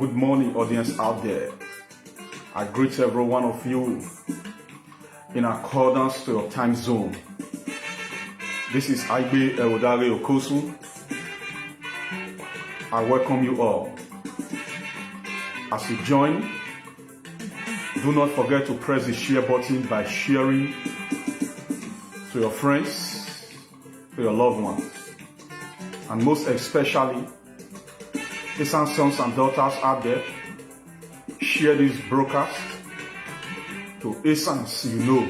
Good morning, audience out there. I greet every one of you in accordance to your time zone. This is Igbe Ewodare Okosu. I welcome you all. As you join, do not forget to press the share button by sharing to your friends, to your loved ones, and most especially, Esan sons and daughters out there. Share this broadcast to Esans you know.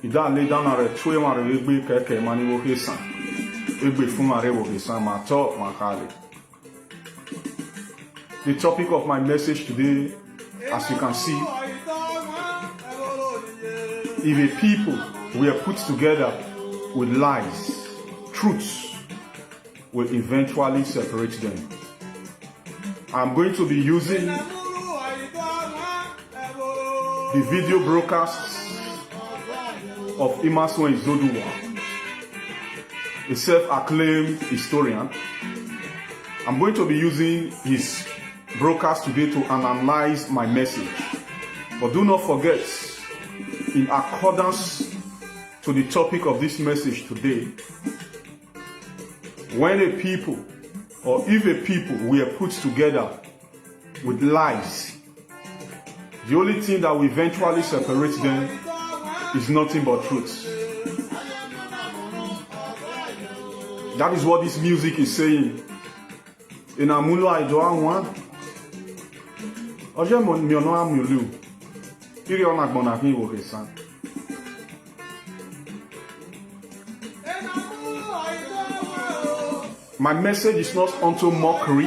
Ida le dana re tue mare egbe keke mani wo Esan. Egbe fun mare wo Esan ma to makale. The topic of my message today, as you can see, if a people were put together with lies, truths will eventually separate them. I'm going to be using the video broadcasts of Esan Izoduwa, a self-acclaimed historian. I'm going to be using his broadcast today to analyze my message. But do not forget, in accordance to the topic of this message today, when a people, or if a people were put together with lies, the only thing that will eventually separate them is nothing but truth. That is what this music is saying. In Amulo Aidoa one, Oje Miono Amulu, Iri Onagbonaki wo Esan. My message is not unto mockery.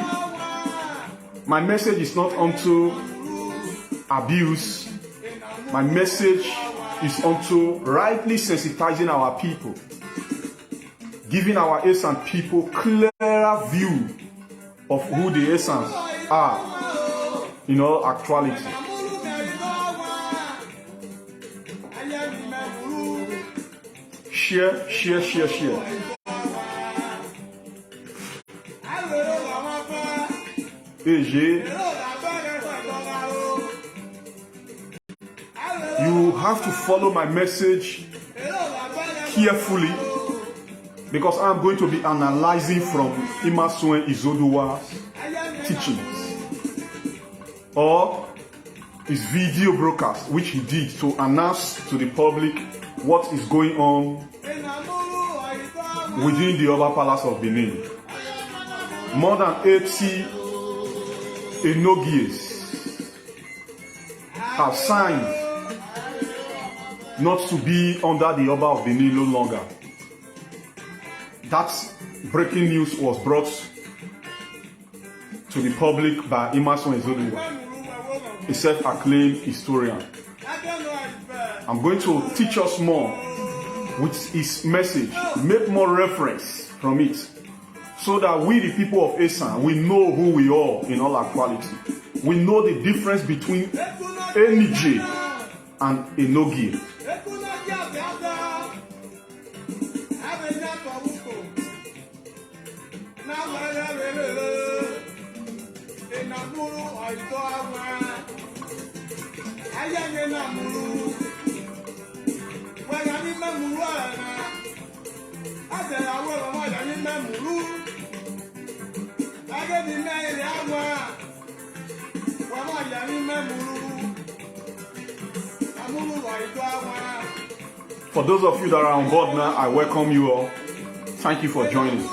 My message is not unto abuse. My message is unto rightly sensitizing our people, giving our Esan people clearer view of who the Esans are in all actuality. Share. You have to follow my message carefully, because I'm going to be analyzing from Esan Izoduwa's teachings or his video broadcast, which he did to announce to the public what is going on within the Oba Palace of Benin. More than 80 Enogies have signed not to be under the Oba of Benin no longer. That breaking news was brought to the public by Esan Izoduwa, a self-acclaimed historian. I'm going to teach us more with his message, make more reference from it, so that we, the people of Esan, we know who we are in all actuality. We know the difference between Enije and Enogie. For those of you that are on board now, I welcome you all. Thank you for joining.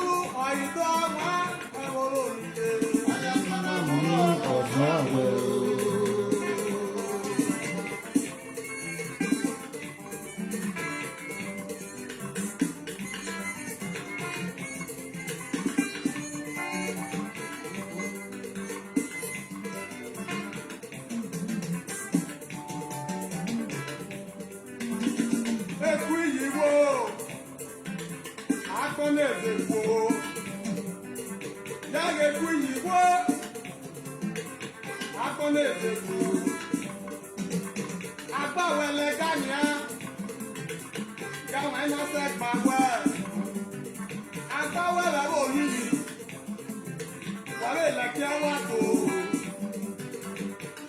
wale leke wato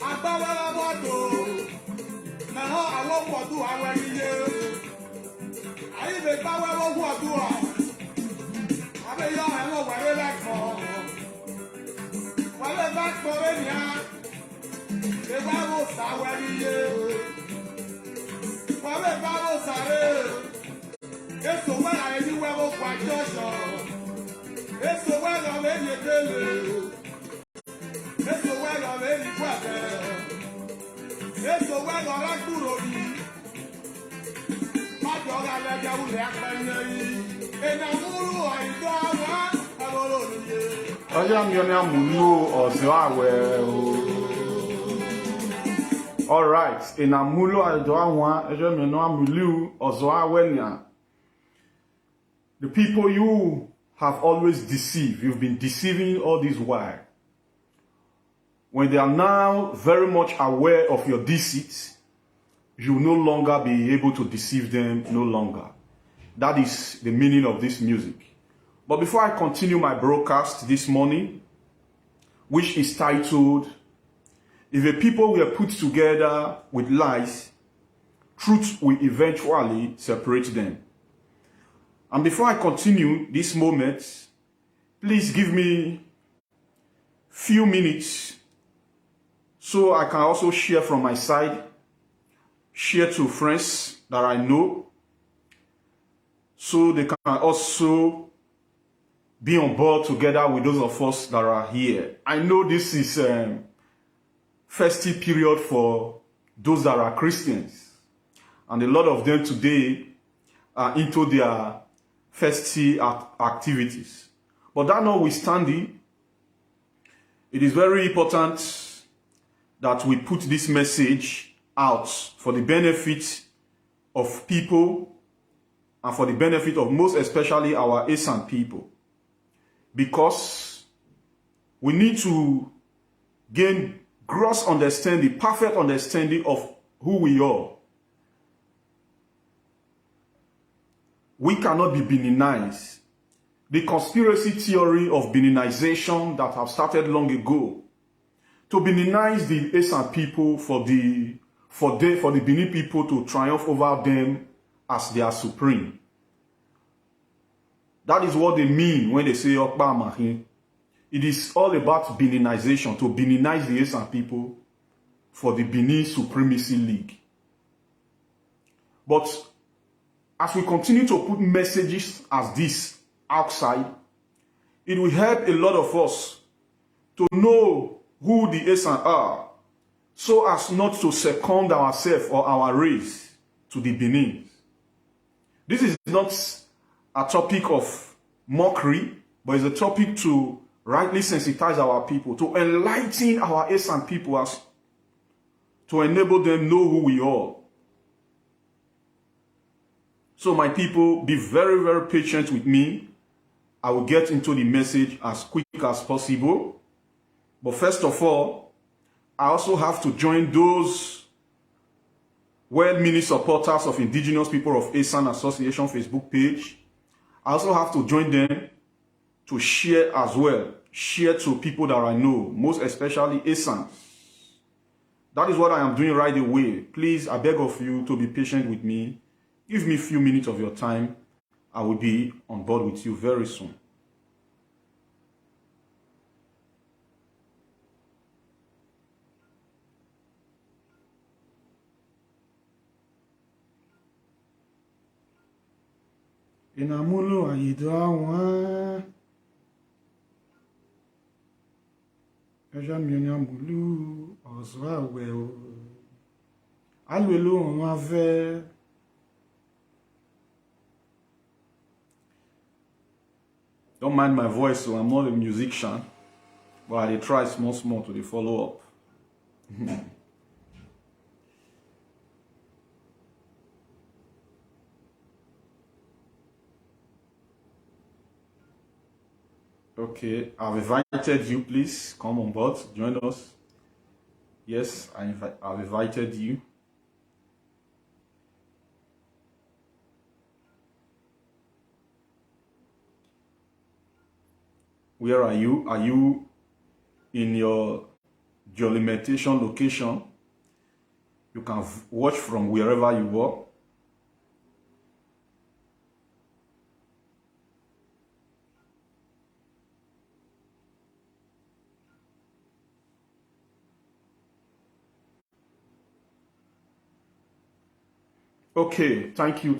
agbawa wato na ho awo wodu aweriye ayi be gbawa wodu a abe yo ewo wale leko wale back for enya be gbawo saweriye wale gbawo sare eso wa ayi wewo kwa jojo eso wa lo me yedele eso wa lo me ni kwate eso wa lo la kuro bi ma jo ga le ja ule apenye yi ena muru aido awa aboro niye ọjọ́ mi ò ní àmúlò ọ̀sẹ̀ àwẹ̀ o. All right, in àmúlò àjọ àwọn ọjọ́ mi ò ní àmúlò ọ̀sẹ̀ àwẹ̀ ni à. The people you have always deceived, you've been deceiving all this while. When they are now very much aware of your deceit, you will no longer be able to deceive them no longer. That is the meaning of this music. But before I continue my broadcast this morning, which is titled, If a People Were Put Together with Lies, Truth Will Eventually Separate Them. And before I continue this moment, please give me few minutes so I can also share from my side, share to friends that I know, so they can also be on board together with those of us that are here. I know this is a festive period for those that are Christians, and a lot of them today are into their festive activities. But that notwithstanding, it is very important that we put this message out for the benefit of people and for the benefit of most especially our Esan people. Because we need to gain gross understanding, perfect understanding of who we are. We cannot be Beninized. The conspiracy theory of Beninization that have started long ago to Beninize the Esan people for the Benin people to triumph over them as their supreme. That is what they mean when they say Okba Mahin. It is all about Beninization, to Beninize the Esan people for the Benin Supremacy League. But as we continue to put messages as this outside, it will help a lot of us to know who the Esan are, so as not to second ourselves or our race to the Benin. This is not a topic of mockery, but it's a topic to rightly sensitize our people, to enlighten our Esan people, as to enable them know who we are. So my people, be very, very patient with me. I will get into the message as quick as possible. But first of all, I also have to join those well-meaning supporters of Indigenous People of Esan Association Facebook page. I also have to join them to share as well. Share to people that I know, most especially Esan. That is what I am doing right away. Please, I beg of you to be patient with me. Give me a few minutes of your time. I will be on board with you very soon. Inamulo ayidawa eja mionyambulu ozwawe o alwelo on ave. Don't mind my voice, so I'm not a musician, but I try small to the follow up. Okay, I've invited you. Please come on board, join us. Yes, I've invited you. Where are you? Are you in your geolimitation location. You can watch from wherever you are. Okay, thank you.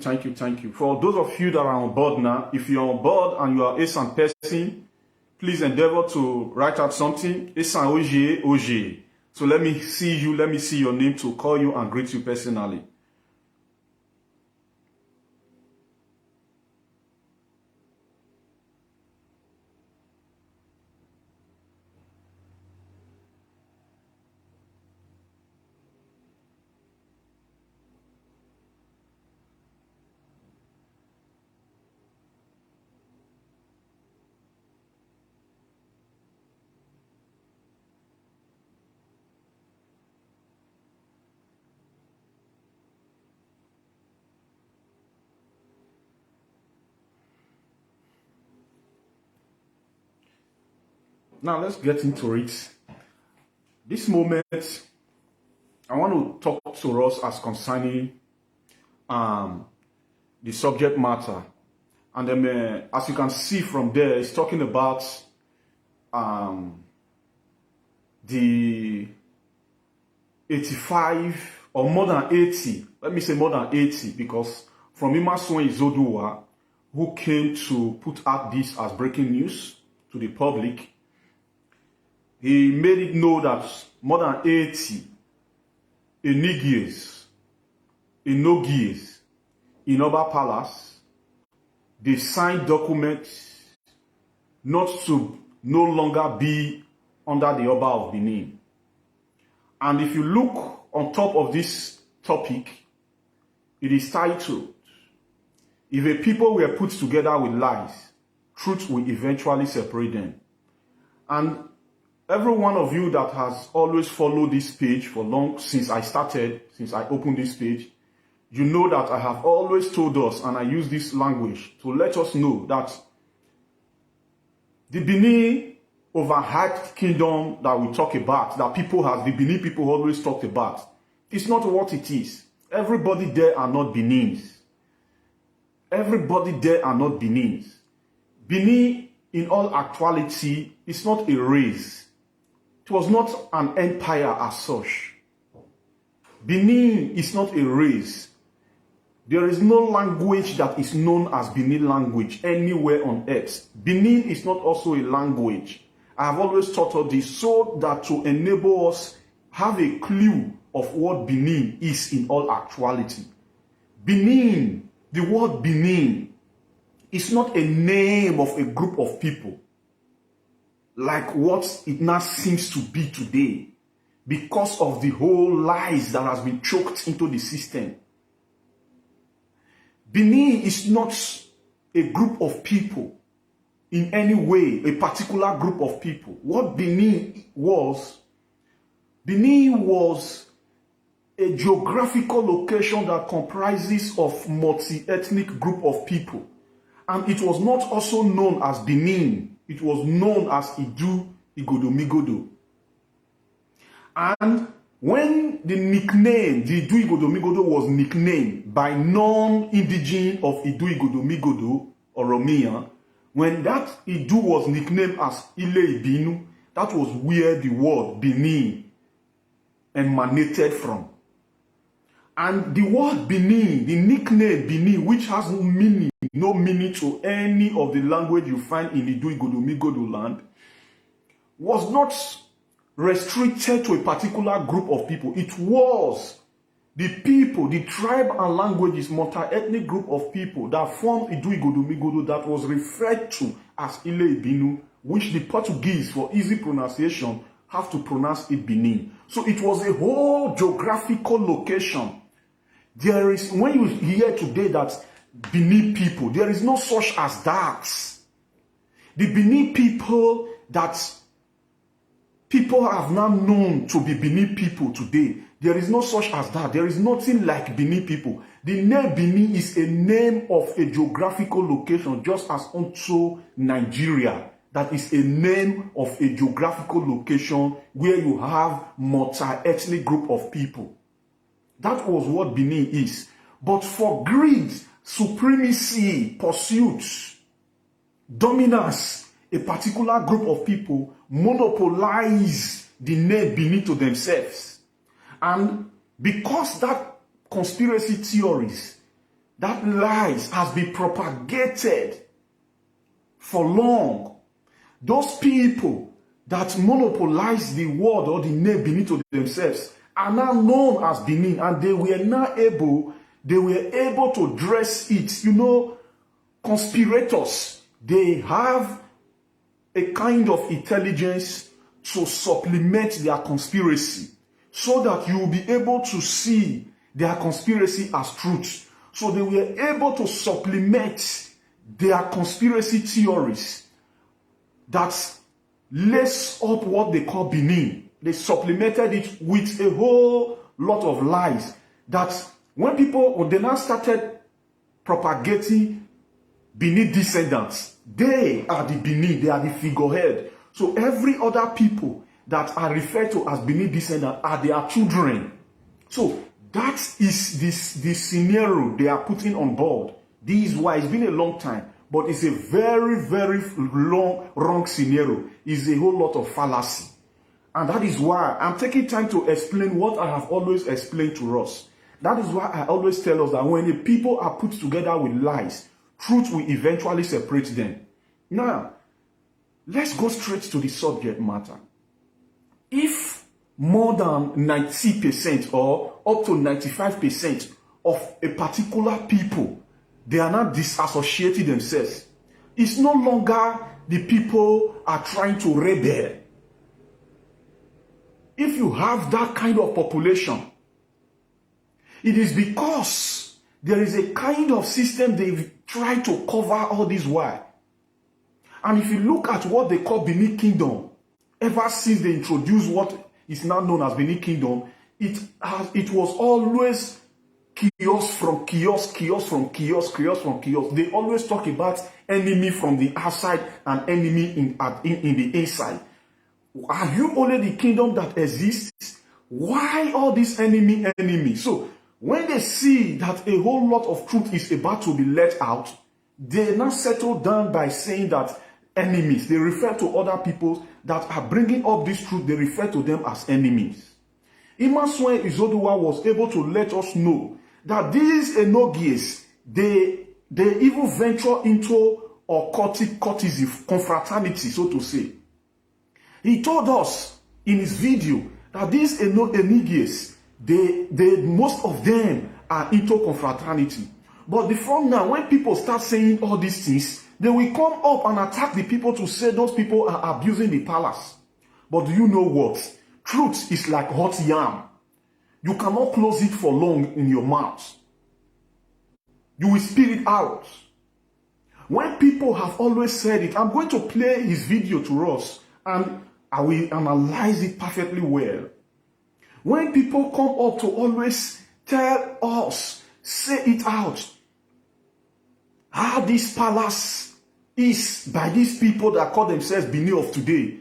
For those of you that are on board now, if you're on board and you are Esan person, please endeavor to write out something. Esan OJ. So let me see you, let me see your name to call you and greet you personally. Now let's get into it. This moment, I want to talk to us as concerning the subject matter. And then, as you can see from there, it's talking about the 85 or more than 80. Let me say more than 80, because from Emerson Izodua, who came to put out this as breaking news to the public, he made it known that more than 80 Enigies, Enogies in Oba Palace, they signed documents not to no longer be under the Oba of Benin. And if you look on top of this topic, it is titled, "If a people were put together with lies, truth will eventually separate them." And every one of you that has always followed this page for long, since I opened this page, you know that I have always told us, and I use this language to let us know that the Benin overhyped kingdom that we talk about, that the Benin people always talked about, it's not what it is. Everybody there are not Benins. Everybody there are not Benins. Benin, in all actuality, is not a race. It was not an empire as such. Benin is not a race. There is no language that is known as Benin language anywhere on earth. Benin is not also a language. I have always taught us this so that to enable us have a clue of what Benin is in all actuality. Benin, the word Benin, is not a name of a group of people like what it now seems to be today, because of the whole lies that has been choked into the system. Benin is not a group of people in any way, a particular group of people. What Benin was a geographical location that comprises of multi-ethnic group of people. And it was not also known as Benin. It was known as Idu Igodomigodo. And when the nickname, the Idu Igodomigodo, was nicknamed by non-indigenous of Idu Igodomigodo, Oromia, when that Idu was nicknamed as Ile Ibinu, that was where the word Benin emanated from. And the word Benin, the nickname Benin, which has no meaning to any of the language you find in the Idu Igodomigodo land, was not restricted to a particular group of people. It was the people, the tribe and languages, multi-ethnic group of people that formed Idu Igodomigodo that was referred to as Ile Ibinu, which the Portuguese, for easy pronunciation, have to pronounce it Benin. So it was a whole geographical location. There is, when you hear today that Benin people, there is no such as that. The Benin people that people have now known to be Benin people today, there is no such as that. There is nothing like Benin people. The name Benin is a name of a geographical location, just as unto Nigeria. that is a name of a geographical location where you have multi-ethnic group of people. That was what Benin is. But for greed, supremacy, pursuit, dominance, a particular group of people monopolize the name Benin to themselves. And because that conspiracy theories, that lies has been propagated for long, those people that monopolize the word or the name Benin to themselves are now known as Benin, and they were able to dress it. You know, conspirators, they have a kind of intelligence to supplement their conspiracy so that you will be able to see their conspiracy as truth. So they were able to supplement their conspiracy theories that lace up what they call Benin. They supplemented it with a whole lot of lies that when they now started propagating Benin descendants, they are the Benin, they are the figurehead. So every other people that are referred to as Benin descendants are their children. So that is this scenario they are putting on board. This is why it's been a long time, but it's a very, very wrong scenario. It's a whole lot of fallacy. And that is why I'm taking time to explain what I have always explained to us. That is why I always tell us that when the people are put together with lies, truth will eventually separate them. Now, let's go straight to the subject matter. If more than 90% or up to 95% of a particular people, they are not disassociating themselves, it's no longer the people are trying to rebel. If you have that kind of population, it is because there is a kind of system they've tried to cover all this while. And if you look at what they call Benin Kingdom, ever since they introduced what is now known as Benin Kingdom, it was always chaos from chaos, chaos from chaos, chaos from chaos. They always talk about enemy from the outside and enemy in the inside. Are you only the kingdom that exists? Why all this enemy? So when they see that a whole lot of truth is about to be let out, they now settle down by saying that enemies. They refer to other people that are bringing up this truth. They refer to them as enemies. Imasuen Izoduwa was able to let us know that these Enogies, they even venture into occultic courtesy, confraternity, so to say. He told us in his video that these Enogies, most of them are into confraternity. But before now, when people start saying all these things, they will come up and attack the people to say those people are abusing the palace. But do you know what? Truth is like hot yam. You cannot close it for long in your mouth. You will spit it out. When people have always said it, I'm going to play his video to us and I will analyze it perfectly well. When people come up to always tell us, say it out, how this palace is by these people that call themselves Benin of today,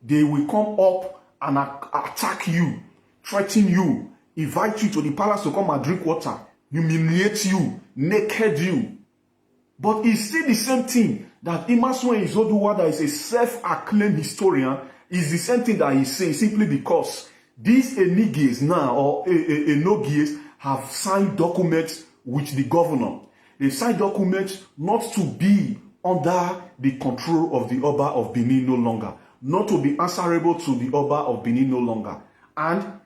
they will come up and attack you, threaten you, invite you to the palace to come and drink water, humiliate you, naked you. But it's still the same thing that Imasuen Izoduwa, that is a self-acclaimed historian, is the same thing that he's saying, simply because these Enigies now, or Enogies, have signed documents with the governor. They signed documents not to be under the control of the Oba of Benin no longer, not to be answerable to the Oba of Benin no longer. And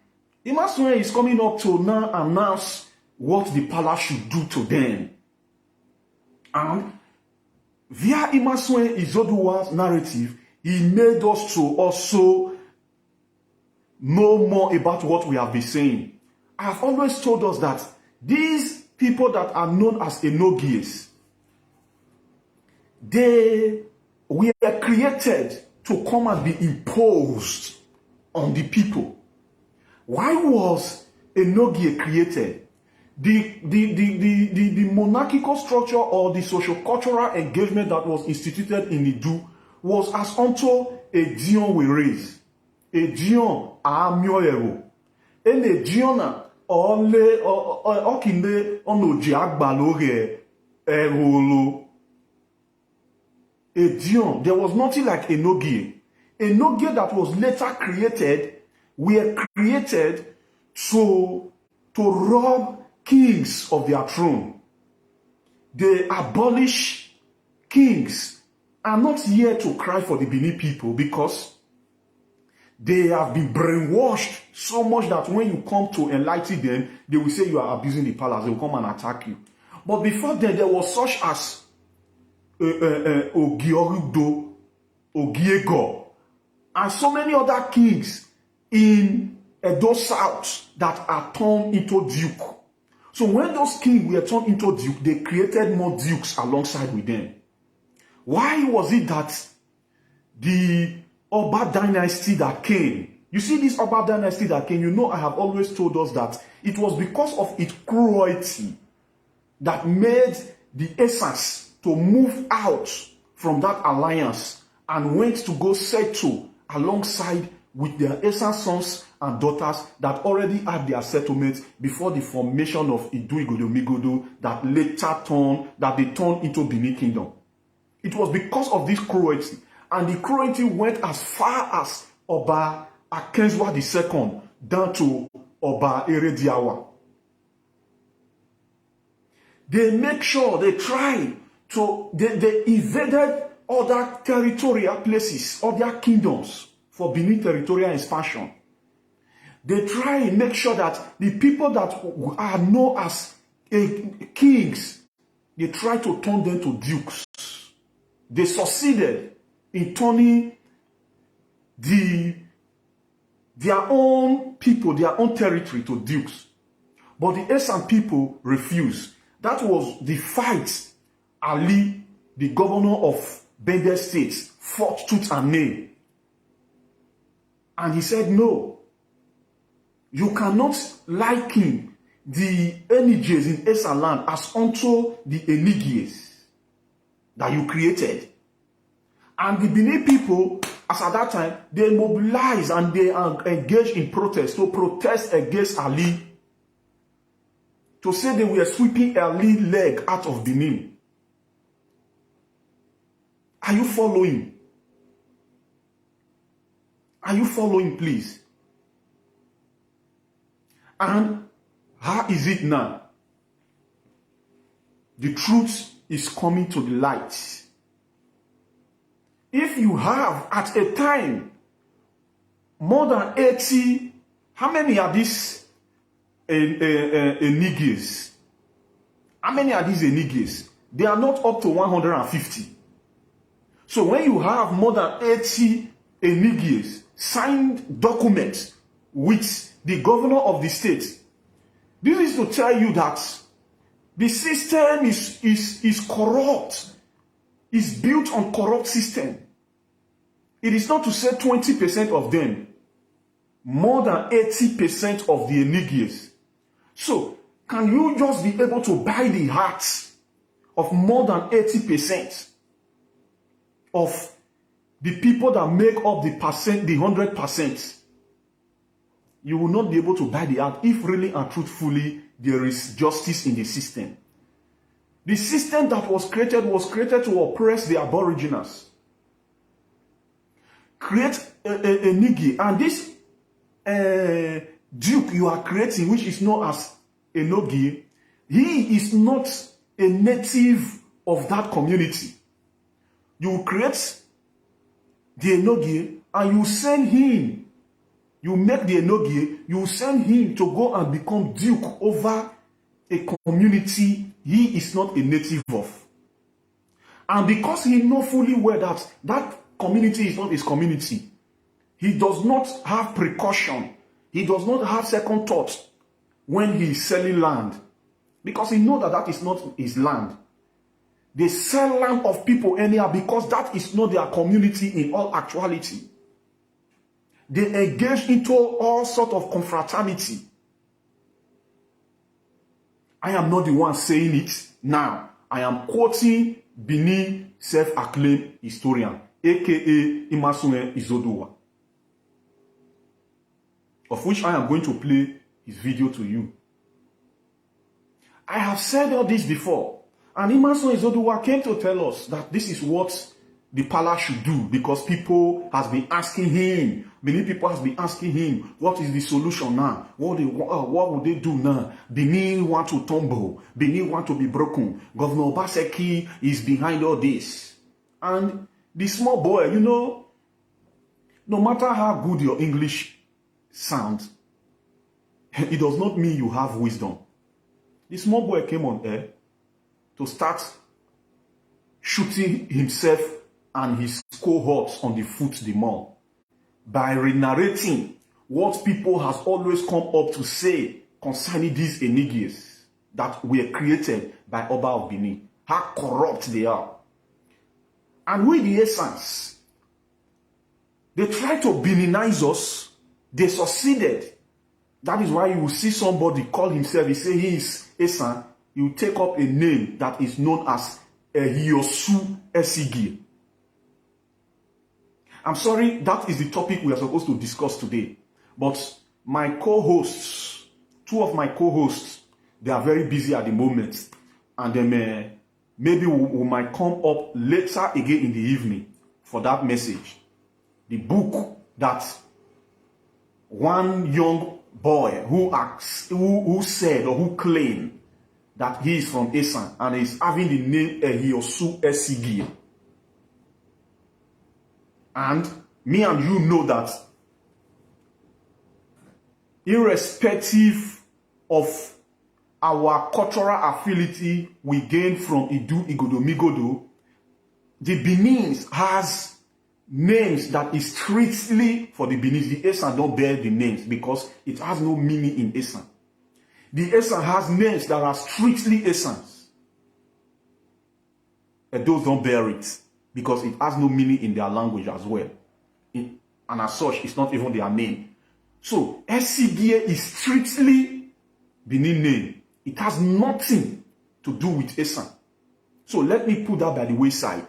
Imasuen is coming up to now announce what the palace should do to them. And via Imasuen Izoduwa's narrative, he made us to also know more about what we have been saying. I have always told us that these people that are known as Enogies, they were created to come and be imposed on the people. Why was Enogie created? The monarchical structure or the socio-cultural engagement that was instituted in Idu was as unto a dion we raise. A dion a mioero. And a diona ole okinde onoji agbaloge erolo. A dion, there was nothing like a nogie. A nogie that was later created were created to rob kings of their throne. They abolish kings are not here to cry for the Benin people because they have been brainwashed so much that when you come to enlighten them, they will say you are abusing the palace. They will come and attack you. But before then, there was such as Ogiorudo, Ogiego, and so many other kings in Edo South that are turned into duke. So when those kings were turned into duke, they created more dukes alongside with them. Why was it that the Oba dynasty that came, you see this Oba dynasty that came, you know I have always told us that it was because of its cruelty that made the Esans to move out from that alliance and went to go settle alongside with their Esan sons and daughters that already had their settlements before the formation of Idu-Igodo-Migodo that they turned into Benin Kingdom. It was because of this cruelty. And the cruelty went as far as Oba Akenzwa II down to Oba Erediawa. They make sure they invaded other territorial places, other kingdoms for Benin territorial expansion. They try and make sure that the people that are known as kings, they try to turn them to dukes. They succeeded in turning their own people, their own territory to dukes. But the Esan people refused. That was the fight Ali, the governor of Bende State, fought tooth and nail. And he said, no, you cannot liken the Enigies in Esan land as unto the Enigies that you created. And the Benin people, as at that time, they mobilized and they engaged in protest to protest against Ali. To say they were sweeping Ali leg out of Benin. Are you following? Are you following, please? And how is it now? The truth is coming to the light. If you have, at a time, more than 80, how many are these Enigies? How many are these Enigies? They are not up to 150. So when you have more than 80 Enigies signed documents with the governor of the state, this is to tell you that the system is corrupt. It's built on corrupt system. It is not to say 20% of them, more than 80% of the Enigies. So, can you just be able to buy the hearts of more than 80% of the people that make up the 100%? You will not be able to buy the heart if really and truthfully there is justice in the system. The system that was created to oppress the aboriginals. Create a Nigi, and this duke you are creating, which is known as a Nogi, he is not a native of that community. You create the Enogie and you send him, you make the Enogie, you send him to go and become duke over a community he is not a native of. And because he knows fully well that that community is not his community, he does not have precaution. He does not have second thought when he is selling land. Because he knows that that is not his land. They sell land of people anyhow because that is not their community in all actuality. They engage into all sorts of confraternity. I am not the one saying it now. I am quoting Benin self-acclaimed historian. aka Imasunwe Izoduwa, of which I am going to play his video to you. I have said all this before, and Imasunwe Izoduwa came to tell us that this is what the palace should do, because people has been asking him, many people has been asking him, what is the solution now? What would they do now? Benin want to tumble. Benin want to be broken. Governor Obaseki is behind all this. And the small boy, you know, no matter how good your English sounds, it does not mean you have wisdom. The small boy came on air to start shooting himself and his cohorts on the foot the more by re-narrating what people has always come up to say concerning these enigmas that were created by Oba of Benin, how corrupt they are. And with the essence, they tried to Beninize us. They succeeded. That is why you will see somebody call himself, he say he is Esan, you take up a name that is known as Ehiosu Esigi. I'm sorry, that is the topic we are supposed to discuss today. But my co-hosts, two of my co-hosts, they are very busy at the moment. And then maybe we might come up later again in the evening for that message. The book that one young boy who said or who claimed that he is from Esan and is having the name Ehiosu Esigi. And me and you know that irrespective of our cultural affinity we gain from Idu Igodo Migodo, the Benin has names that is strictly for the Benin. The Esan don't bear the names because it has no meaning in Esan. The Esan has names that are strictly Esans. And those don't bear it because it has no meaning in their language as well. And as such, it's not even their name. So, SCBA is strictly Benin name. It has nothing to do with Esan. So, let me put that by the wayside.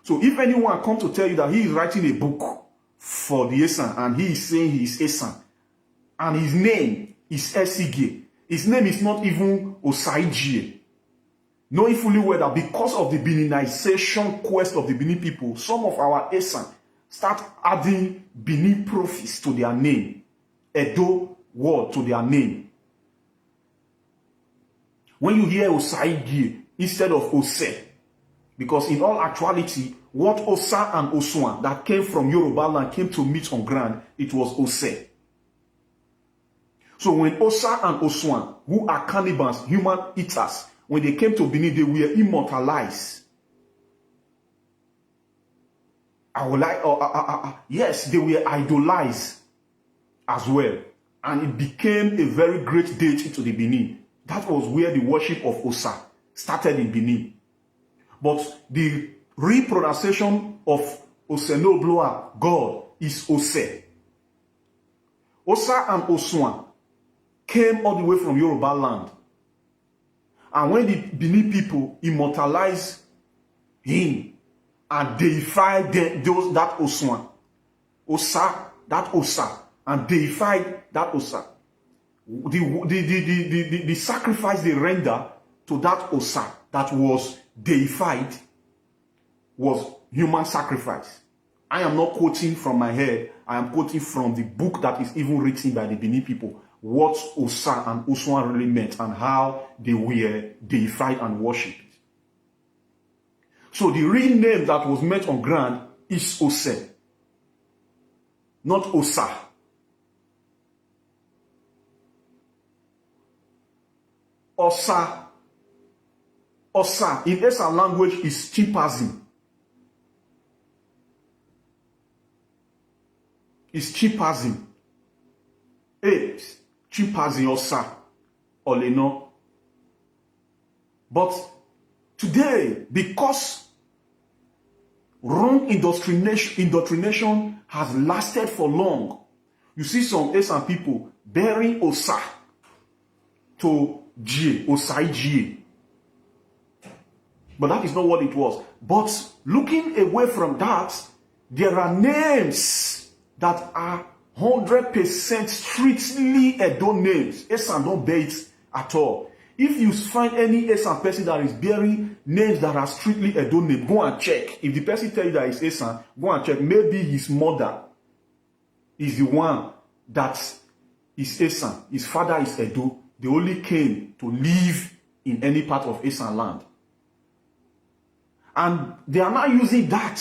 So, if anyone comes to tell you that he is writing a book for the Esan and he is saying he is Esan, and his name is SCBA, his name is not even Osaijie. Knowing fully well that because of the Beninization quest of the Benin people, some of our Esan start adding Benin prefix to their name, Edo word to their name. When you hear Osaigi instead of Ose, because in all actuality, what Osa and Oswan that came from Yoruba land came to meet on ground, it was Ose. So when Osa and Oswan, who are cannibals, human eaters, when they came to Benin, they were immortalized. Yes, they were idolized as well. And it became a very great deity to the Benin. That was where the worship of Osa started in Benin. But the repronunciation of Osenobloa, God, is Ose. Osa and Oswan came all the way from Yoruba land. And when the Benin people immortalized him and deified that Oswan, that Osa, and deified that Osa, the sacrifice they render to that Osa that was deified was human sacrifice. I am not quoting from my head. I am quoting from the book that is even written by the Benin people, what Osa and Oswan really meant and how they were deified and worshipped. So the real name that was meant on ground is Ose, not Osa. Osa in Esan language is chimpanzee. It's chimpanzee. Chimpanzee Osa Oleno. But today, because wrong indoctrination has lasted for long, you see some Esan people bearing Osa to G, Osai G. But that is not what it was. But looking away from that, there are names that are 100% strictly Edo names. Esan don't bear it at all. If you find any Esan person that is bearing names that are strictly Edo names, go and check. If the person tells you that it's Esan, go and check. Maybe his mother is the one that is Esan. His father is Edo. They only came to live in any part of Esan land. And they are now using that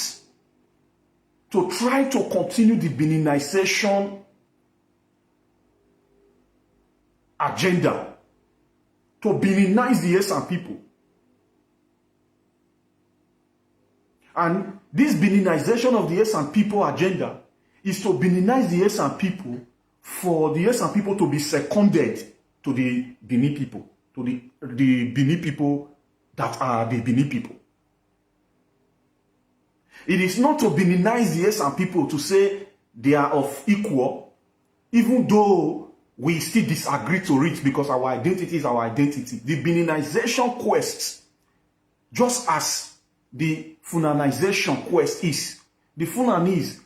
to try to continue the Beninization agenda, to Beninize the Esan people. And this Beninization of the Esan people agenda is to Beninize the Esan people for the Esan people to be seconded to the Benin people, to the Benin people that are the Benin people. It is not to Beninize the Esan people to say they are of equal, even though we still disagree to it because our identity is our identity. The Beninization quest, just as the Funanization quest is. The Funanis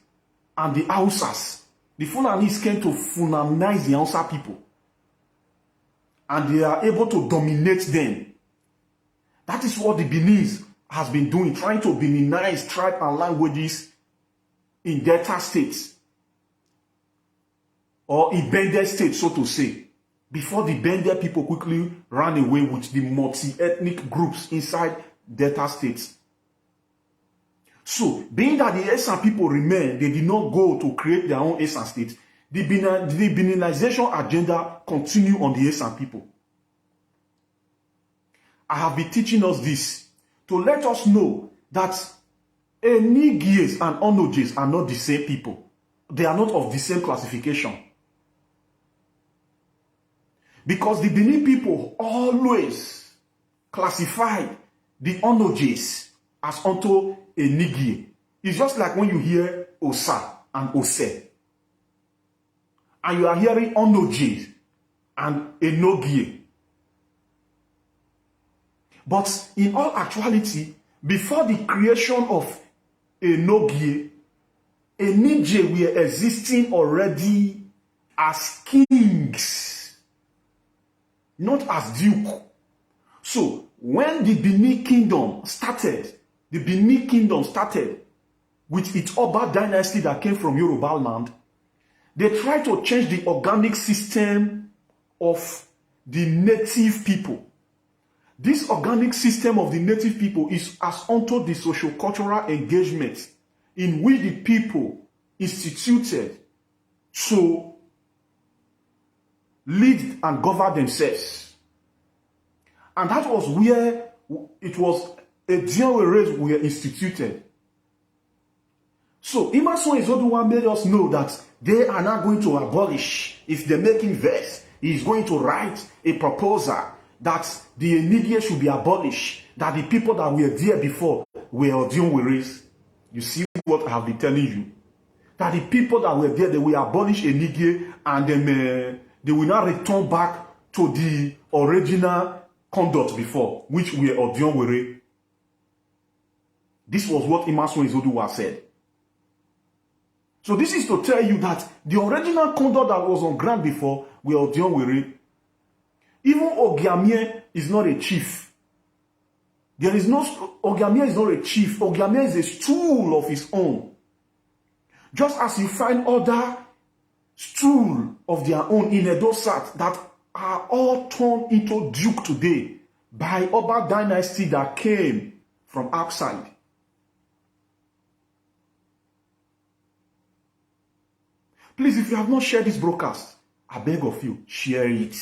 and the Hausas. The Funanis came to Funanize the Hausa people. And they are able to dominate them. That is what the Beninese has been doing, trying to Beninize tribe and languages in Delta states. Or in Bendel state, so to say. Before the Bendel people quickly ran away with the multi-ethnic groups inside Delta states. So, being that the Esan people remain, they did not go to create their own Esan state. The Beninization agenda continue on the Esan people. I have been teaching us this to let us know that Enigies and Onojes are not the same people. They are not of the same classification. Because the Benin people always classify the Onojes as onto Enigie. It's just like when you hear Osa and Ose. And you are hearing Onojes and Enogie. But in all actuality, before the creation of Enogie, Enige were existing already as kings, not as duke. So when the Benin kingdom started with its Oba dynasty that came from Yoruba land, they tried to change the organic system of the native people. This organic system of the native people is as unto the socio-cultural engagement in which the people instituted to lead and govern themselves. And that was where it was a Diawere were instituted. So Emerson is the one made us know that they are not going to abolish. If they're making verse, he is going to write a proposal that the Enigie should be abolished, that the people that were there before were Odionweres. You see what I have been telling you? That the people that were there, they will abolish Enigie and then they will not return back to the original conduct before, which were Odionwere. This was what Emerson Izoduwa said. So this is to tell you that the original conduct that was on ground before were Odionwere. Even Ogiamie is not a chief. Ogiamie is not a chief. Ogiamie is a stool of his own. Just as you find other stool of their own in Edo Sat that are all turned into duke today by Oba dynasty that came from outside. Please, if you have not shared this broadcast, I beg of you, share it.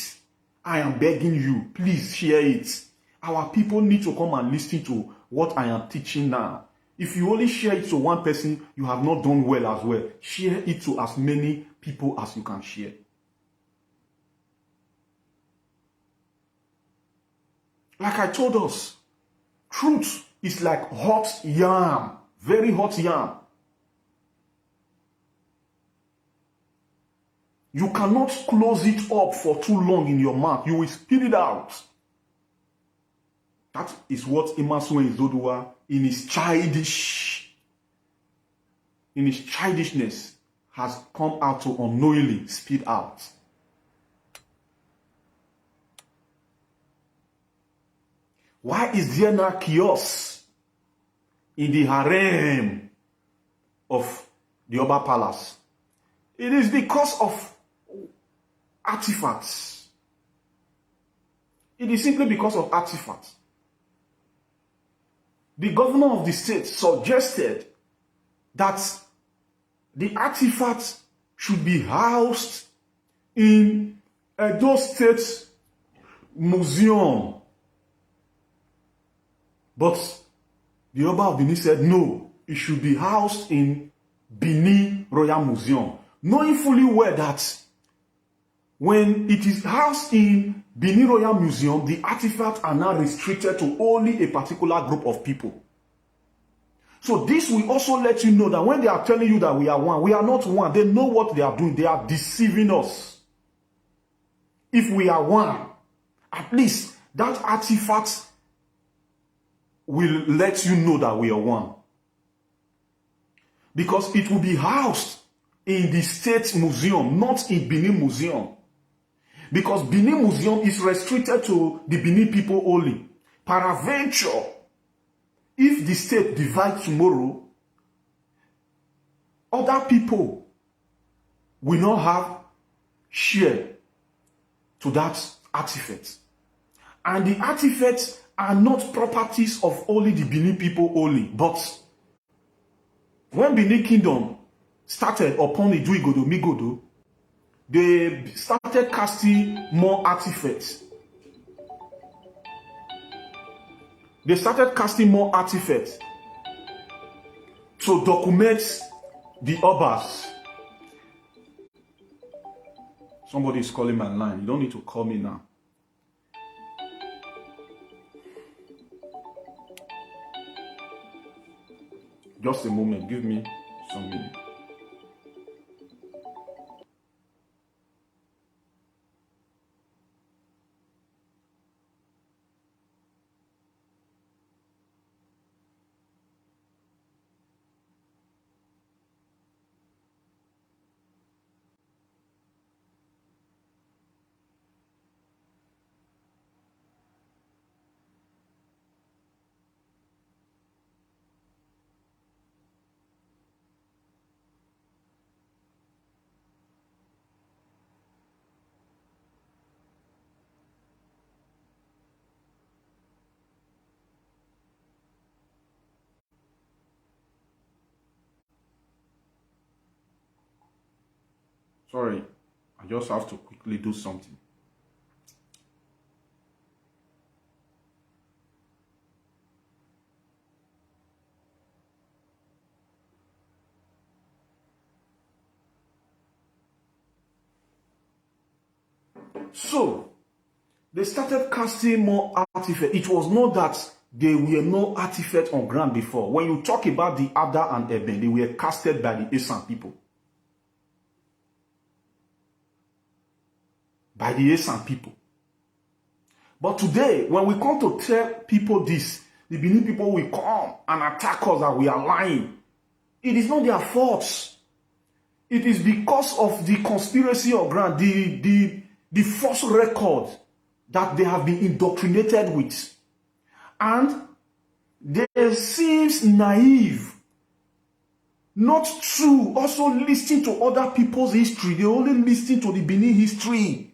I am begging you, please share it. Our people need to come and listen to what I am teaching now. If you only share it to one person, you have not done well as well. Share it to as many people as you can share. Like I told us, truth is like hot yam, very hot yam. You cannot close it up for too long in your mouth. You will spit it out. That is what Emerson Izodua, in his childishness, has come out to unknowingly speed out. Why is there now chaos in the harem of the Oba Palace? It is because of artifacts. It is simply because of artifacts. The governor of the state suggested that the artifacts should be housed in Edo State Museum. But the Oba of Benin said no, it should be housed in Benin Royal Museum, knowing fully well that when it is housed in Benin Royal Museum, the artifacts are now restricted to only a particular group of people. So this will also let you know that when they are telling you that we are one, we are not one. They know what they are doing. They are deceiving us. If we are one, at least that artifact will let you know that we are one. Because it will be housed in the State Museum, not in Benin Museum. Because Benin Museum is restricted to the Benin people only. Peradventure, if the state divides tomorrow, other people will not have share to that artifact. And the artifacts are not properties of only the Benin people only. But when Benin Kingdom started upon Idu Igodo Migodo, they started casting more artifacts. They started casting more artifacts to document the Obas. Somebody is calling my line. You don't need to call me now. Just a moment. Give me some minutes. Sorry, I just have to quickly do something. So, they started casting more artifacts. It was not that there were no artifacts on ground before. When you talk about the Ada and Eben, they were casted by the Esan people. By the Esan people. But today, when we come to tell people this, the Benin people will come and attack us that we are lying. It is not their fault. It is because of the conspiracy on ground, the false record that they have been indoctrinated with. And they seems naive, not true, also listening to other people's history. They only listen to the Benin history.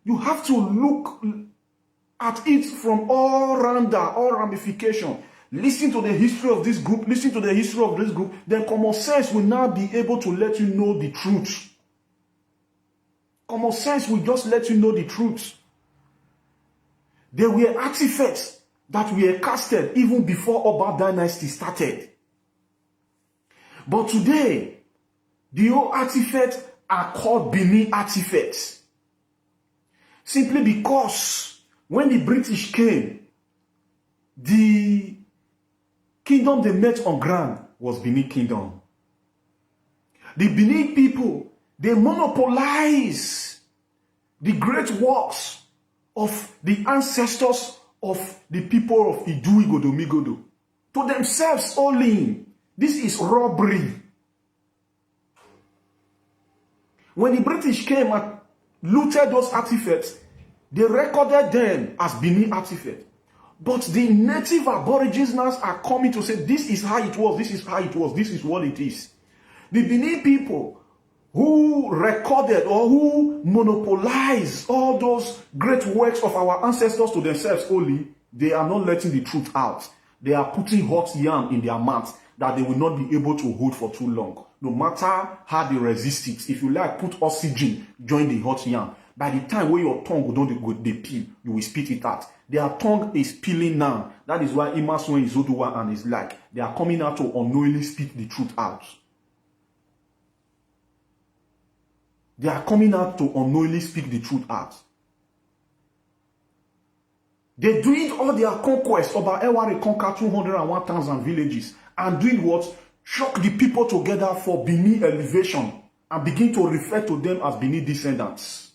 You have to look at it from all ramification. Listen to the history of this group, listen to the history of this group, then common sense will now be able to let you know the truth. Common sense will just let you know the truth. There were artifacts that were casted even before Oba dynasty started. But today, the old artifacts are called Benin artifacts. Simply because when the British came, the kingdom they met on ground was Benin Kingdom. The Benin people, they monopolize the great works of the ancestors of the people of Idu Igodo Migodo to themselves only. This is robbery. When the British came and looted those artifacts, they recorded them as Benin artifacts. But the native aborigines now are coming to say, this is how it was, this is how it was, this is what it is. The Benin people who recorded or who monopolized all those great works of our ancestors to themselves only, they are not letting the truth out. They are putting hot yarn in their mouths that they will not be able to hold for too long. No matter how they resist it, if you like, put oxygen, join the hot yarn. By the time where your tongue will don't they peel, you will spit it out. Their tongue is peeling now. That is why Imaswen is Oduwa and is like, they are coming out to unknowingly spit the truth out. They are coming out to unknowingly speak the truth out. They doing all their conquest. Oba Ewari conquered 201,000 villages. And doing what? Shock the people together for Benin elevation. And begin to refer to them as Benin descendants.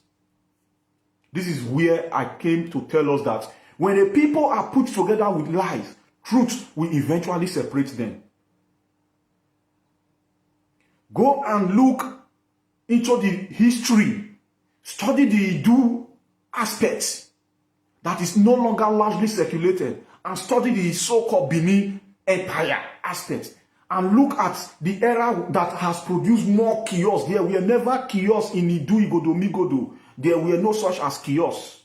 This is where I came to tell us that when the people are put together with lies, truth will eventually separate them. Go and look into the history. Study the Idu aspects that is no longer largely circulated, and study the so-called Benin Empire aspects, and look at the era that has produced more kiosks. There were never kiosks in Idu Igodo Migodo. There were no such as kiosks.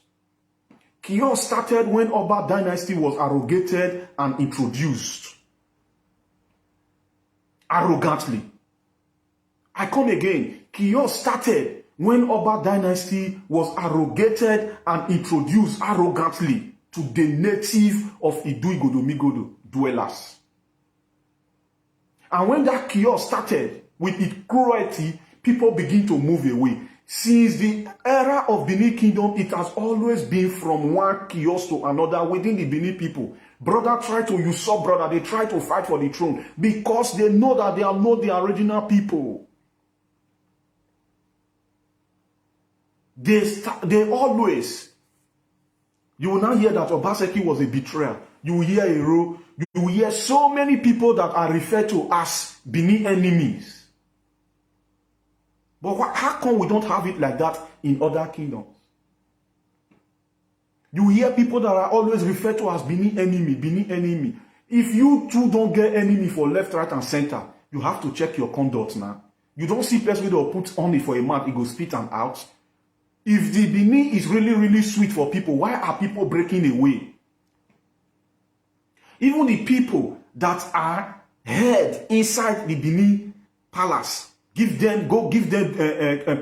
Kiosks started when Oba dynasty was arrogated and introduced. Arrogantly. I come again. Kiosks started when Oba dynasty was arrogated and introduced arrogantly to the native of Idu Igodo Migodo dwellers. And when that kiosk started with its cruelty, people begin to move away. Since the era of Benin Kingdom, it has always been from one kiosk to another within the Benin people. Brother try to usurp brother, they try to fight for the throne because they know that they are not the original people. They always, you will now hear that Obaseki was a betrayer. You will hear Ero. You will hear so many people that are referred to as Benin enemies. But how come we don't have it like that in other kingdoms? You hear people that are always referred to as Benin enemy, Benin enemy. If you too don't get enemy for left, right, and center, you have to check your conduct now. You don't see person that will put on it for a month, it go spit and out. If the Benin is really, really sweet for people, why are people breaking away? Even the people that are head inside the Benin palace, give them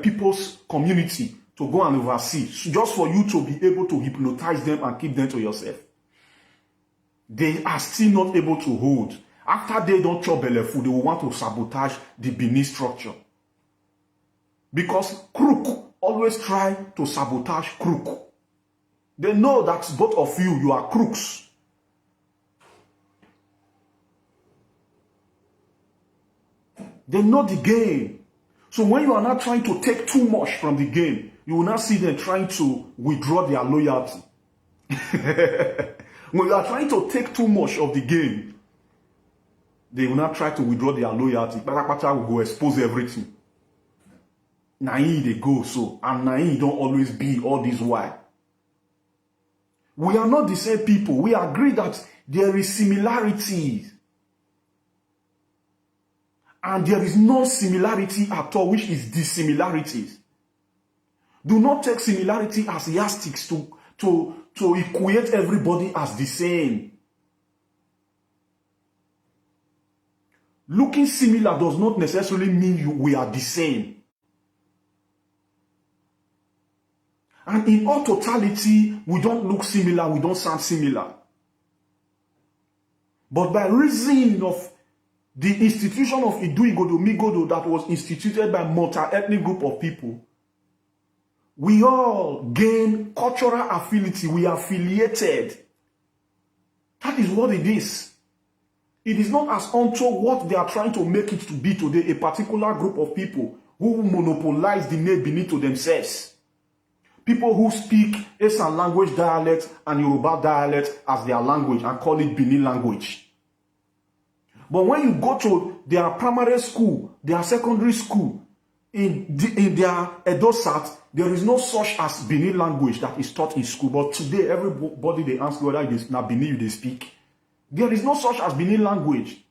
people's community to go and oversee, just for you to be able to hypnotize them and keep them to yourself. They are still not able to hold. After they don't chop belly food, they will want to sabotage the Benin structure. Because crook always try to sabotage crook. They know that both of you are crooks. They know the game. So when you are not trying to take too much from the game, you will not see them trying to withdraw their loyalty. When you are trying to take too much of the game, they will not try to withdraw their loyalty. Patapata will go expose everything. Nai they go so, and Nai don't always be all this while. We are not the same people. We agree that there is similarities. And there is no similarity at all, which is dissimilarities. Do not take similarity as yardsticks to equate everybody as the same. Looking similar does not necessarily mean we are the same. And in all totality, we don't look similar, we don't sound similar. But by reason of the institution of Idu Igodo Migodo that was instituted by multi-ethnic group of people, we all gain cultural affinity. We are affiliated. That is what it is. It is not as unto what they are trying to make it to be today, a particular group of people who monopolize the name Benin to themselves. People who speak Esan language dialect and Yoruba dialect as their language and call it Benin language. But when you go to their primary school, their secondary school, in their Edo South, there is no such as Benin language that is taught in school. But today, everybody they ask whether it is now Benin they speak. There is no such as Benin language.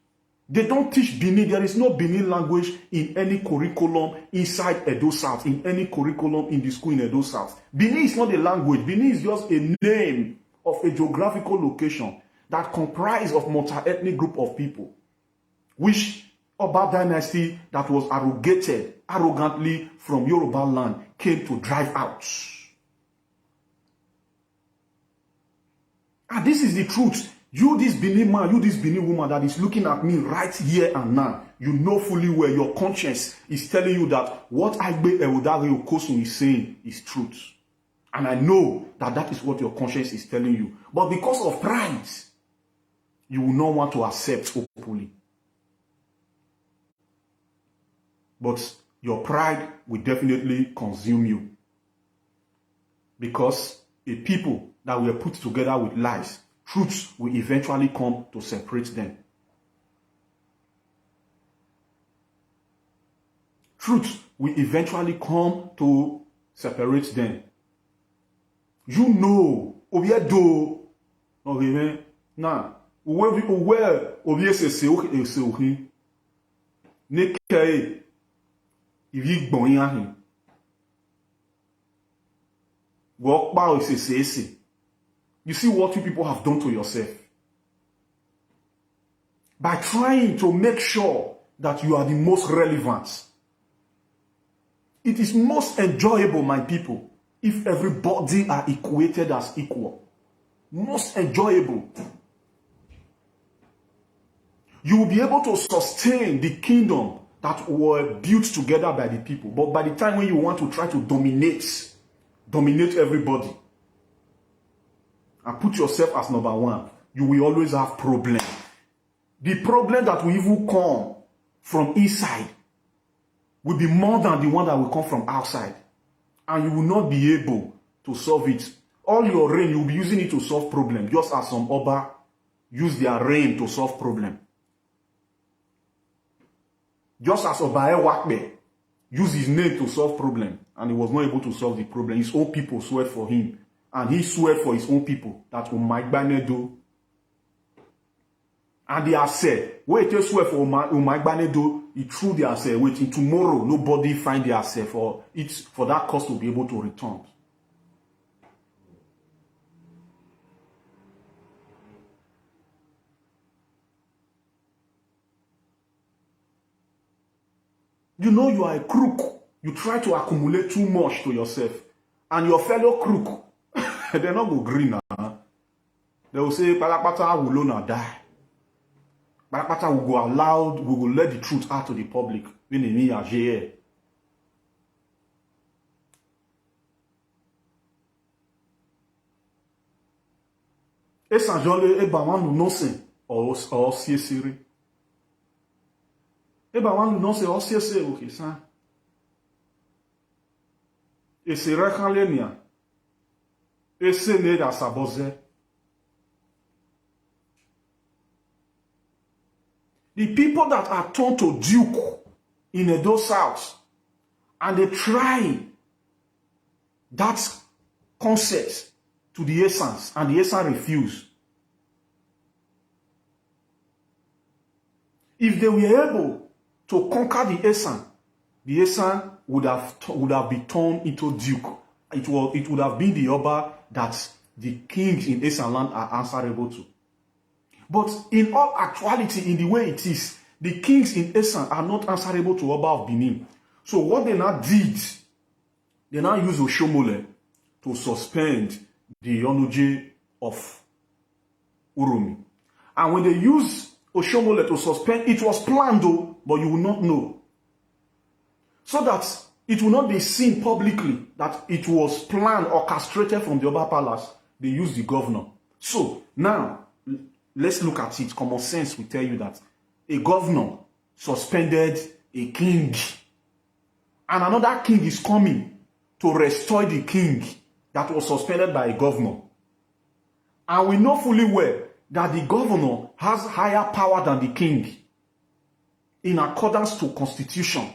They don't teach Benin. There is no Benin language in any curriculum inside Edo South, in any curriculum in the school in Edo South. Benin is not a language. Benin is just a name of a geographical location that comprises of multi-ethnic group of people, which Oba dynasty that was arrogantly from Yoruba land came to drive out. And this is the truth. You, this Benin man, you, this Benin woman that is looking at me right here and now, you know fully well your conscience is telling you that what Agbe Ewudare Okosun is saying is truth. And I know that that is what your conscience is telling you. But because of pride, you will not want to accept openly. But your pride will definitely consume you. Because a people that were put together with lies, truth will eventually come to separate them. Truth will eventually come to separate them. You know, Obiedo, okay, now, where Obiese se Neke, if you gbon him. Walk by is you see what you people have done to yourself. By trying to make sure that you are the most relevant. It is most enjoyable, my people, if everybody are equated as equal. Most enjoyable. You will be able to sustain the kingdom that were built together by the people. But by the time when you want to try to dominate everybody, and put yourself as number one, you will always have problem. The problem that will even come from inside will be more than the one that will come from outside. And you will not be able to solve it. All your reign, you will be using it to solve problem, just as some Oba use their reign to solve problem. Just as Obae Wakbe used his name to solve problem, and he was not able to solve the problem. His own people swear for him. And he swore for his own people that Umaigbanedo. And they have said, wait, you swear for Umaigbanedo, he threw their say, waiting tomorrow, nobody find their say for it, for that cost to be able to return. You know you are a crook. You try to accumulate too much to yourself. And your fellow crook, they're not go green now. They will say, Palapata will not die. Palapata will go aloud, we will let the truth out to the public. When they need a GA. Esan Jole, Eba wan no se, or CSR. Eba wan no se, or CSR, okay, sa. E se rekalenia. E se ne da saboze. The people that are turned to duke in Edo South, and they try that concept to the Esans, and the Esan refuse. If they were able to conquer the Esan would have been turned into duke. It would have been the Oba that the kings in Esan land are answerable to. But in all actuality, in the way it is, the kings in Esan are not answerable to Oba of Benin. So what they now did, they now used Oshomole to suspend the Onoje of Urumi. And when they used Oshomole to suspend, it was planned though, but you will not know. So that it will not be seen publicly that it was planned, orchestrated from the Oba Palace. They used the governor. So now, let's look at it. Common sense will tell you that a governor suspended a king. And another king is coming to restore the king. that was suspended by a governor. And we know fully well that the governor has higher power than the king in accordance to constitution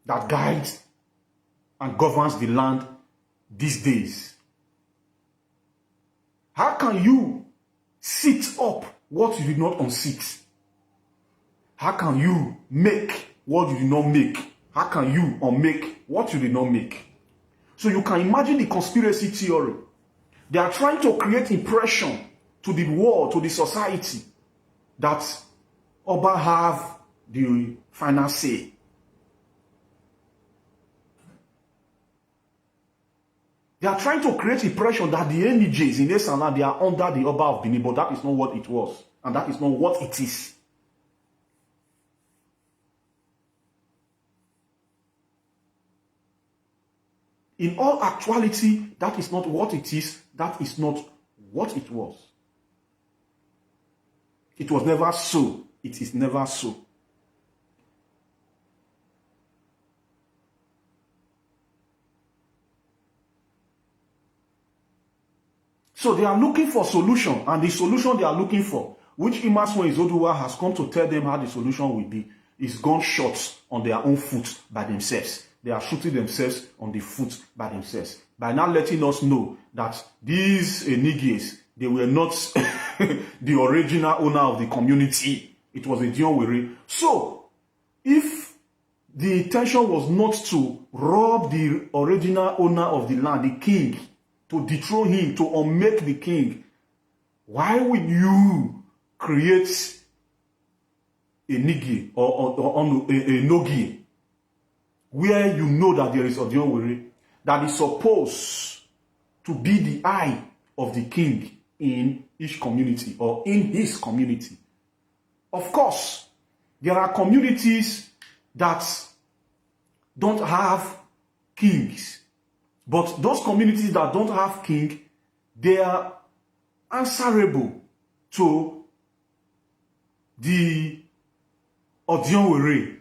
that guides and governs the land these days. How can you sit up what you did not unseat? How can you make what you did not make? How can you unmake what you did not make? So you can imagine the conspiracy theory. They are trying to create impression to the world, to the society, that Oba have the final say. They are trying to create impression that the energies in Esan land, they are under the Oba of Benin, but that is not what it was. And that is not what it is. In all actuality, that is not what it is. That is not what it was. It was never so. It is never so. So they are looking for solution, and the solution they are looking for, which Imaswan Izoduwa has come to tell them how the solution will be, is gunshots on their own foot by themselves. They are shooting themselves on the foot by themselves. By now letting us know that these Enigies, they were not the original owner of the community. It was a Dionwere. So, if the intention was not to rob the original owner of the land, the king, to dethrone him, to unmake the king, why would you create a Nigi or a Nogi where you know that there is Odionwere that is supposed to be the eye of the king in each community or in his community? Of course, there are communities that don't have kings. But those communities that don't have king, they are answerable to the Odionwere.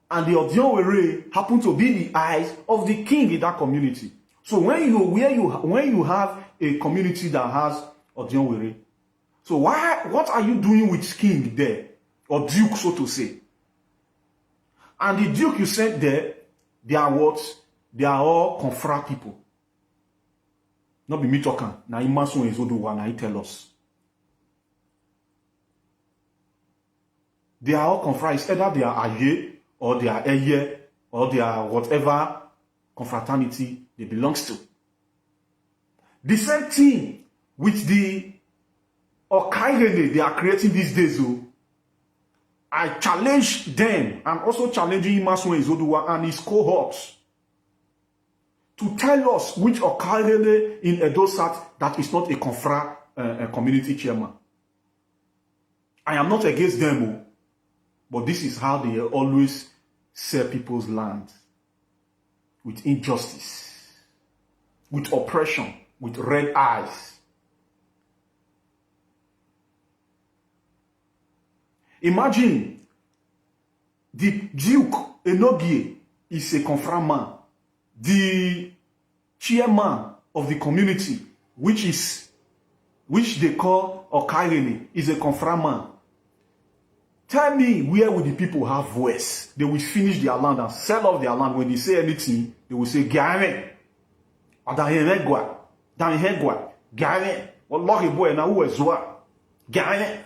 And the Odionwere happen to be the eyes of the king in that community. So when you have a community that has Odionwere, so what are you doing with king there? Or duke, so to say. And the duke you sent there, they are what? They are all confra people. Not be me talking. Na Imaswan Izoduwa na he tell us. They are all confra. It's either they are Aye, or they are Eye, or they are whatever confraternity they belongs to. The same thing with the Okairene they are creating these days. I challenge them, and also challenging Imaswan Izoduwa and his cohorts to tell us which Okairene in Edo South that is not a confra community chairman. I am not against them, but this is how they always sell people's land. With injustice, with oppression, with red eyes. Imagine the Duke Enogie is a confra man. The chairman of the community, which they call Okairene, is a confra man. Tell me, where will the people have voice? They will finish their land and sell off their land. When they say anything, they will say Gare, Adahenegwa, Danhegwa, Gare, Wallahi boy, na uwezwa, Gare.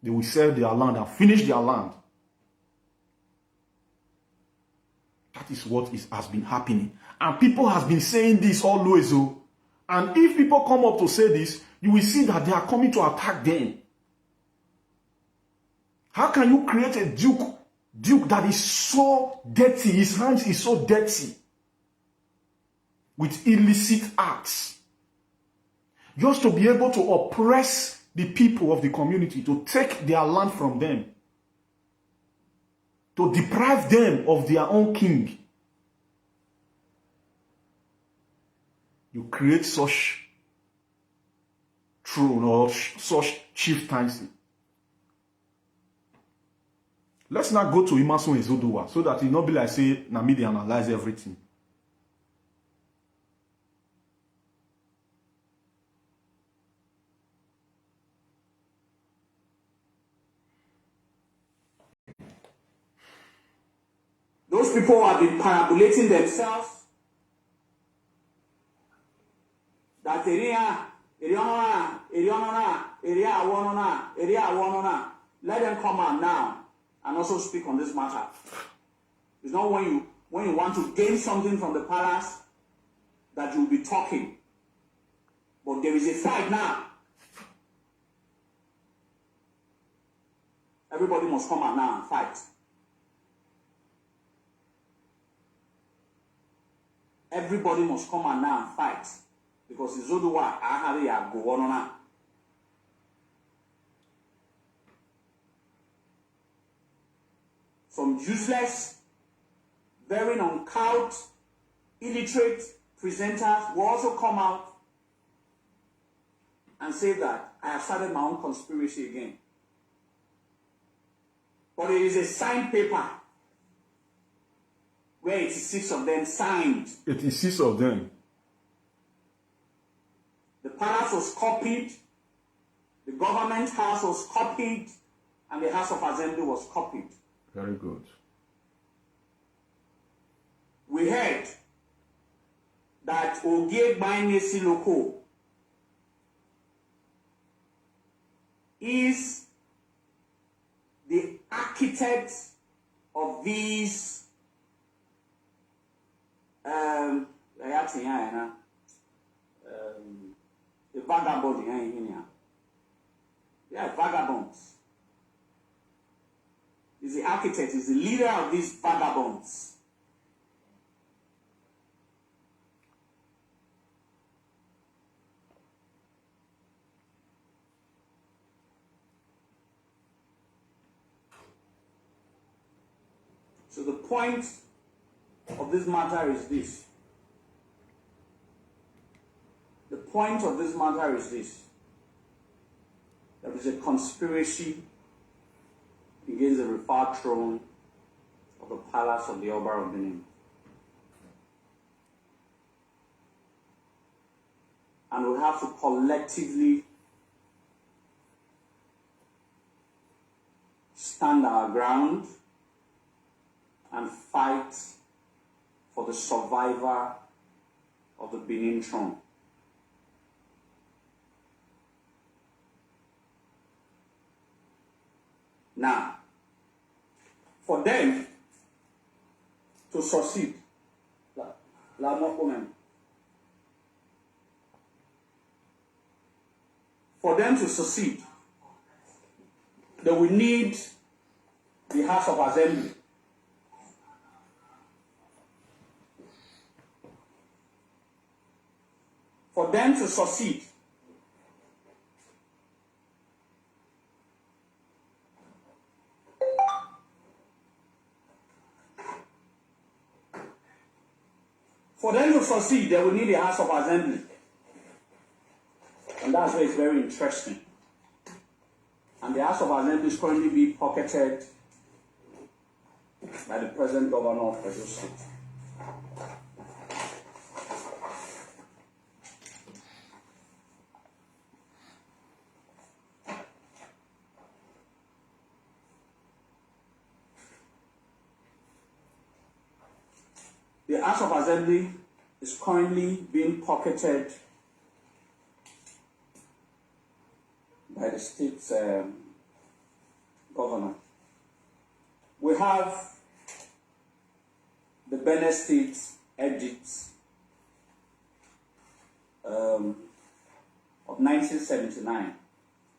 They will sell their land and finish their land. That is what has been happening. And people have been saying this always. And if people come up to say this, you will see that they are coming to attack them. How can you create a duke that is so dirty, his hands is so dirty, with illicit acts, just to be able to oppress the people of the community, to take their land from them, to deprive them of their own king? You create such throne or such chieftaincy. Let's not go to Imaswan Izoduwa so that it not be like say Namidi analyze everything. Those people have been parabolating themselves that area, let them come out now and also speak on this matter. It's not when you want to gain something from the palace that you'll be talking. But there is a fight now. Everybody must come out now and fight. Everybody must come out now and fight. Because it's Zodowa Ahari go on now. Some useless, very uncouth, illiterate presenters will also come out and say that I have started my own conspiracy again. But it is a signed paper where 86 of them signed. 86 of them. The palace was copied, the government house was copied, and the House of Assembly was copied. Very good. We heard that Ogie Gbainesi Loko is the architect of these the vagabond here. They are vagabonds. He's the architect, he's the leader of these vagabonds. So the point of this matter is this. The point of this matter is this. There is a conspiracy against the referred throne of the palace of the Oba of Benin. And we have to collectively stand our ground and fight for the survivor of the Benin throne. Now, for them to succeed, they will need the House of Assembly. For them to succeed, they will need the House of Assembly. And that's where it's very interesting. And the House of Assembly is currently being pocketed by the present governor of Edo State. The House of Assembly is currently being pocketed by the state's governor. We have the Benin State edicts of 1979,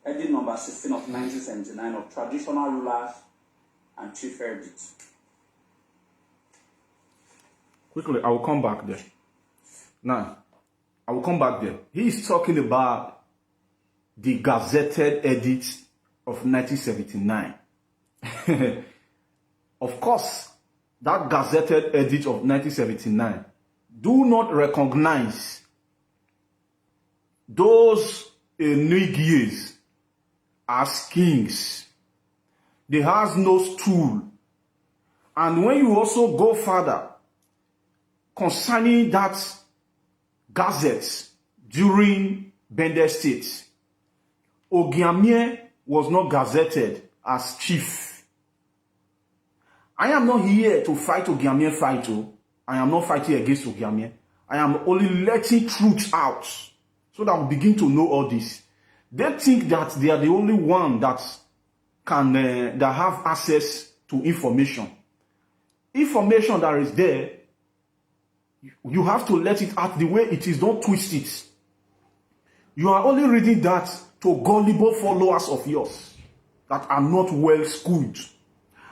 edit number 16 of 1979 of traditional rulers and chief edicts. Quickly, I will come back there. Now, I will come back there. He is talking about the gazetted edict of 1979. Of course, that gazetted edict of 1979 do not recognize those Eniguiers as kings. They has no stool. And when you also go further, concerning that gazette during Bende State, Ogiamie was not gazetted as chief. I am not here to fight Ogiamie fight. I am not fighting against Ogiamie. I am only letting truth out so that we begin to know all this. They think that they are the only one that can that have access to information. Information that is there, you have to let it out the way it is. Don't twist it. You are only reading that to gullible followers of yours that are not well schooled.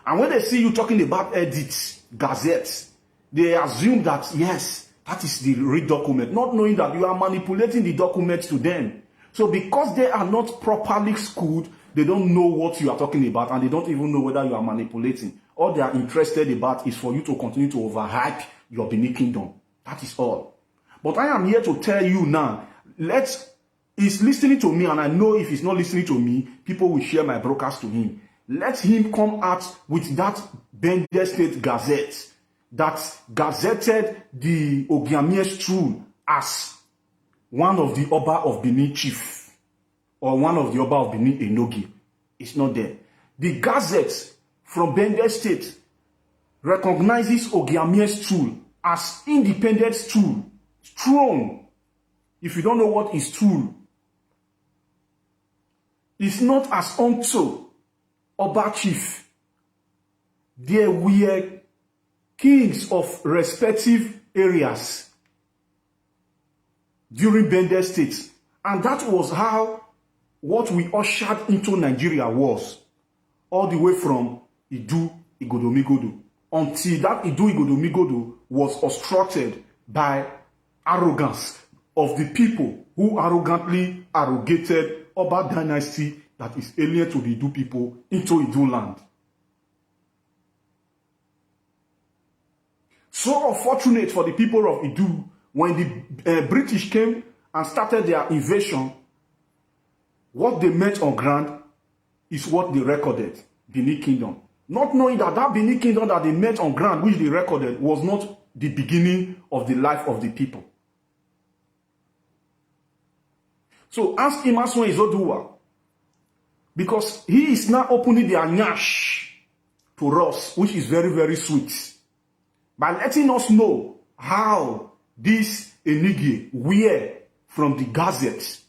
And when they see you talking about edits, gazettes, they assume that, yes, that is the real document, not knowing that you are manipulating the document to them. So because they are not properly schooled, they don't know what you are talking about, and they don't even know whether you are manipulating. All they are interested about is for you to continue to overhype your Benin Kingdom. That is all. But I am here to tell you now, he's listening to me, and I know if he's not listening to me, people will share my broadcast to him. Let him come out with that Bender State Gazette that gazetted the Ogiamie's True as one of the Oba of Benin chief or one of the Oba of Benin Enogi. It's not there. The Gazette from Bender State recognizes Ogiamie's True as independent True, throne. If you don't know what is True, it's not as unto Oba chief. There were kings of respective areas during Bender State. And that was how what we ushered into Nigeria was. All the way from Idu Igodomigodo. Until that Idu Igodomigodo was obstructed by arrogance of the people who arrogantly arrogated Oba dynasty that is alien to the Idu people into Idu land. So unfortunate for the people of Idu, when the British came and started their invasion, what they met on ground is what they recorded, Benin Kingdom. Not knowing that that Benin Kingdom that they met on ground, which they recorded, was not the beginning of the life of the people. So ask Emerson Izodua, because he is now opening the anyash to us, which is very, very sweet, by letting us know how this Enigi were from the Gazette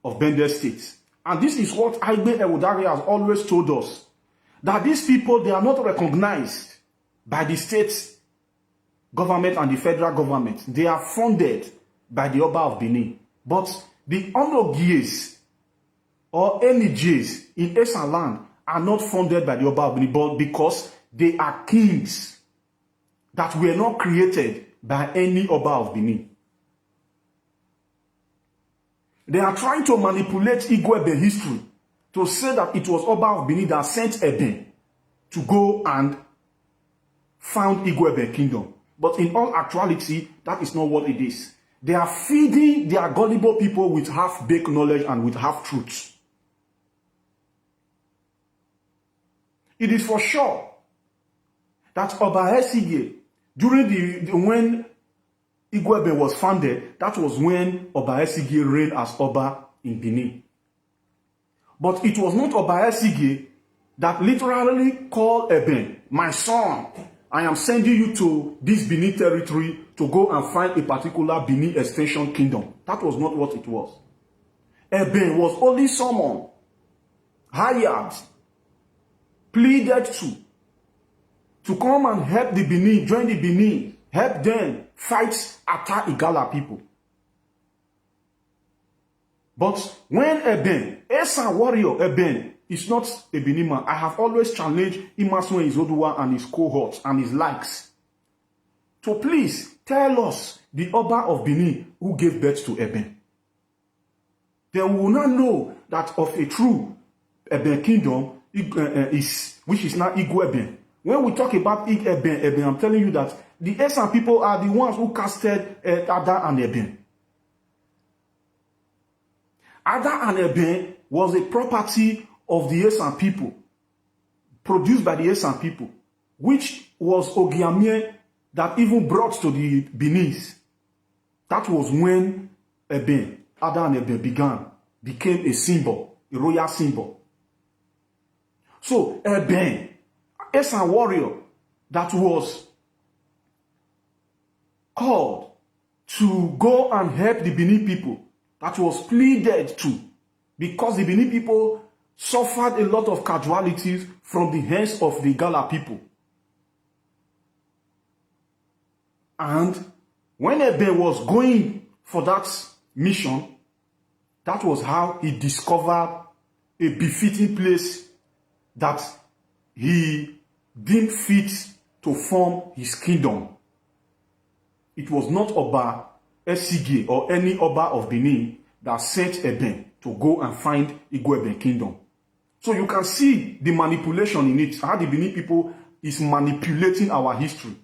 of Bender State. And this is what Aigbe Ewudari has always told us, that these people, they are not recognized by the state government and the federal government. They are funded by the Oba of Benin. But the Onogies or Enigies in Esan land are not funded by the Oba of Benin, but because they are kings that were not created by any Oba of Benin. They are trying to manipulate Igwebe history to say that it was Oba of Benin that sent Eben to go and found Igwebe kingdom. But in all actuality, that is not what it is. They are feeding their gullible people with half-baked knowledge and with half-truths. It is for sure that Oba Esige, during when Igwebe was founded, that was when Oba Esige reigned as Oba in Benin. But it was not Oba Esige that literally called Eben, my son, I am sending you to this Benin territory to go and find a particular Benin extension kingdom. That was not what it was. Eben was only someone hired, pleaded to come and help the Benin, join the Benin, help them fight Ata Igala people. But when Eben, Esan warrior Eben, is not a Benin man, I have always challenged Emerson Izodua and his cohorts and his likes to please tell us the Oba of Benin who gave birth to Eben. Then we will not know that of a true Eben kingdom which is now Igweben. When we talk about Eben, I'm telling you that the Esan people are the ones who casted Ada and Eben. Ada and Eben was a property of the Esan people, produced by the Esan people, which was Ogiamie that even brought to the Benin. That was when Eben, Ada and Eben became a symbol, a royal symbol. So Ben, Esan warrior that was called to go and help the Benin people, that was pleaded to, because the Benin people suffered a lot of casualties from the hands of the Gala people. And when Ben was going for that mission, that was how he discovered a befitting place that he deemed fit to form his kingdom. It was not Oba Esige or any Oba of Benin that sent Ben to go and find Igweben kingdom. So you can see the manipulation in it, how the Benin people is manipulating our history.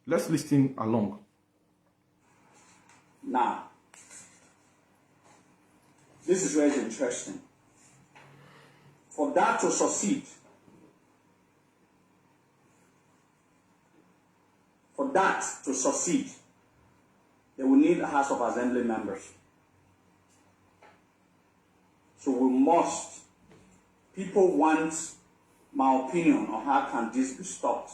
Let's listen along. Now, this is where it's interesting. For that to succeed, they will need a House of Assembly members. So people want my opinion on how can this be stopped.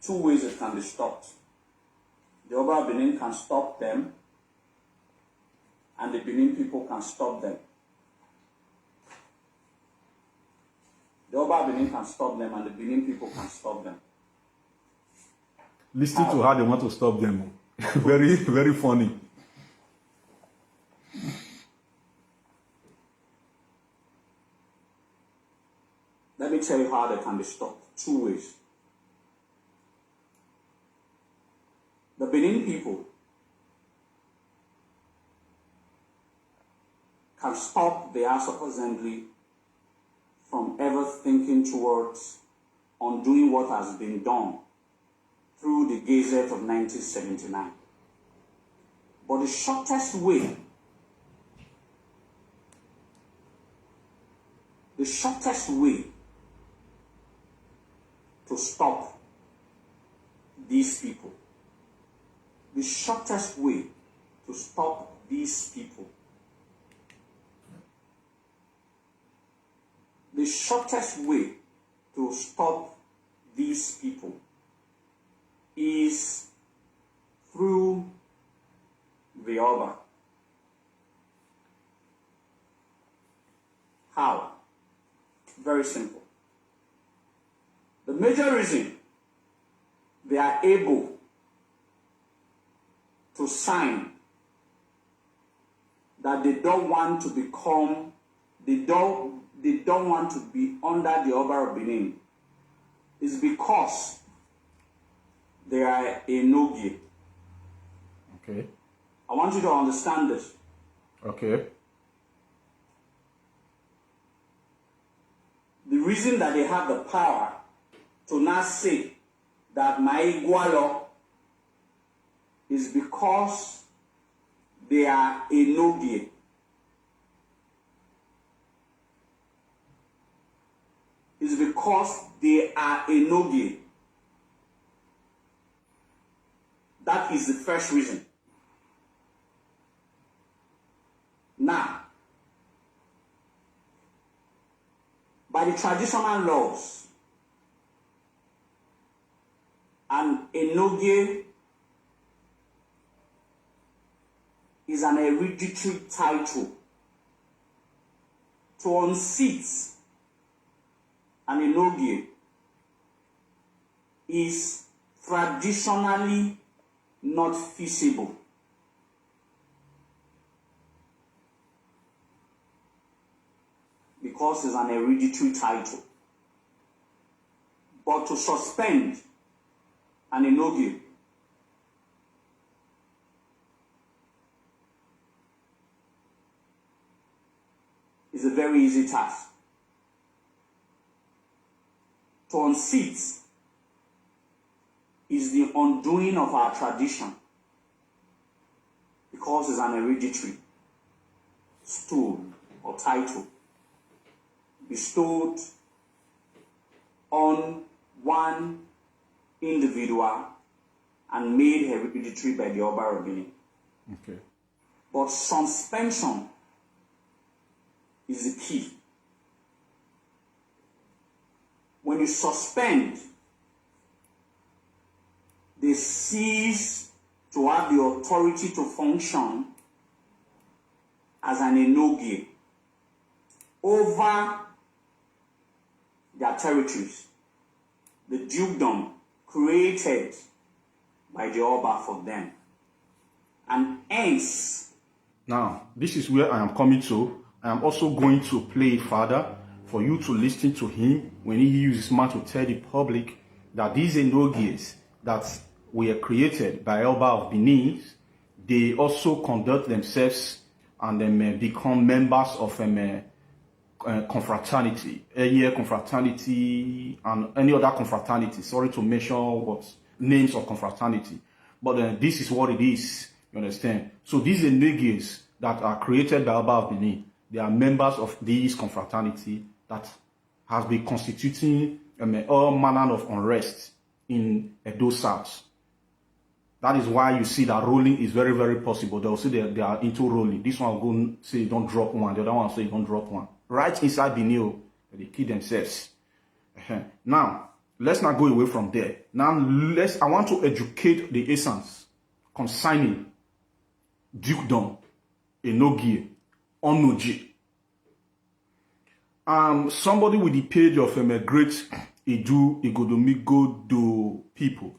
2 ways it can be stopped. The Oba of Benin can stop them, and the Benin people can stop them. The Oba of Benin can stop them, and the Benin people can stop them. Listen to how they want to stop them. Very, very funny. Let me tell you how they can be stopped. 2 ways. The Benin people can stop the House of Assembly from ever thinking towards undoing what has been done through the Gazette of 1979. But the shortest way to stop these people, the shortest way to stop these people, the shortest way to stop these people is through the Oba. How? Very simple. The major reason they are able to sign that they don't want to become, they don't want to be under the Oba of Benin is because they are a Nogi. Okay. I want you to understand this. Okay. The reason that they have the power to now say that Maigualo is because they are a Nogi. Is because they are a Nogi. That is the first reason. Now, by the traditional laws, an Enogie is an hereditary title. To unseat an Enogie is traditionally not feasible. Because it's an hereditary title. But to suspend an Enogie is a very easy task. To unseat is the undoing of our tradition because it's an hereditary stool or title bestowed on one individual and made hereditary by the Oba of Benin. Okay. But suspension is the key. When you suspend, they cease to have the authority to function as an enogie over their territories, the dukedom created by the Oba for them. And hence, now, this is where I am coming to. I am also going to play it further for you to listen to him when he uses his mouth to tell the public that these enogies that were created by Oba of Benin, they also conduct themselves and then become members of confraternity, a confraternity, and any other confraternity. Sorry to mention what names of confraternity, but this is what it is. You understand? So these enogies that are created by Oba of Benin, they are members of this confraternity that has been constituting all manner of unrest in Edo South. That is why you see that rolling is very, very possible. They'll say they are into rolling. This one will go say don't drop one. The other one will say don't drop one. Right inside the nail, they kill themselves. Now, let's not go away from there. Now, I want to educate the essence concerning dukedom, enogie, onoji. Somebody with the page of a great Edu Igodomigodo people.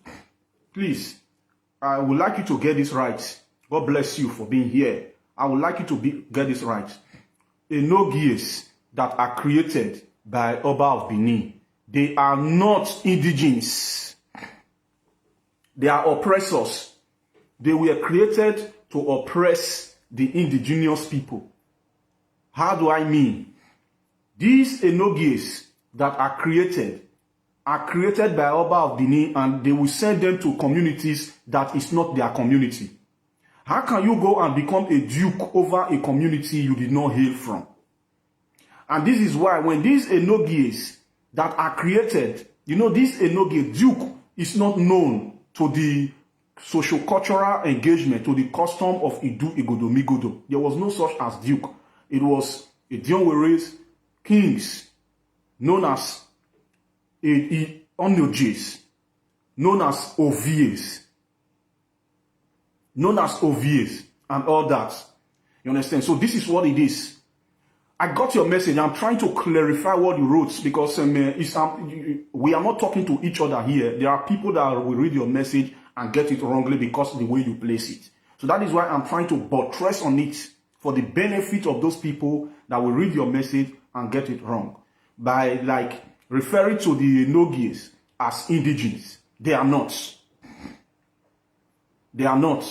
Please, I would like you to get this right. God bless you for being here. I would like you to get this right. Enogies that are created by Oba of Benin, they are not indigenous. They are oppressors. They were created to oppress the indigenous people. How do I mean? These enogies that are created by Oba of Benin, and they will send them to communities that is not their community. How can you go and become a duke over a community you did not hail from? And this is why when these enogies that are created, you know, this enogie, duke, is not known to the socio-cultural engagement, to the custom of Idu Igodomigodo. There was no such as duke. It was a Dionwere's kings, known as Onojes, known as Ovies, and all that. You understand? So this is what it is. I got your message. I'm trying to clarify what you wrote because we are not talking to each other here. There are people that will read your message and get it wrongly because of the way you place it. So that is why I'm trying to buttress on it for the benefit of those people that will read your message and get it wrong. By like referring to the enogies as indigenous. They are not. They are not.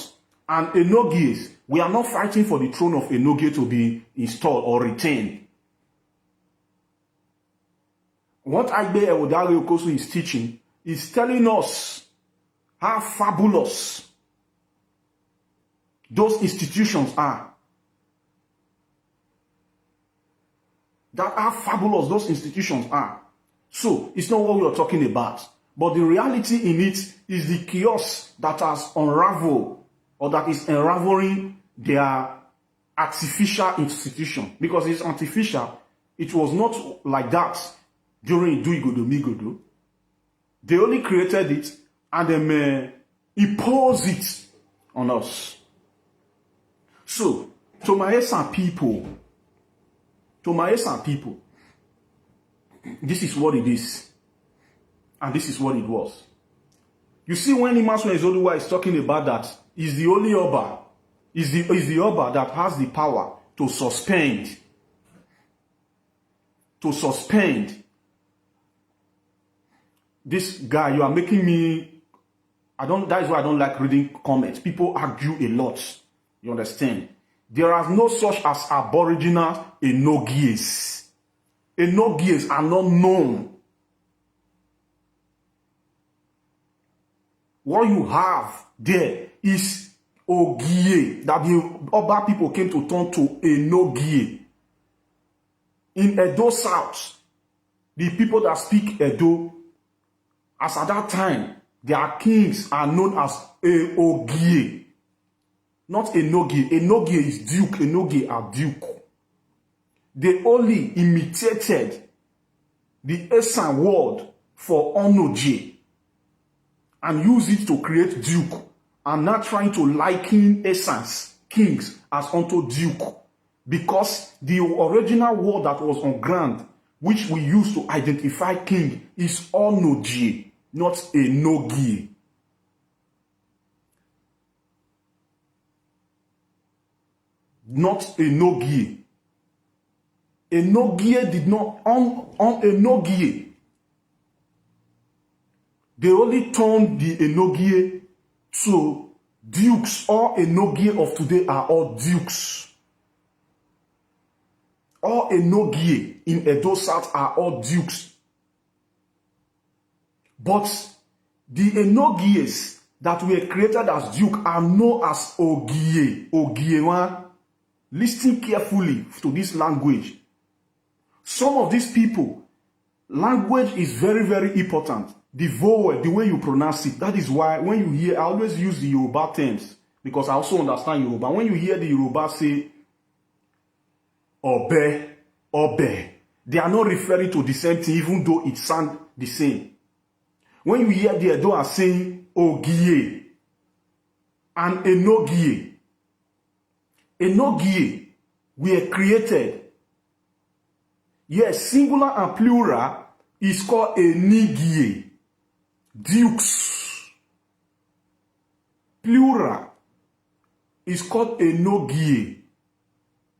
And enogies, we are not fighting for the throne of enogie to be installed or retained. What Agbe Ewodare Okosu is teaching is telling us how fabulous those institutions are. That how fabulous those institutions are. So, it's not what we are talking about. But the reality in it is the chaos that has unraveled or that is unraveling their artificial institution. Because it's artificial. It was not like that during Idu Igodomigodo. They only created it and then imposed it on us. So, to my Esan people, this is what it is. And this is what it was. You see, when Imasuen Ezoluwa is talking about that, is the only Oba, is the Oba that has the power to suspend. This guy, you are making me, that is why I don't like reading comments. People argue a lot. You understand? There are no such as aboriginal enogies. Enogies are not known. What you have there is Ogie, that the Oba people came to turn to Enogie. In Edo South, the people that speak Edo, as at that time, their kings are known as Ogie. Not Enogie. Enogie is duke. Enogie are duke. they only imitated the Esan word for Onoje and use it to create duke, and not trying to liken Esan's kings as unto duke, because the original word that was on ground, which we use to identify king, is Onoje, not Enogie. Not Enogie. Enogie did not, on Enogie, they only turned the Enogie to dukes. All Enogie of today are all dukes. All Enogie in Edo South are all dukes. But the Enogies that were created as duke are known as Ogie. Ogiewa. Listen carefully to this language. Some of these people, language is very, very important. The vowel, the way you pronounce it. That is why when you hear, I always use the Yoruba terms, because I also understand Yoruba. When you hear the Yoruba say, Obe, Obe, they are not referring to the same thing, even though it sounds the same. When you hear the Edo are saying Ogie and Enogie, Enogie were created. Yes, singular and plural is called Enigie. Dukes. Plural is called Enogie.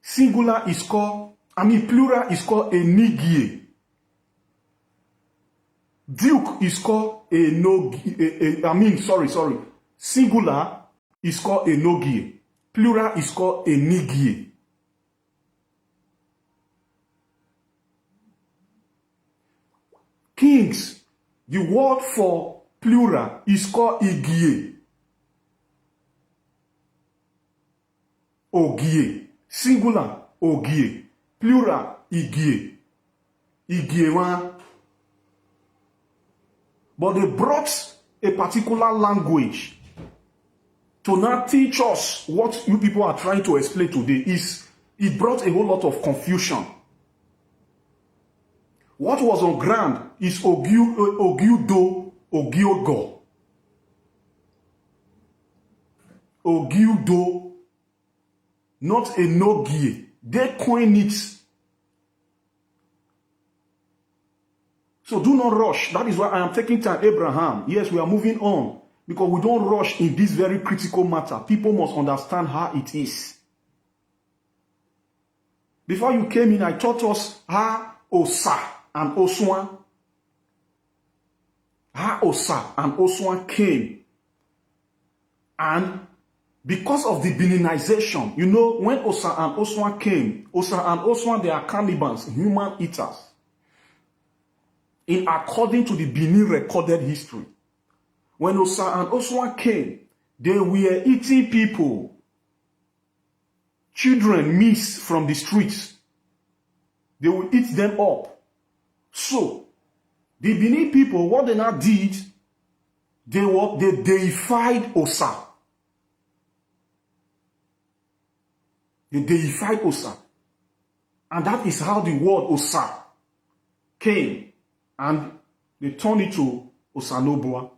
Singular is called, plural is called Enigie. Duke is called Enogie. Singular is called Enogie. Plural is called Enigie. Kings, the word for plural is called Igie. Ogie. Singular, Ogie. Plural, Igie. Igiewa. But they brought a particular language to now teach us what you people are trying to explain today. It brought a whole lot of confusion. What was on ground is Ogiudo, Ogiogo. Ogiudo, not Enogie. They coined it. So do not rush. That is why I am taking time, Abraham. Yes, we are moving on. Because we don't rush in this very critical matter. People must understand how it is. Before you came in, I taught us how Osa and Oswan. How Osa and Oswan came. And because of the Beninization, you know, when Osa and Oswan came, Osa and Oswan, they are cannibals, human eaters. In according to the Benin recorded history. When Osa and Oswan came, they were eating people. Children missed from the streets. They would eat them up. So, the Benin people, what they now did, they deified Osa. They deified Osa. And that is how the word Osa came. And they turned it to Osanobua.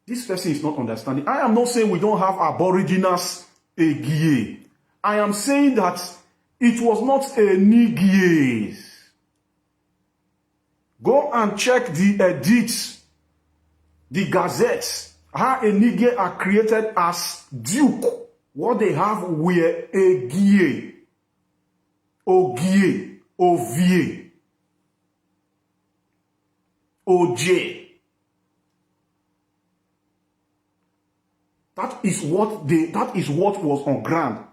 This person is not understanding. I am not saying we don't have aboriginals Egie. I am saying that it was not Enigies. Go and check the edits, the gazettes, how Enigie are created as duke. What they have were Egie, Ogie, Ovie, Oje. That is what was on ground.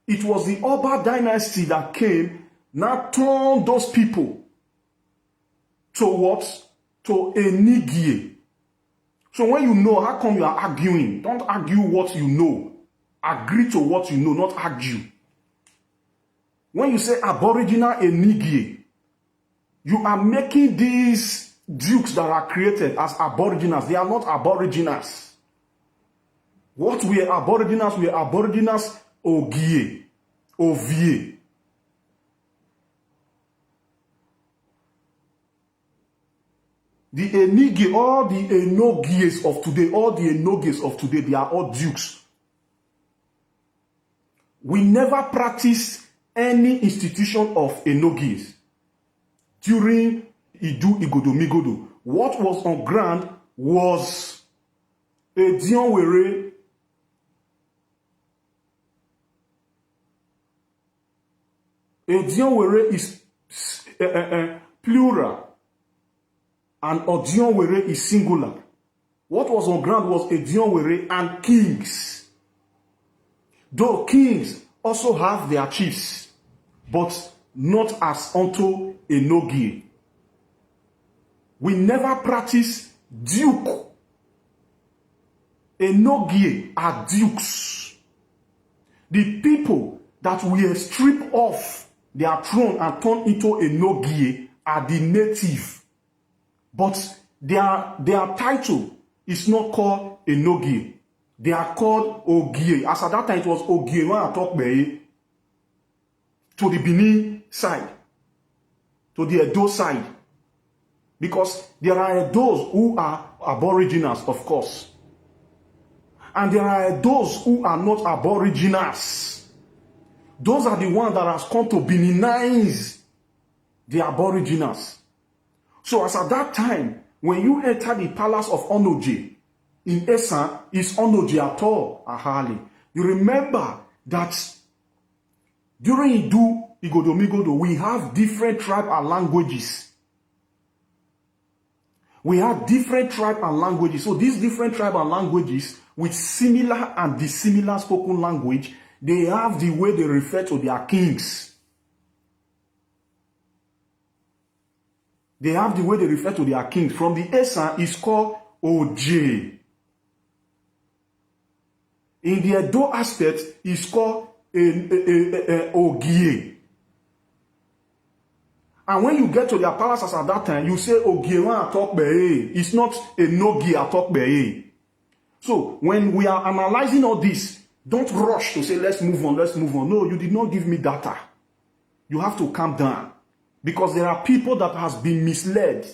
It was the Oba dynasty that came, now turned those people to what? To Enigie. So when you know, how come you are arguing? Don't argue what you know. Agree to what you know, not argue. When you say aboriginal Enigie, you are making these dukes that are created as aboriginals. They are not aboriginals. What we are aboriginals Ogie, Ovie. The Enige, all the Enogies of today, they are all dukes. We never practiced any institution of Enogies during Idu Igodo. What was on ground was a Dionwere. A Dionwere is plural. And Odionwere is singular. What was on ground was Odionwere and kings. Though kings also have their chiefs, but not as unto Enogie. We never practice duke. Enogie are dukes. The people that we strip off their throne and turn into Enogie are the native. But their title is not called Enogie. They are called Ogie. As at that time, it was Ogie when I talk about to the Benin side, to the Edo side. Because there are those who are aboriginals, of course. And there are those who are not aboriginals. Those are the ones that has come to Beninize the aboriginals. So as at that time, when you enter the palace of Onoje in Esan, is Onoje at all, Ahali. You remember that during Idu Igodo, we have different tribe and languages. We have different tribe and languages. So these different tribe and languages with similar and dissimilar spoken language, they have the way they refer to their kings. They have the way they refer to their kings. From the Esan is called Oje. In the Edo aspect, is called Ogie. And when you get to their palaces at that time, you say Ogiewan Atokbeye. It's not Enogie Atokbeye. So when we are analyzing all this, don't rush to say let's move on. No, you did not give me data. You have to calm down. Because there are people that has been misled.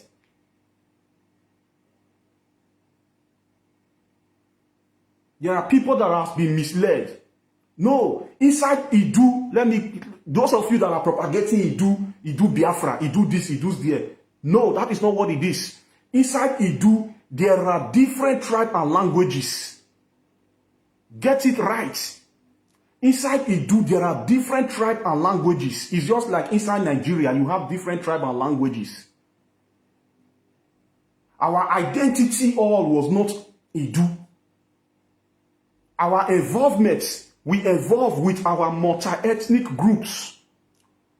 There are people that has been misled. No, inside Idu, those of you that are propagating Idu Biafra, Idu this, Idu there. No, that is not what it is. Inside Idu, there are different tribes and languages. Get it right. Inside Idu, there are different tribes and languages. It's just like inside Nigeria, you have different tribes and languages. Our identity all was not Idu. Our evolvement, we evolve with our multi-ethnic groups,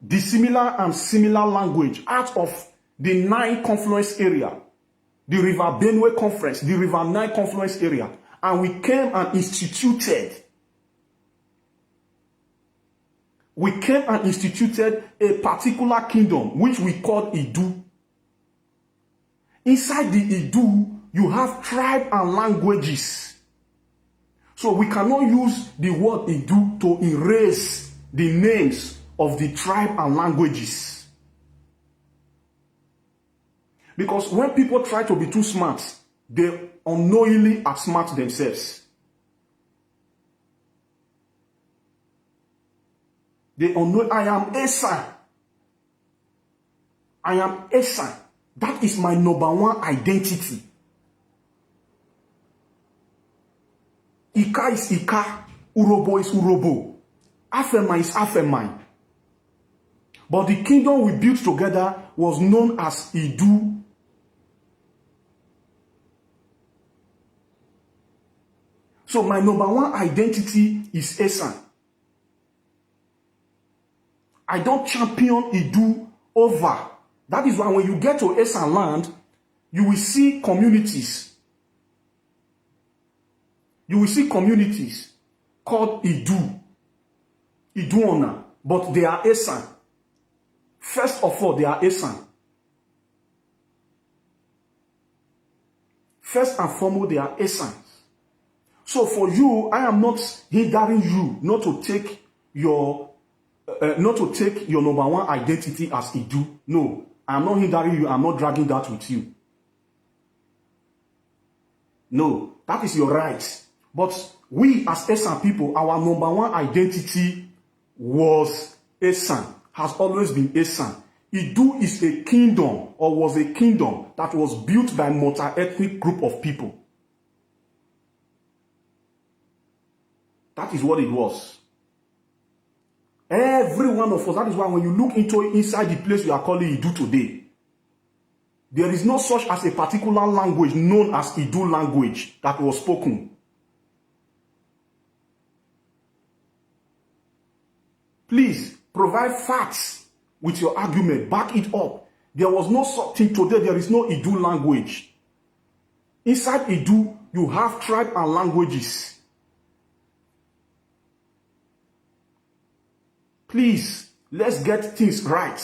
dissimilar and similar language out of the Nile confluence area, the River Benue Conference, the River Nile confluence area, and we came and instituted a particular kingdom, which we called Idu. Inside the Idu, you have tribe and languages. So we cannot use the word Idu to erase the names of the tribe and languages. Because when people try to be too smart, they unknowingly outsmart themselves. They unknow, I am Esan. I am Esan. That is my number one identity. Ika is Ika. Urobo is Urobo. Afemai is Afemai. But the kingdom we built together was known as Idu. So my number one identity is Esan. I don't champion Idu over. That is why when you get to Esan land, you will see communities. You will see communities called Idu. Iduona. But they are Esan. First of all, they are Esan. First and foremost, they are Esan. So for you, I am not hindering you not to take your number one identity as Idu. No, I am not hindering you. I'm not dragging that with you. No, that is your right. But we as Esan people, our number one identity was Esan, has always been Esan. Idu is a kingdom, or was a kingdom, that was built by a multi-ethnic group of people. That is what it was. Every one of us, that is why when you look inside the place you are calling Idu today, there is no such as a particular language known as Idu language that was spoken. Please provide facts with your argument. Back it up. There was no such thing today. There is no Idu language. Inside Idu, you have tribe and languages. Please, let's get things right.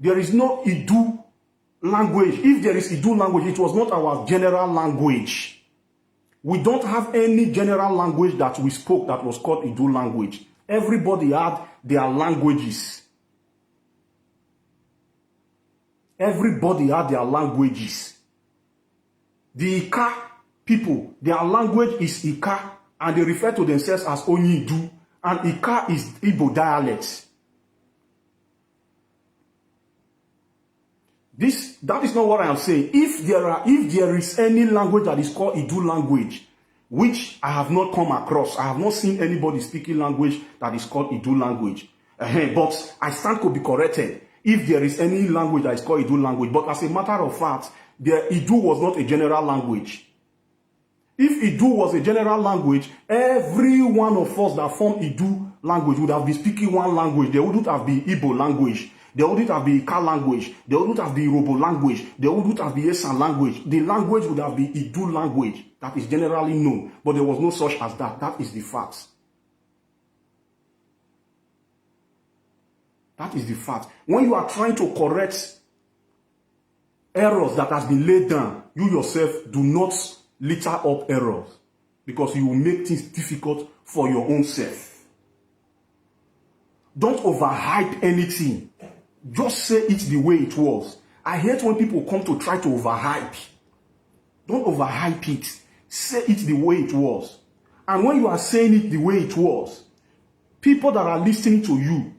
There is no Idu language. If there is Idu language, it was not our general language. We don't have any general language that we spoke that was called Idu language. Everybody had their languages. Everybody had their languages. The Ika people, their language is Ika, and they refer to themselves as Onyidu, and Ika is Igbo dialect. That is not what I am saying. If there is any language that is called Idu language, which I have not come across, I have not seen anybody speaking language that is called Idu language. But I stand to be corrected if there is any language that is called Idu language. But as a matter of fact, Idu was not a general language. If Idu was a general language, every one of us that formed Idu language would have been speaking one language. There wouldn't have been Igbo language. There wouldn't have been Ika language. There wouldn't have been Yoruba language. There wouldn't have been Esan language. The language would have been Idu language that is generally known. But there was no such as that. That is the fact. That is the fact. When you are trying to correct errors that has been laid down, you yourself do not litter up errors, because you will make things difficult for your own self. Don't overhype anything. Just say it the way it was. I hate when people come to try to overhype. Don't overhype it. Say it the way it was. And when you are saying it the way it was, people that are listening to you,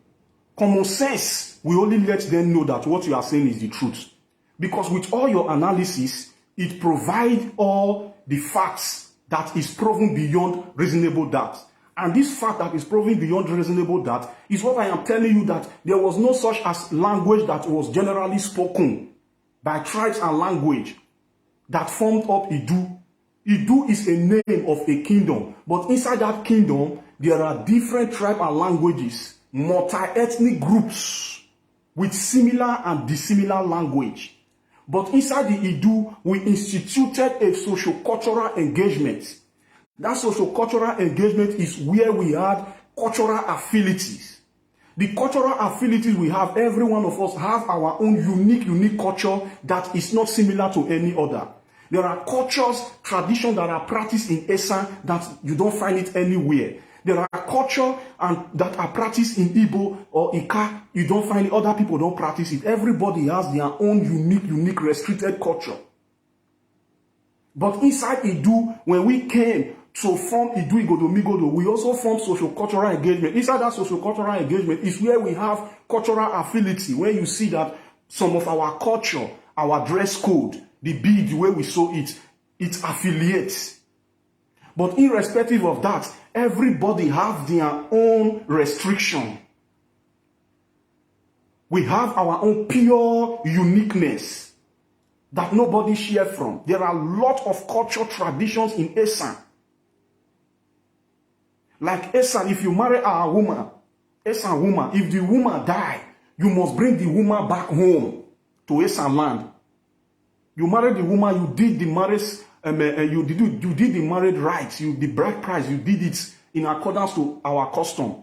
common sense will only let them know that what you are saying is the truth. Because with all your analysis, it provides all the facts that is proven beyond reasonable doubt. And this fact that is proven beyond reasonable doubt is what I am telling you, that there was no such as language that was generally spoken by tribes and language that formed up Idu. Idu is a name of a kingdom, but inside that kingdom, there are different tribes and languages, multi-ethnic groups with similar and dissimilar language. But inside the Idu, we instituted a socio-cultural engagement. That socio-cultural engagement is where we had cultural affinities. The cultural affinities we have, every one of us have our own unique culture that is not similar to any other. There are cultures, traditions that are practiced in Esan that you don't find it anywhere. There are cultures that are practiced in Igbo or Ika. You don't find it. Other people don't practice it. Everybody has their own unique restricted culture. But inside Idu, when we came to form Idu Igodo, we also form socio-cultural engagement. Inside that socio-cultural engagement is where we have cultural affinity, where you see that some of our culture, our dress code, the bead, the way we sew it, it affiliates. But irrespective of that, everybody have their own restriction. We have our own pure uniqueness that nobody shares from. There are a lot of cultural traditions in Esan. Like Esan, if you marry a woman, Esan woman, if the woman die, you must bring the woman back home to Esan land. You married the woman, you did the marriage, you did the marriage rights, the bride price, you did it in accordance to our custom.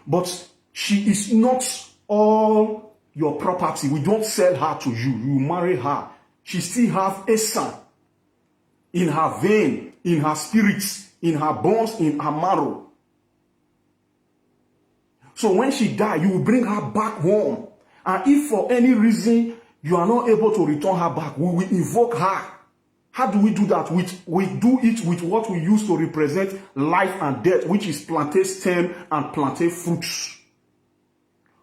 But she is not all your property. We don't sell her to you. You marry her. She still have Esan in her vein, in her spirits, in her bones, in her marrow. So when she died, you will bring her back home. And if for any reason you are not able to return her back, we will invoke her. How do we do that? We do it with what we use to represent life and death, which is plantain stem and plantain fruits.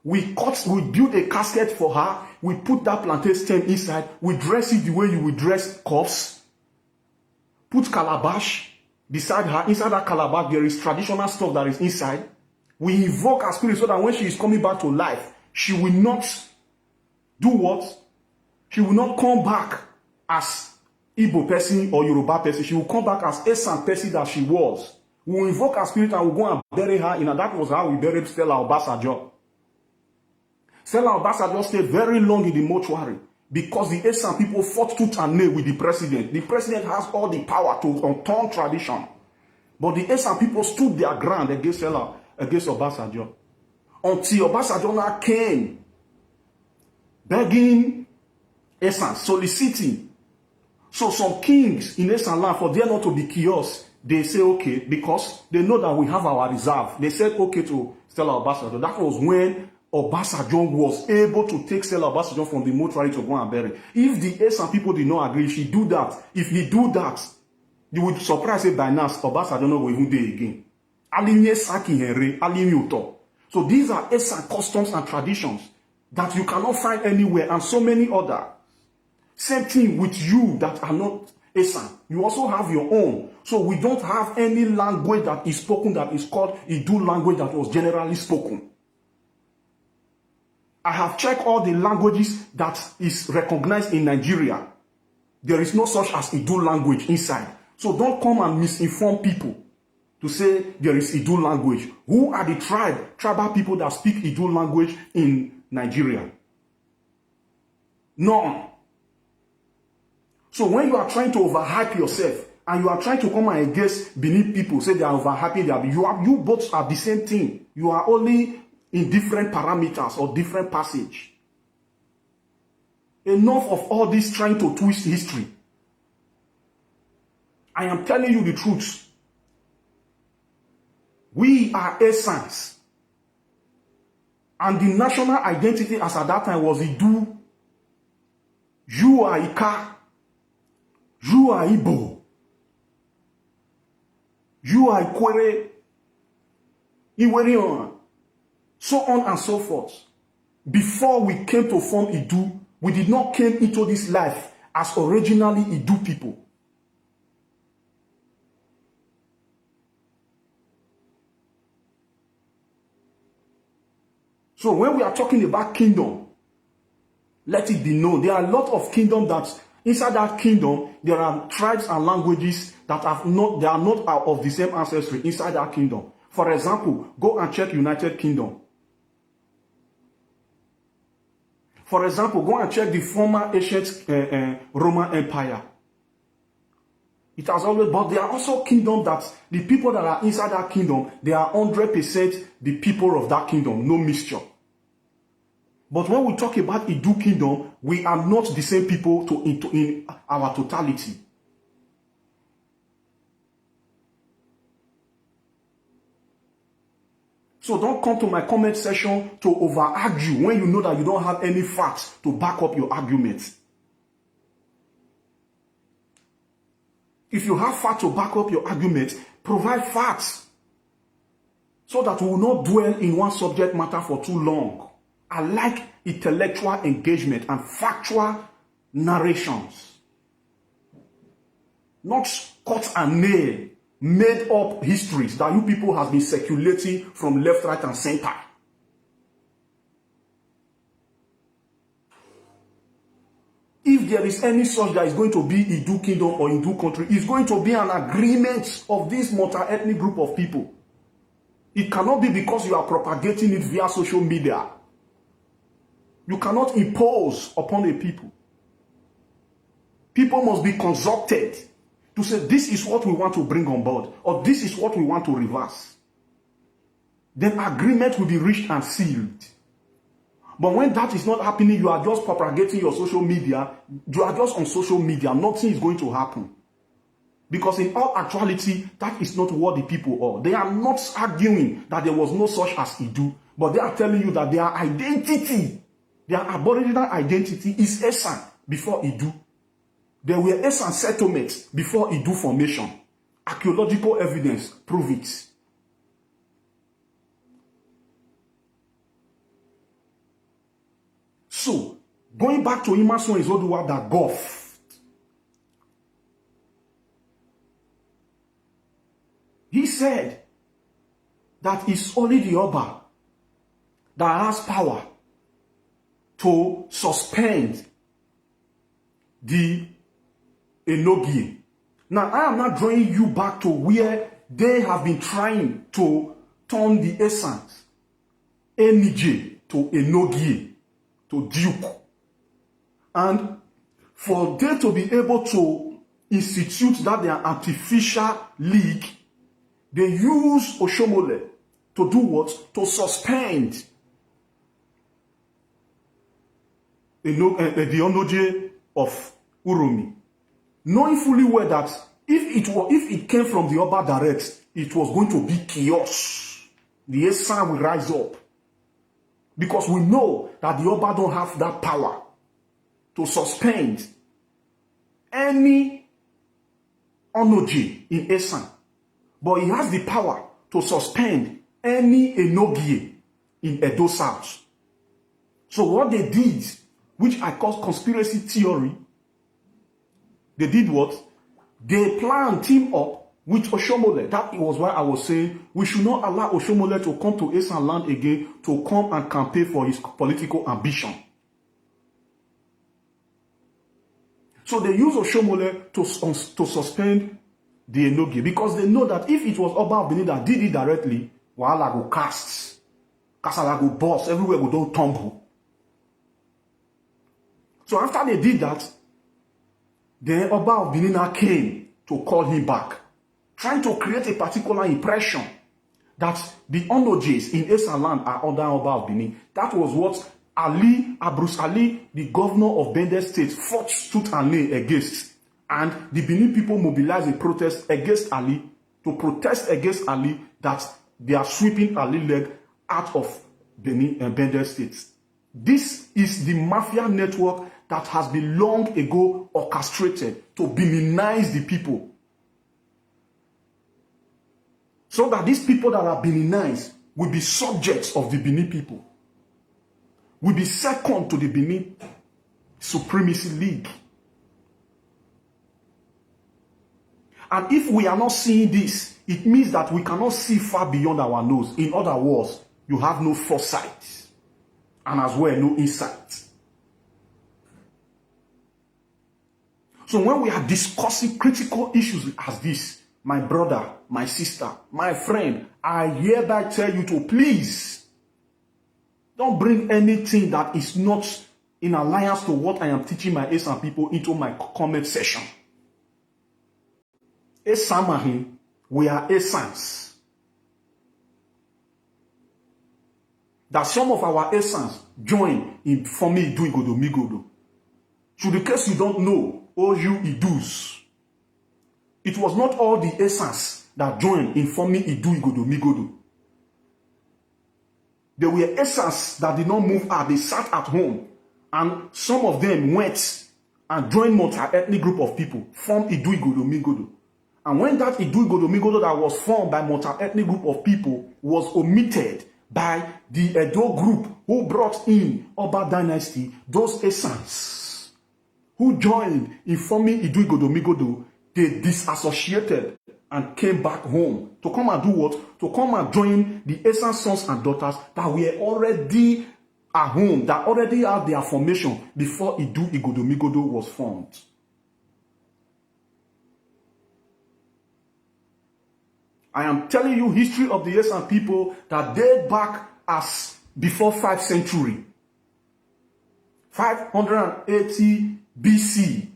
We build a casket for her. We put that plantain stem inside. We dress it the way you would dress corpse. Put calabash beside her. Inside that calabash, there is traditional stuff that is inside. We invoke her spirit so that when she is coming back to life, she will not do what? She will not come back as Igbo person or Yoruba person. She will come back as Esan person that she was. We will invoke her spirit and we will go and bury her. And that was how we buried Stella Obasanjo. Stella Obasanjo stayed very long in the mortuary because the Esan people fought tooth and nail with the president. The president has all the power to unturn tradition. But the Esan people stood their ground against Obasanjo. Until Obasanjo now came begging Esan, soliciting. So some kings in Esan land, for there not to be chaos, they say okay, because they know that we have our reserve. They said okay to Stella Obasanjo. That was when Obasanjo was able to take Stella Obasanjo from the mortuary to go and bury. If the Esan people did not agree, if he do that, you would surprise it by now, Obasanjo no will even do again. So these are Esan customs and traditions that you cannot find anywhere, and so many other. Same thing with you that are not Esan. You also have your own. So we don't have any language that is spoken that is called Idu language that was generally spoken. I have checked all the languages that is recognized in Nigeria. There is no such as Idu language inside. So don't come and misinform people to say there is Idu language. Who are the tribal people that speak Idu language in Nigeria? None. So when you are trying to overhype yourself and you are trying to come and against Benin people, say they are overhyping, you both are the same thing. You are only in different parameters or different passage. Enough of all this trying to twist history. I am telling you the truth. We are Esans. And the national identity as at that time was Idu. You are Ika. You are Igbo. You are Ikwere. Iwerion. So on and so forth. Before we came to form Idu, we did not come into this life as originally Idu people. So when we are talking about kingdom, let it be known, there are a lot of kingdom that inside that kingdom, there are tribes and languages that are not of the same ancestry inside that kingdom. For example, go and check United Kingdom. For example, go and check the former ancient Roman Empire. It has always, but there are also kingdoms that the people that are inside that kingdom, they are 100% the people of that kingdom, no mixture. But when we talk about Idu kingdom, we are not the same people in our totality. So don't come to my comment section to over-argue when you know that you don't have any facts to back up your argument. If you have facts to back up your argument, provide facts so that we will not dwell in one subject matter for too long. I like intellectual engagement and factual narrations. Not cut and nail, made up histories that you people have been circulating from left, right, and center. If there is any such that is going to be Idu kingdom or Idu country, it's going to be an agreement of this multi-ethnic group of people. It cannot be because you are propagating it via social media. You cannot impose upon a people. People must be consulted to say, this is what we want to bring on board, or this is what we want to reverse. Then agreement will be reached and sealed. But when that is not happening, you are just propagating your social media. You are just on social media. Nothing is going to happen. Because in all actuality, that is not what the people are. They are not arguing that there was no such as Idu, but they are telling you that their identity, their aboriginal identity is Esan before Idu. There were Esan settlements before Idu formation. Archaeological evidence prove it. So, going back to Imason Izoduwa that Gulf, he said that it's only the Oba that has power to suspend the Enogie. Now, I am not drawing you back to where they have been trying to turn the essence, Enije, to Enogie, to Duke. And for them to be able to institute that their artificial league, they use Oshomole to do what? To suspend the Onoje of Uromi. Knowing fully well that if it came from the Oba direct, it was going to be chaos. The Esan will rise up. Because we know that the Oba don't have that power to suspend any Onoje in Esan. But he has the power to suspend any Enogie in Edo South. So what they did, which I call conspiracy theory, they did what? They planned team up with Oshomole. That was why I was saying we should not allow Oshomole to come to Esan land again to come and campaign for his political ambition. So they use Oshomole to suspend the Enogie because they know that if it was Oba of Benin that did it directly, Wahala go cast, Kasala go burst, everywhere go don't tumble. So after they did that, then Oba of Benin came to call him back, trying to create a particular impression that the Onojes in Esan land are under Oba of Benin. That was what Bruce Ali, the governor of Bendel State, fought tooth and nail against. And the Benin people mobilized a protest against Ali, to protest against Ali that they are sweeping Ali leg out of Benin and Bendel State. This is the mafia network that has been long ago orchestrated to Beninize the people. So that these people that are Beninized will be subjects of the Benin people. Will be second to the Benin Supremacy League. And if we are not seeing this, it means that we cannot see far beyond our nose. In other words, you have no foresight and as well no insight. So when we are discussing critical issues as this, my brother, my sister, my friend, I hereby tell you to please don't bring anything that is not in alliance to what I am teaching my Esan people into my comment section. Esamahin, we are Esans. That some of our Esans join in forming Idu Igodo Migodo. So the case you don't know, all you Idus, it was not all the Esans that joined in forming Idu Igodo Migodo. There were Esans that did not move out, they sat at home, and some of them went and joined multi-ethnic group of people, formed Idu Igodo Migodo. And when that Idu Igodo Migodo that was formed by multi-ethnic group of people was omitted by the Edo group who brought in Oba dynasty, those Esans who joined in forming Idu Igodo Migodo, they disassociated and came back home to come and do what? To come and join the Esan sons and daughters that were already at home, that already had their formation before Idu Igodo Migodo was formed. I am telling you history of the Esan people that date back as before 5th century. 580 BC.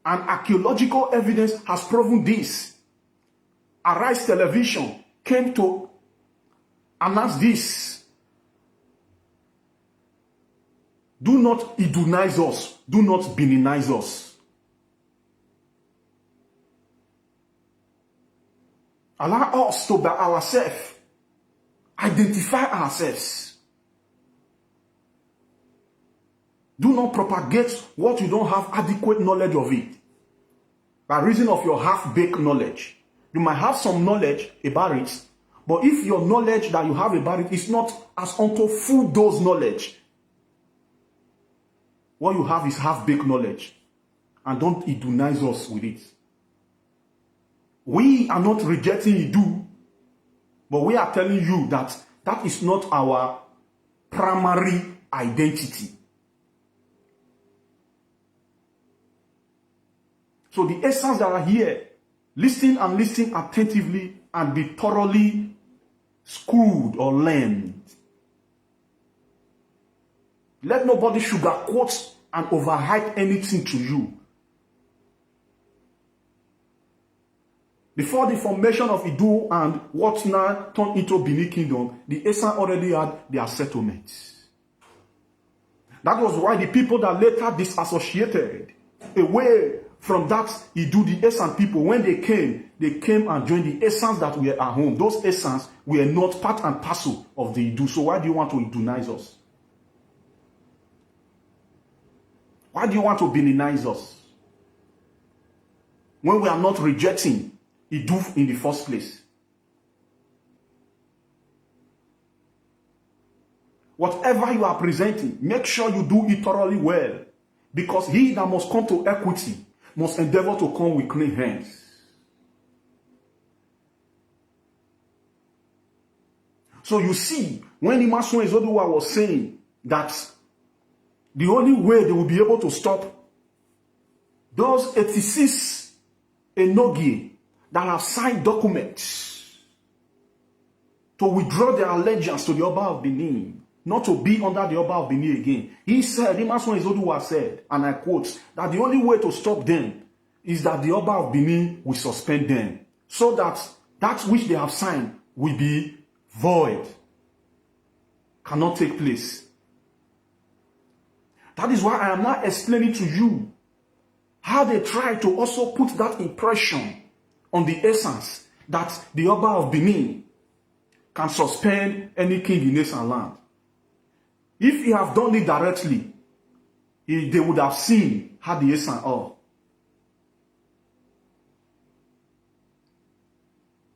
And archaeological evidence has proven this. Arise Television came to announce this. Do not Idunize us. Do not Beninize us. Allow us to be ourselves. Identify ourselves. Do not propagate what you don't have adequate knowledge of it. By reason of your half-baked knowledge. You might have some knowledge about it, but if your knowledge that you have about it is not as unto full dose knowledge, what you have is half-baked knowledge. And don't Idunize us with it. We are not rejecting Idu, but we are telling you that that is not our primary identity. So the essence that are here, listen and listen attentively and be thoroughly schooled or learned. Let nobody sugarcoat and overhype anything to you. Before the formation of Idu and what now turned into Benin Kingdom, the Esan already had their settlements. That was why the people that later disassociated away from that Idu, the Esan people, when they came and joined the Esans that were at home. Those Esans were not part and parcel of the Idu. So why do you want to Idunize us? Why do you want to Beninize us? When we are not rejecting Idu in the first place. Whatever you are presenting, make sure you do it thoroughly well. Because he that must come to equity must endeavor to come with clean hands. So you see, when Imasun Ezodua was saying that the only way they will be able to stop those 86 Enogie that have signed documents to withdraw their allegiance to the Oba of Benin, not to be under the Oba of Benin again. He said, Imasun Ezodua said, and I quote, that the only way to stop them is that the Oba of Benin will suspend them, so that that which they have signed will be void, cannot take place. That is why I am now explaining to you how they try to also put that impression on the essence that the Oba of Benin can suspend any king in Esan land. If he have done it directly, they would have seen how the Esan are.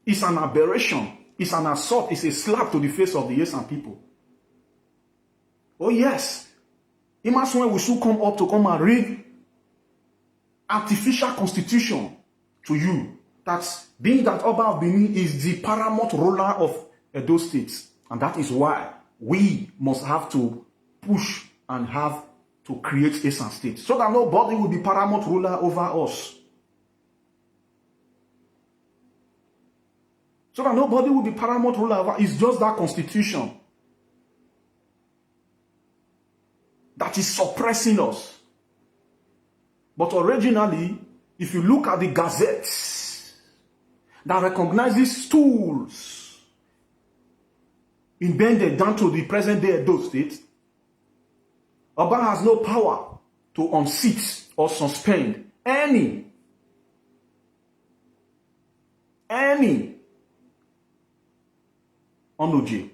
It's an aberration. It's an assault. It's a slap to the face of the Esan people. Oh yes. Imagine we should come up to come and read artificial constitution to you. That's being that Oba of Benin is the paramount ruler of Edo State. And that is why we must have to push and have to create Esan State. So that nobody will be paramount ruler over us. So that nobody will be paramount ruler over us. It's just that constitution that is suppressing us. But originally, if you look at the gazettes that recognizes stools embedded down to the present day Edo State, Oba has no power to unseat or suspend any Onoje.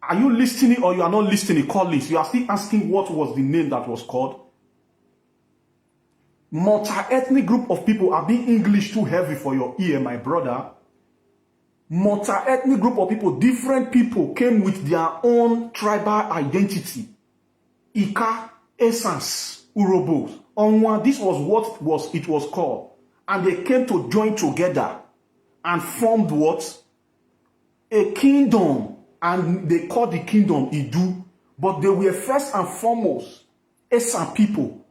Are you listening or you are not listening? Call this. You are still asking what was the name that was called. Multi-ethnic group of people are being English too heavy for your ear, my brother. Multi-ethnic group of people, different people came with their own tribal identity. Ika, Essence, Urobos, Onwa, this was what it was called. And they came to join together and formed what? A kingdom. And they called the kingdom Idu. But they were first and foremost Esan people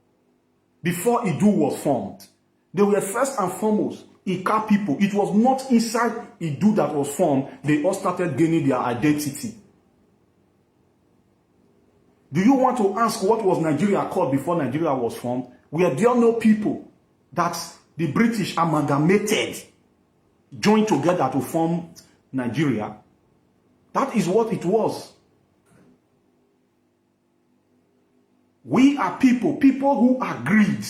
before Idu was formed. They were first and foremost Ika people. It was not inside Idu that was formed. They all started gaining their identity. Do you want to ask what was Nigeria called before Nigeria was formed? Were there no people that the British amalgamated, joined together to form Nigeria? That is what it was. We are people who agreed.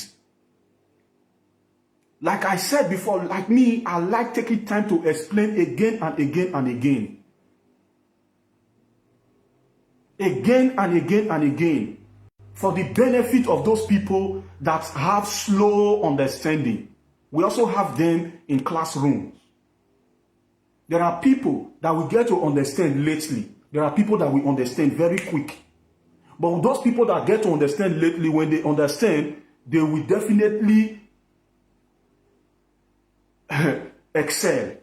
Like I said before, like me, I like taking time to explain again and again and again. Again and again and again. For the benefit of those people that have slow understanding. We also have them in classrooms. There are people that we get to understand lately. There are people that we understand very quick. But those people that get to understand lately, when they understand, they will definitely excel.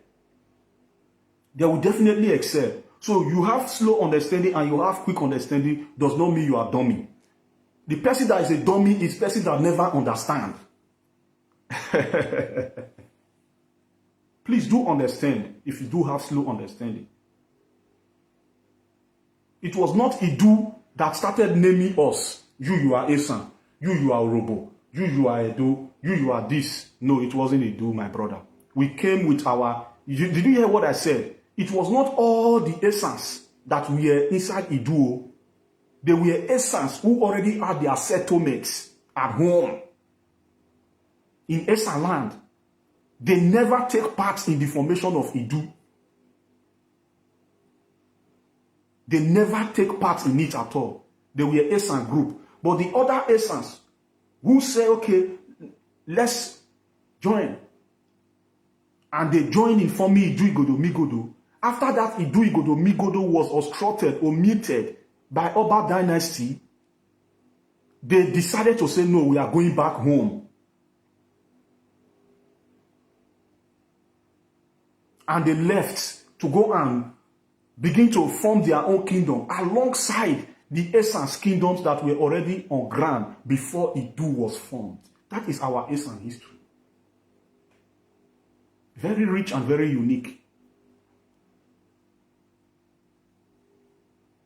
They will definitely excel. So you have slow understanding and you have quick understanding does not mean you are dummy. The person that is a dummy is the person that never understands. Please do understand if you do have slow understanding. It was not Idu that started naming us. You are Esan. You are Robo. You are Edo. You are this. No, it wasn't Idu, my brother. We came with our... Did you hear what I said? It was not all the Esans that were inside Idu. They were Esans who already had their settlements at home. In Esan land. They never take part in the formation of Idu. They never take part in it at all. They were Esan group. But the other Esans who say, okay, let's join. And they joined in forming Idu Igodo Migodo. After that, Idu Igodo Migodo was obstructed, omitted by Oba dynasty. They decided to say, no, we are going back home. And they left to go and begin to form their own kingdom alongside the Esan's kingdoms that were already on ground before Idu was formed. That is our Esan history. Very rich and very unique.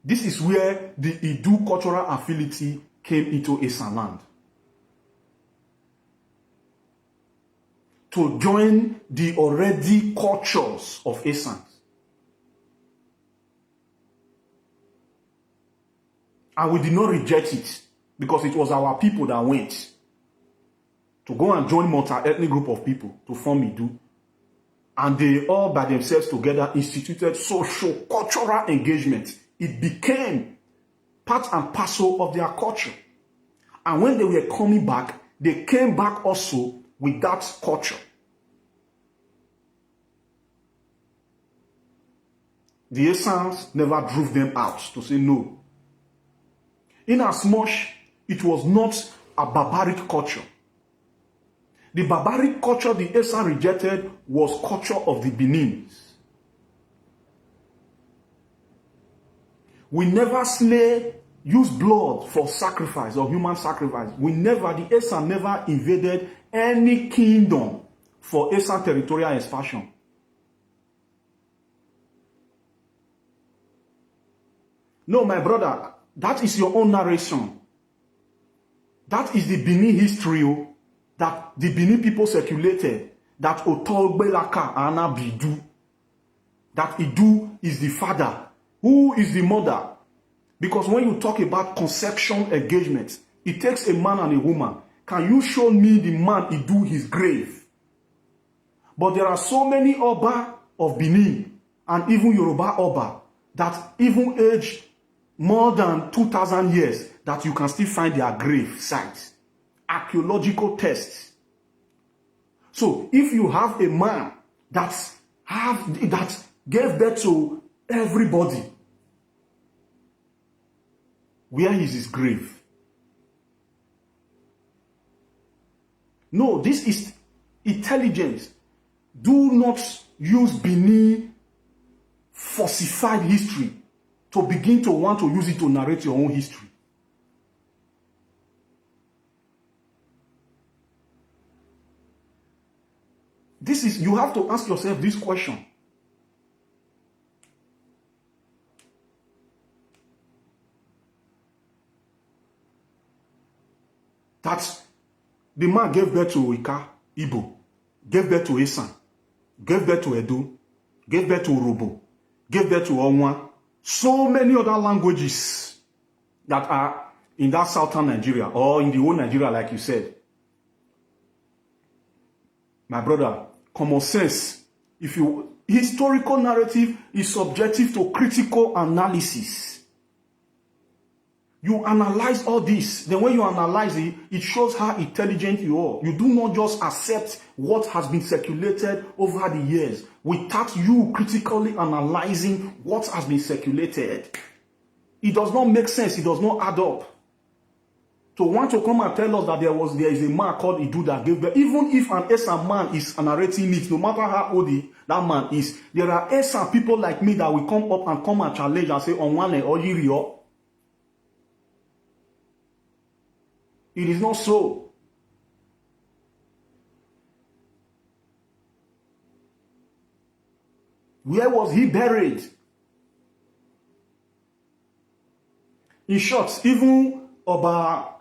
This is where the Idu cultural affinity came into Esan land. To join the already cultures of Esan. And we did not reject it because it was our people that went to go and join multi-ethnic group of people to form Idu. And they all by themselves together instituted socio-cultural engagement. It became part and parcel of their culture. And when they were coming back, they came back also with that culture. The Esans never drove them out to say no. Inasmuch it was not a barbaric culture. The barbaric culture the Esan rejected was culture of the Benins. We never use blood for sacrifice or human sacrifice. The Esan never invaded any kingdom for Esan territorial expansion. No, my brother, that is your own narration. That is the Benin history that the Benin people circulated. That Otogbelaka Ana Bidu. That Idu is the father. Who is the mother? Because when you talk about conception engagement, it takes a man and a woman. Can you show me the man Idu his grave? But there are so many Oba of Benin and even Yoruba Oba that even age more than 2,000 years that you can still find their grave sites. Archaeological tests. So if you have a man that gave birth to everybody, where is his grave? No, this is intelligence. Do not use Benin falsified history to begin to want to use it to narrate your own history. You have to ask yourself this question. That the man gave birth to Ika, Igbo, gave birth to Esan, gave birth to Edo, gave birth to Robo, gave birth to Onwa, so many other languages that are in that southern Nigeria or in the whole Nigeria, like you said. My brother, common sense, historical narrative is subjective to critical analysis. You analyze all this. Then when you analyze it, it shows how intelligent you are. You do not just accept what has been circulated over the years without you critically analyzing what has been circulated. It does not make sense. It does not add up. To want to come and tell us that there is a man called Idu that gave birth, even if an Esan man is narrating it, no matter how old that man is, there are Esan people like me that will come up and come and challenge and say, Onwane or Yirio. It is not so. Where was he buried? In short, even Oba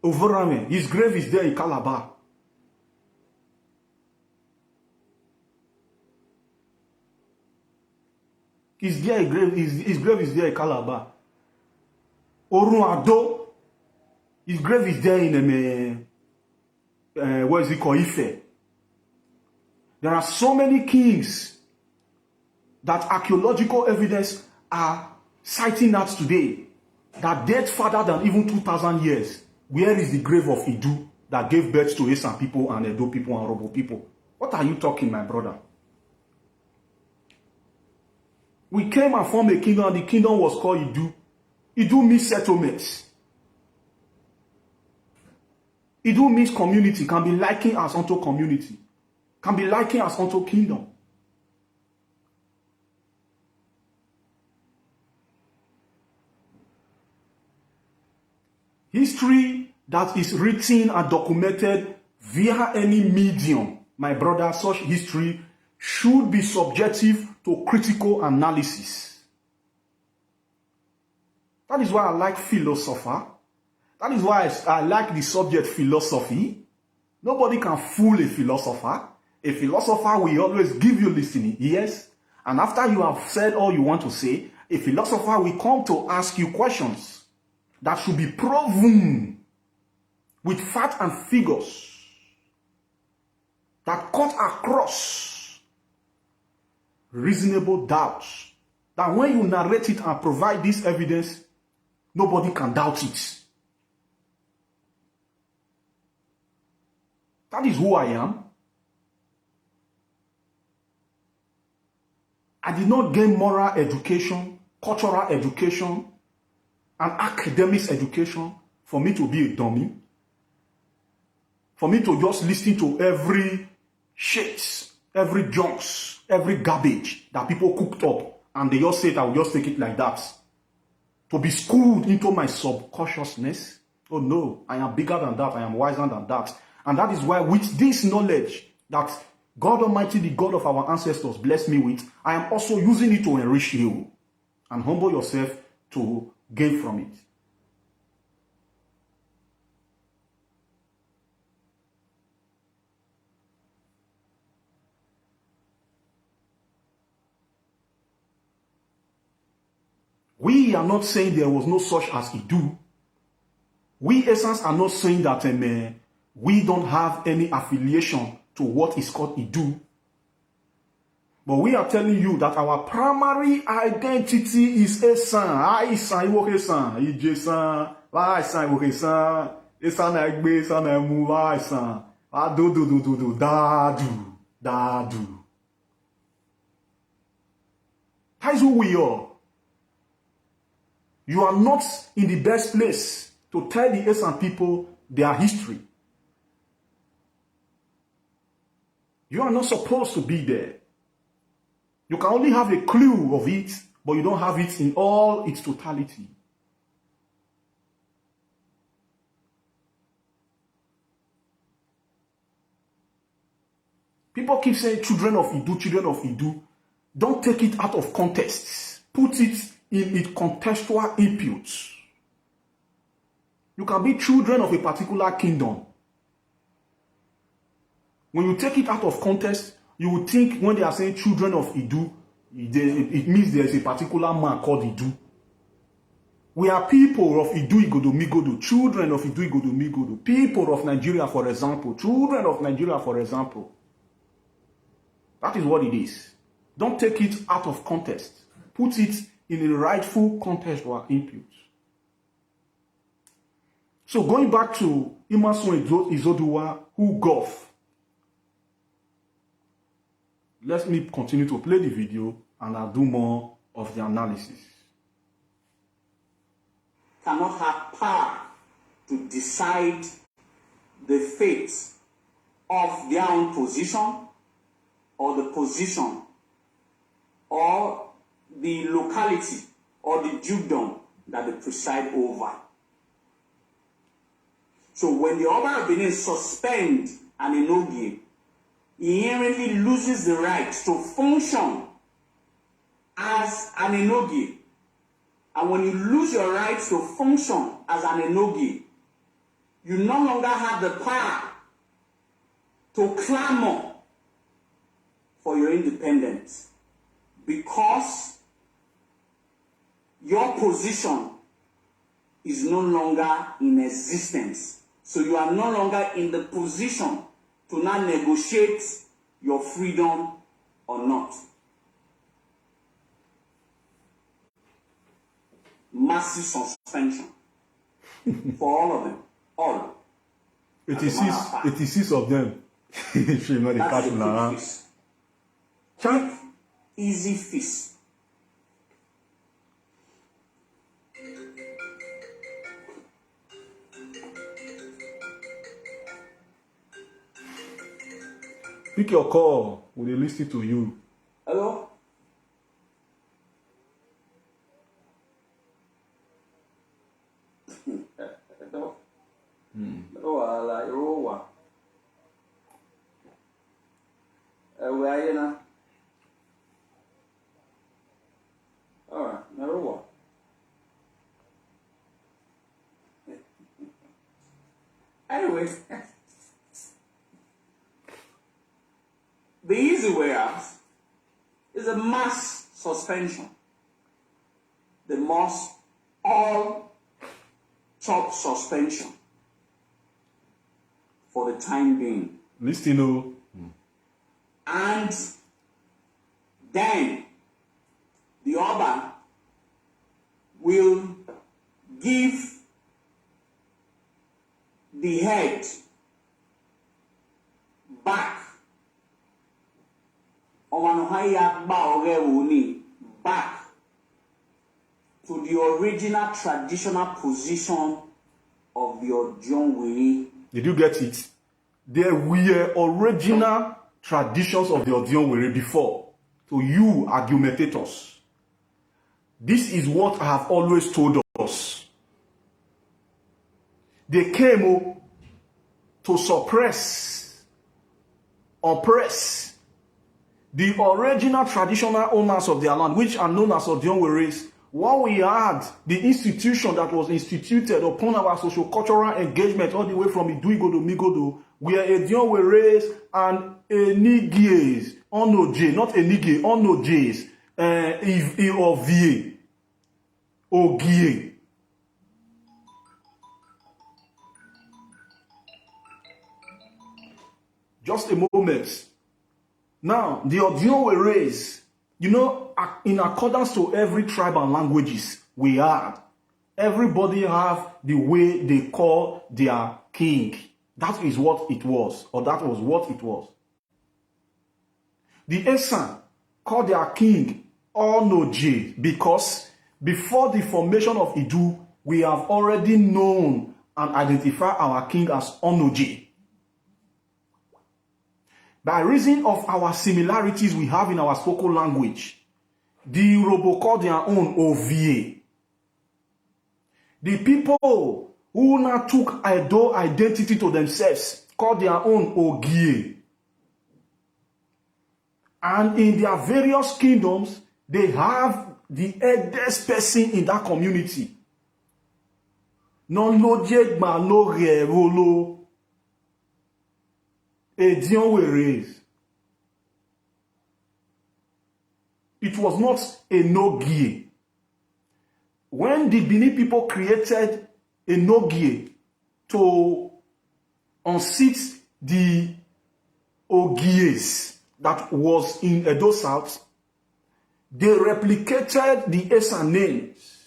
Ovorame, his grave is there in Calabar. His grave is there in Calabar. Oruado, his grave is there in what is it called, Ife. There are so many kings that archaeological evidence are citing that today that date further than even 2,000 years. Where is the grave of Idu that gave birth to Esan people and Edo people and Robo people? What are you talking, my brother? We came and formed a kingdom, and the kingdom was called Idu. Idu means settlements. Idu means community, can be likened as unto community, can be likened as unto kingdom. History that is written and documented via any medium, my brother, such history should be subjective to critical analysis. That is why I like philosopher. That is why I like the subject philosophy. Nobody can fool a philosopher. A philosopher will always give you listening, yes. And after you have said all you want to say, a philosopher will come to ask you questions that should be proven with facts and figures that cut across reasonable doubts. That when you narrate it and provide this evidence, nobody can doubt it. That is who I am. I did not gain moral education, cultural education, and academic education for me to be a dummy. For me to just listen to every shit, every junks, every garbage that people cooked up, and they just said I will just take it like that. To be schooled into my subconsciousness. Oh no, I am bigger than that. I am wiser than that. And that is why with this knowledge that God Almighty, the God of our ancestors, blessed me with, I am also using it to enrich you. And humble yourself to gain from it. We are not saying there was no such as Idu. We Esans are not saying that we don't have any affiliation to what is called Idu. But we are telling you that our primary identity is Esan. Esan iwo Esan, Ijesan, Esan iwo Esan, Esan egbe, Esan emu, Esan, dadu. That is who we are. You are not in the best place to tell the Esan people their history. You are not supposed to be there. You can only have a clue of it, but you don't have it in all its totality. People keep saying children of Idu, children of Idu. Don't take it out of context. Put it in its contextual input. You can be children of a particular kingdom. When you take it out of context, you would think when they are saying children of Idu, It means there's a particular man called Idu. We are people of Idu Igodo Migodo, children of Idu Igodo Migodo, people of Nigeria, for example, children of Nigeria, for example. That is what it is. Don't take it out of context. Put it in a rightful context or input. So going back to Emerson Izoduwa, who golf. Let me continue to play the video and I'll do more of the analysis. Cannot have power to decide the fate of their own position or the position or the locality or the dukedom that they preside over. So when the Oba of Benin suspend an Enogie, he inherently loses the right to function as an Enogie. And when you lose your right to function as an Enogie, you no longer have the power to clamor for your independence because your position is no longer in existence. So you are no longer in the position to now negotiate your freedom or not. Massive suspension for all of them. All. 86 of them. That's a quick fix. Quick, easy fix. Pick your call. Will they listen to you? Hello? Hello? Where are you now? Alright, now anyway, the easy way out is a mass suspension. The most all top suspension for the time being. Listen, And then the Oba will give the head back back to the original traditional position of the Ojongwere. did you get it? There were original traditions of the Ojongwere before. To you argumentators, this is what I have always told us. They came to suppress, oppress the original traditional owners of their land, which are known as Ojongweres. While we had the institution that was instituted upon our social-cultural engagement all the way from Iduigodo, Migodo, we are Ojongweres and Enigies, Onoje, not Enige, Onojes, Ovie, Ogie. Just a moment. Now, the Ojongweres, you know, in accordance to every tribe and languages we have, everybody have the way they call their king. That is what it was, or that was what it was. The Esan called their king Onoje because before the formation of Idu, we have already known and identified our king as Onoje. By reason of our similarities we have in our spoken language, the Yoruba call their own Ovie. The people who now took Edo identity to themselves called their own Ogie. And in their various kingdoms, they have the eldest person in that community. Non loje gba no revolo. Ojongweres. It was not a Nogie. When the Benin people created a Nogie to unseat the Ogies that was in Edo South, they replicated the Esan names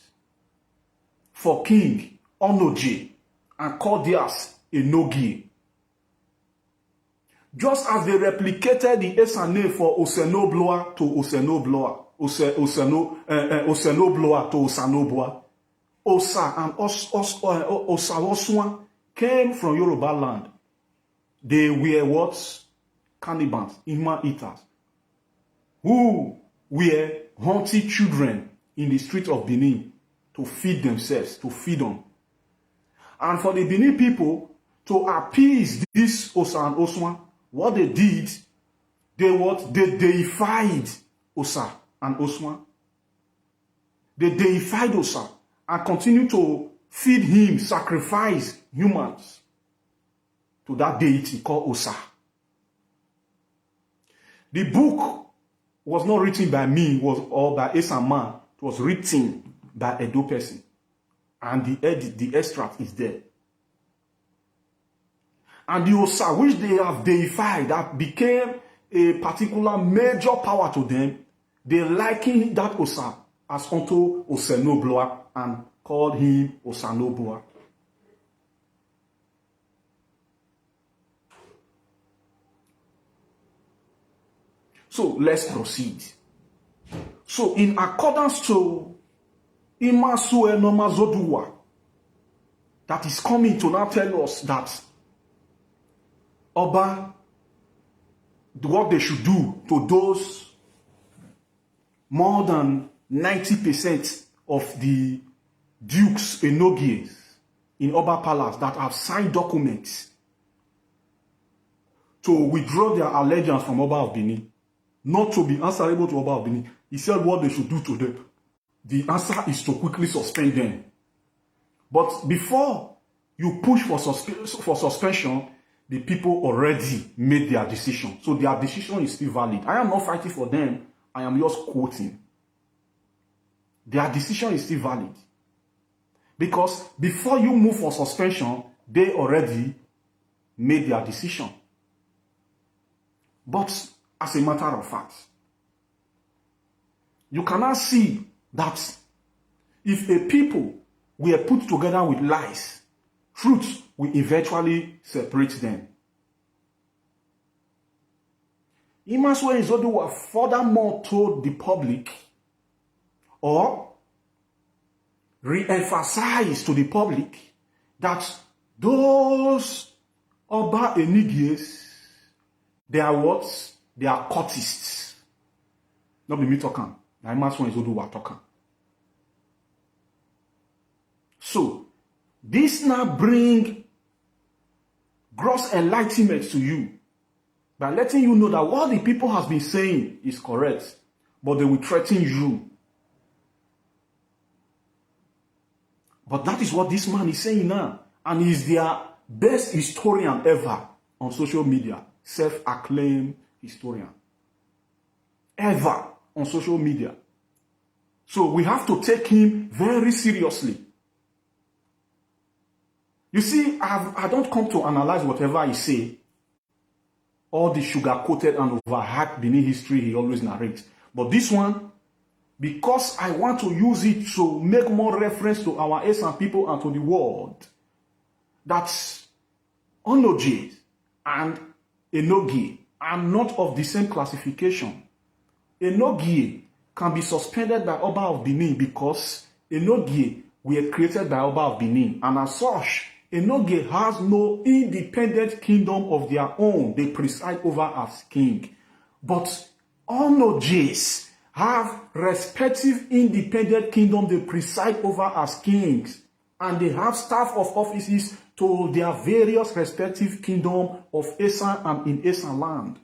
for King Onoje and called theirs a Nogie. Just as they replicated the Esan name for Osenobloa to Osenobloa, Osenobloa to Osanobloa, Osa and Osawoswan came from Yoruba land. They were what? Cannibals, human eaters, who were hunting children in the streets of Benin to feed themselves, to feed on. And for the Benin people to appease this Osa and Oswan, what they did, they deified Osa and Oswan. They deified Osa and continued to feed him, sacrifice humans to that deity called Osa. The book was not written by me, or by Esan man. It was written by a Edo person. And the extract is there. And the Osa, which they have deified, that became a particular major power to them, they likened that Osa as unto Osenobloa and called him Osanobloa. So let's proceed. So in accordance to Imasue Nomazodua, that is coming to now tell us that Oba, what they should do to those more than 90% of the dukes, enogies in Oba Palace that have signed documents to withdraw their allegiance from Oba of Benin, not to be answerable to Oba of Benin. He said what they should do to them. The answer is to quickly suspend them. But before you push for suspension, the people already made their decision. So their decision is still valid. I am not fighting for them. I am just quoting. Their decision is still valid. Because before you move for suspension, they already made their decision. But as a matter of fact, you cannot see that if a people were put together with lies, truth will eventually separate them. Imasue Nzoduwa furthermore told the public, or re-emphasized to the public, that those Oba Enigies, they are what? They are cultists. Not be me talking. Now Imasue Nzoduwa talking. So, this now bring gross enlightenment to you by letting you know that what the people has been saying is correct, but they will threaten you. But that is what this man is saying now, and he's their best historian ever on social media, self-acclaimed historian ever on social media. So we have to take him very seriously. You see, I don't come to analyze whatever I say, all the sugar-coated and overhyped Benin history he always narrates. But this one, because I want to use it to make more reference to our Esan people and to the world, that Onoje and Enogie are not of the same classification. Enogie can be suspended by Oba of Benin because Enogie were created by Oba of Benin, and as such, Enogie has no independent kingdom of their own. They preside over as king. But Onojes have respective independent kingdom they preside over as kings. And they have staff of offices to their various respective kingdom of Esan and in Esan land.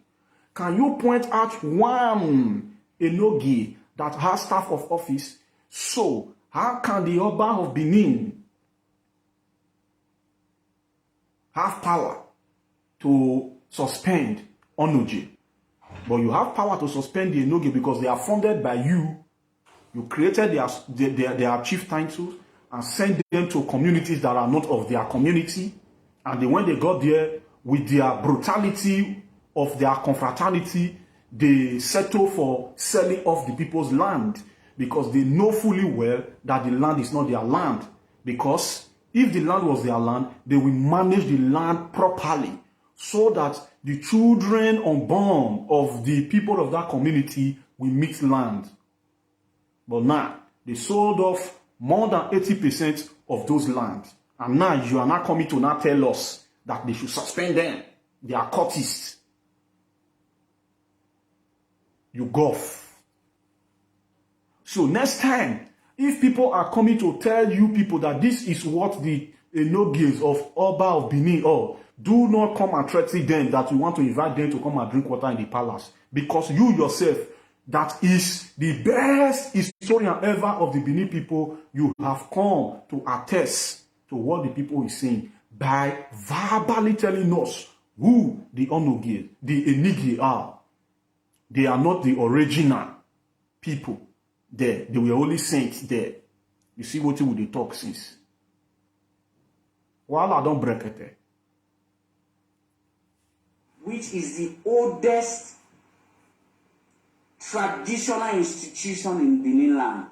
Can you point out one Enogie that has staff of office? So, how can the Oba of Benin have power to suspend Onoje? But you have power to suspend the Enogie because they are funded by you. You created their chief titles and sent them to communities that are not of their community. And then when they got there, with their brutality of their confraternity, they settle for selling off the people's land because they know fully well that the land is not their land. Because if the land was their land, they will manage the land properly so that the children unborn of the people of that community will mix land. But now, they sold off more than 80% of those lands. And now you are not coming to now tell us that they should suspend them. They are cultists. You golf. So next time, if people are coming to tell you people that this is what the Enogies of Oba of Benin are, do not come and threaten them that you want to invite them to come and drink water in the palace. Because you yourself, that is the best historian ever of the Benin people, you have come to attest to what the people is saying by verbally telling us who the Onogie, the Enigi are. They are not the original people there. They were only saints there. You see what they talk since. While I don't break it. Which is the oldest traditional institution in Benin land,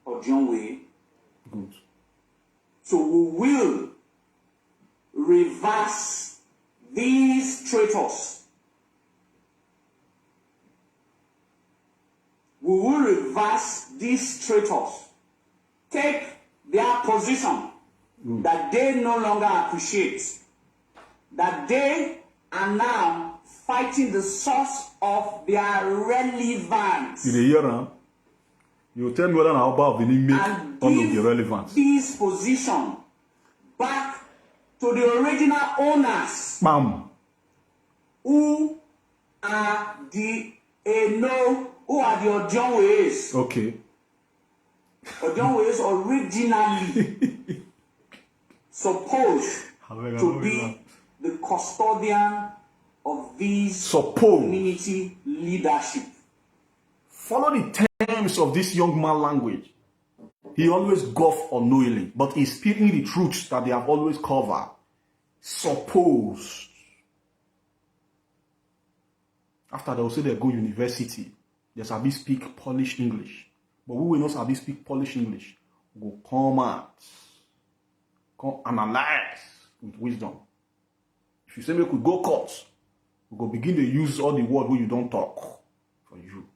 or John Way. Good. So we will reverse these traitors. We will reverse these traitors. Take their position that they no longer appreciate. That they are now fighting the source of their relevance. In a year, huh? You tell me whether how about the make all of the relevance. This position back to the original owners. Bam. Who are the who are the Ojonwes? Okay. Ojonwes originally supposed to be the custodian of these community leadership. Follow the terms of this young man language. He always guff unknowingly, but he's speaking the truths that they have always covered. Supposed. After they will say they go university, they shall be speak Polish English. But we will not shall be speak Polish English. We go come out. Come analyze with wisdom. If you say we could go court, we go begin to use all the word where you don't talk for you.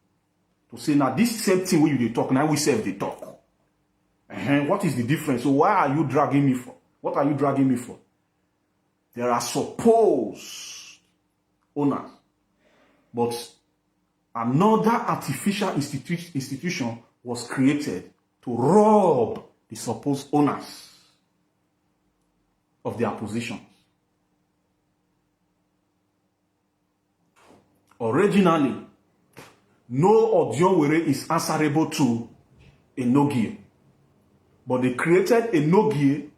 To say now this same thing where you talk, now we say they talk. What is the difference? So why are you dragging me for? What are you dragging me for? There are supposed owners. But another artificial institution was created to rob the supposed owners of their positions. Originally, no Odionwere is answerable to a Nogie. But they created a Nogie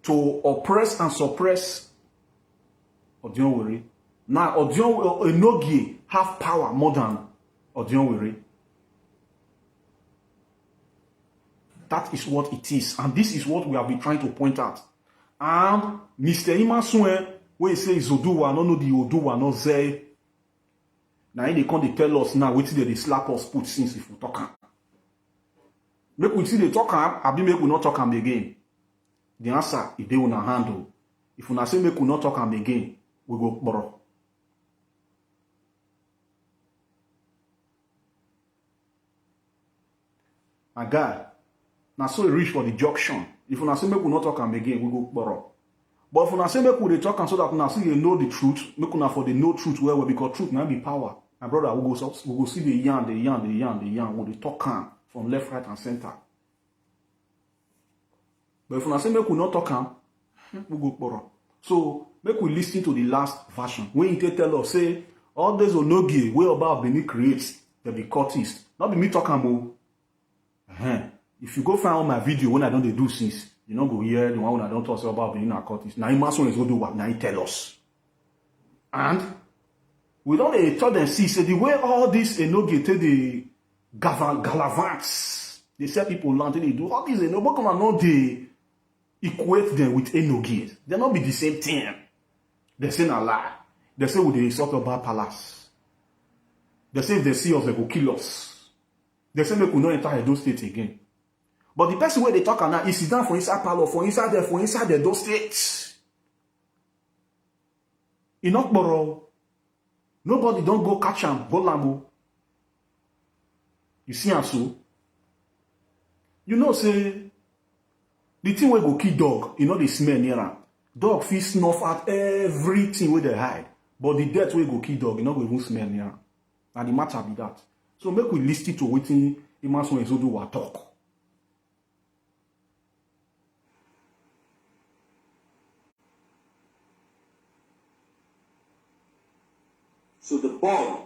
to oppress and suppress Odionwere. Now, Enogie have power more than Odionwere. That is what it is. And this is what we have been trying to point out. And Mr. Imasue, when he says Oduwa, no the Oduwa, no say. Now they come tell us now, wait till they slap us put since if we talk am. Make we see they talk am, abi make we not talk am again. The answer is they una handle. If una say make we not talk am again, we go borrow. My God, now so we reach for the junction. If una say make we not talk am again, we go borrow. But if una say make we talk am so that una see you know the truth, make una for the know truth well, because truth now be power. My brother, we go see the yarn, we dey talk am from left, right, and center. But if una say make we not talk am, we go borrow. So make we listen to the last version. When he tell us say all those Onogie way about Benin creates, they be cultists. Not be me talk am o. If you go find all my video when I don't do since, you know go hear the one when I don't talk about Benin cultists. Now Imason is go do what now he tell us. And We don't tell them, see, say the way all this enoge take the galavants, they sell people land, they do all these enoge, come and know they equate them with enoge. They not be the same thing. They say a lie. They say with the sort of bad palace. They say if they see us, they go kill us. They say make we not enter Edo State again. But the person where they talk now is sit down for inside palace, for inside there, for inside the Edo State. In Okboro, nobody don't go catch him, go lambo. You see him so? You know, say, the thing where go kill dog, you know they smell near him. Dog fit snuff at everything where they hide. But the death way go kill dog, you know go even smell near him. And the matter be that. So make we listen to waiting Eman so do what talk. So the boy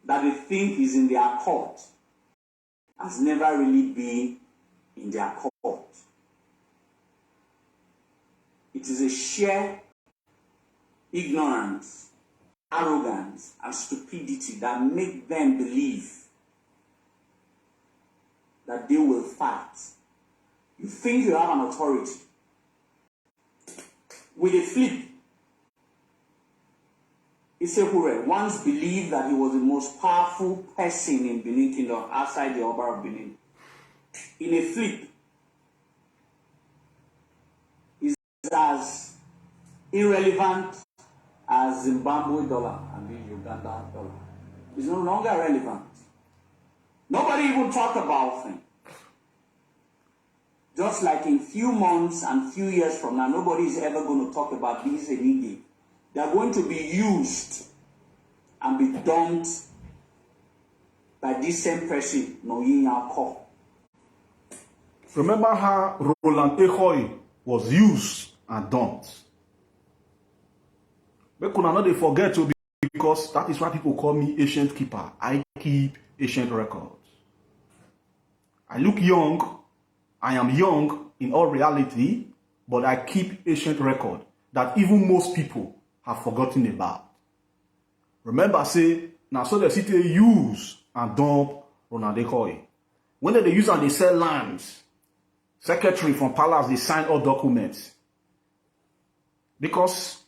that they think is in their court has never really been in their court. It is a sheer ignorance, arrogance, and stupidity that make them believe that they will fight. You think you have an authority. With a flip, Isekure once believed that he was the most powerful person in Benin Kingdom outside the Oba of Benin. In a flip, he's as irrelevant as Zimbabwe dollar and the Uganda dollar. It's no longer relevant. Nobody even talked about him. Just like in few months and few years from now, nobody is ever going to talk about these Enigi. They are going to be used and be dumped by this same person, Noyinya Ko. Remember how Roland Ehoy was used and dumped. But could not they forget to be, because that is why people call me ancient keeper. I keep ancient records. I look young. I am young in all reality, but I keep ancient record that even most people have forgotten about. Remember, say, now so the city use and dump Ronald Ehoy. When they use and they sell lands, secretary from palace, they sign all documents. Because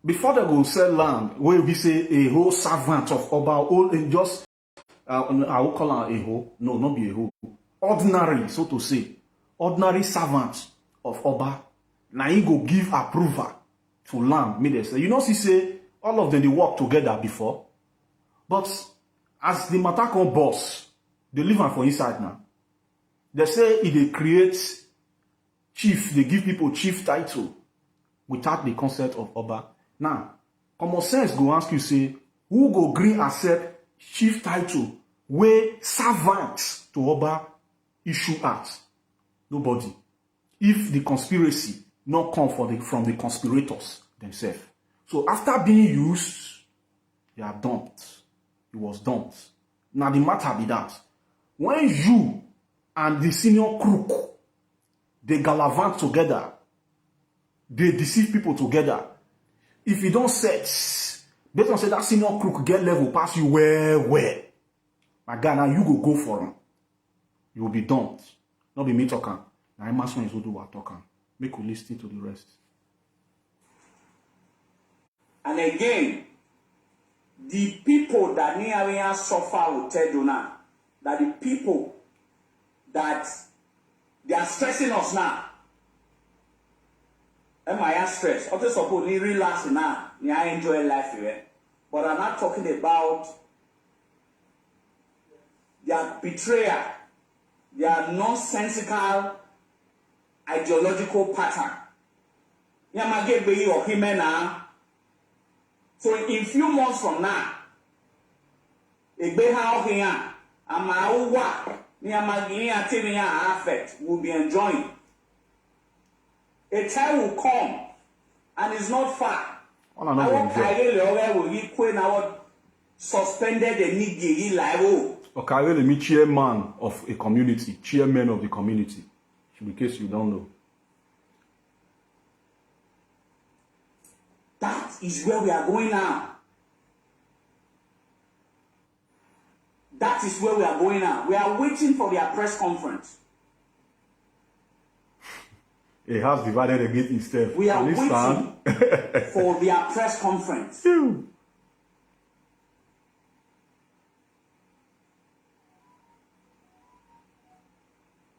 before they go sell land, where we say a whole servant of Oba, all in just, I will call her a whole, no, not be a whole, ordinary, so to say, ordinary servant of Oba, now he go give approval to land, me they say. You know, she say, all of them, they work together before. But as the matter come boss, they live on for inside now. They say if they create chief, they give people chief title without the consent of Oba. Now, common sense go ask you, say, who go green accept chief title where servant to Oba issue act? Nobody. If the conspiracy not come from the conspirators themselves. So after being used, they are dumped. It was dumped. Now the matter be that when you and the senior crook, they gallivant together, they deceive people together. If you don't set, based on say that senior crook get level pass you where, my guy, now you go for him. You will be dumped. Not be me talking. Now I must want to do what talking. Make you listen to the rest. And again, the people that near suffer will tell you now that the people that they are stressing us now. Am I stressed? I just suppose they relax now. I enjoy life here. But I'm not talking about their betrayal, their nonsensical ideological pattern. So in few months from now, will be enjoying. A time will come, and it's not far. Suspended the nigga live. Okay, I will meet chairman of a community, chairman of the community. In case you don't know. That is where we are going now. That is where we are going now. We are waiting for their press conference. A house divided against itself. We are waiting for their press conference.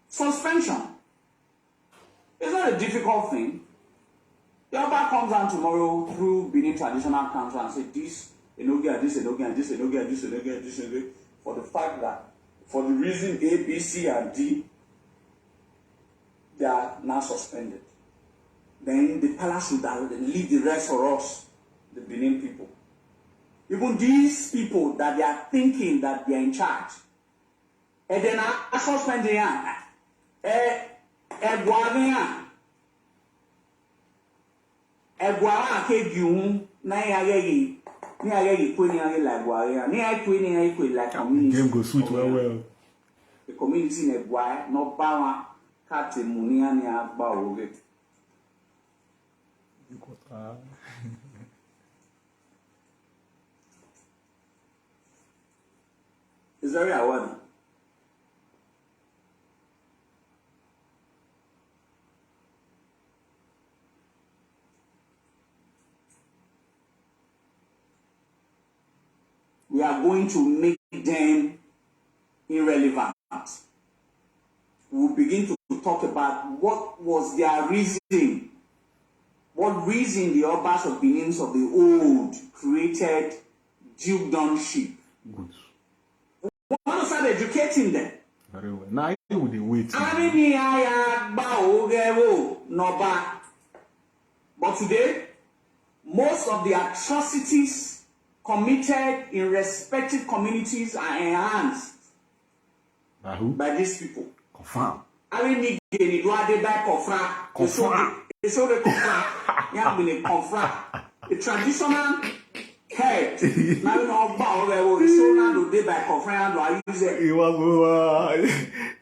Suspension. It's not a difficult thing. The Oba comes down tomorrow through Benin Traditional Council and say this, this, for the fact that for the reason A, B, C, and D, they are now suspended. Then the palace should leave the rest for us, the Benin people. Even these people that they are thinking that they are in charge, and then I suspend them. Egwara ke giun na ya ye ni ya ye ko ni ya la egwara ni ya ko ni ya ko la community game go sweet well. The community in Egwara no ba wa ka te mu ni ya ni agba oge. It's very aware. We are going to make them irrelevant. We'll begin to talk about what was their reason. What reason the Obas of Benin of the old created dukedomship. Good. We want to start educating them. Very well. Now you would wait. But today, most of the atrocities committed in respective communities are enhanced by these people. Confirm. The traditional head. Now you know about the so day by confront. He was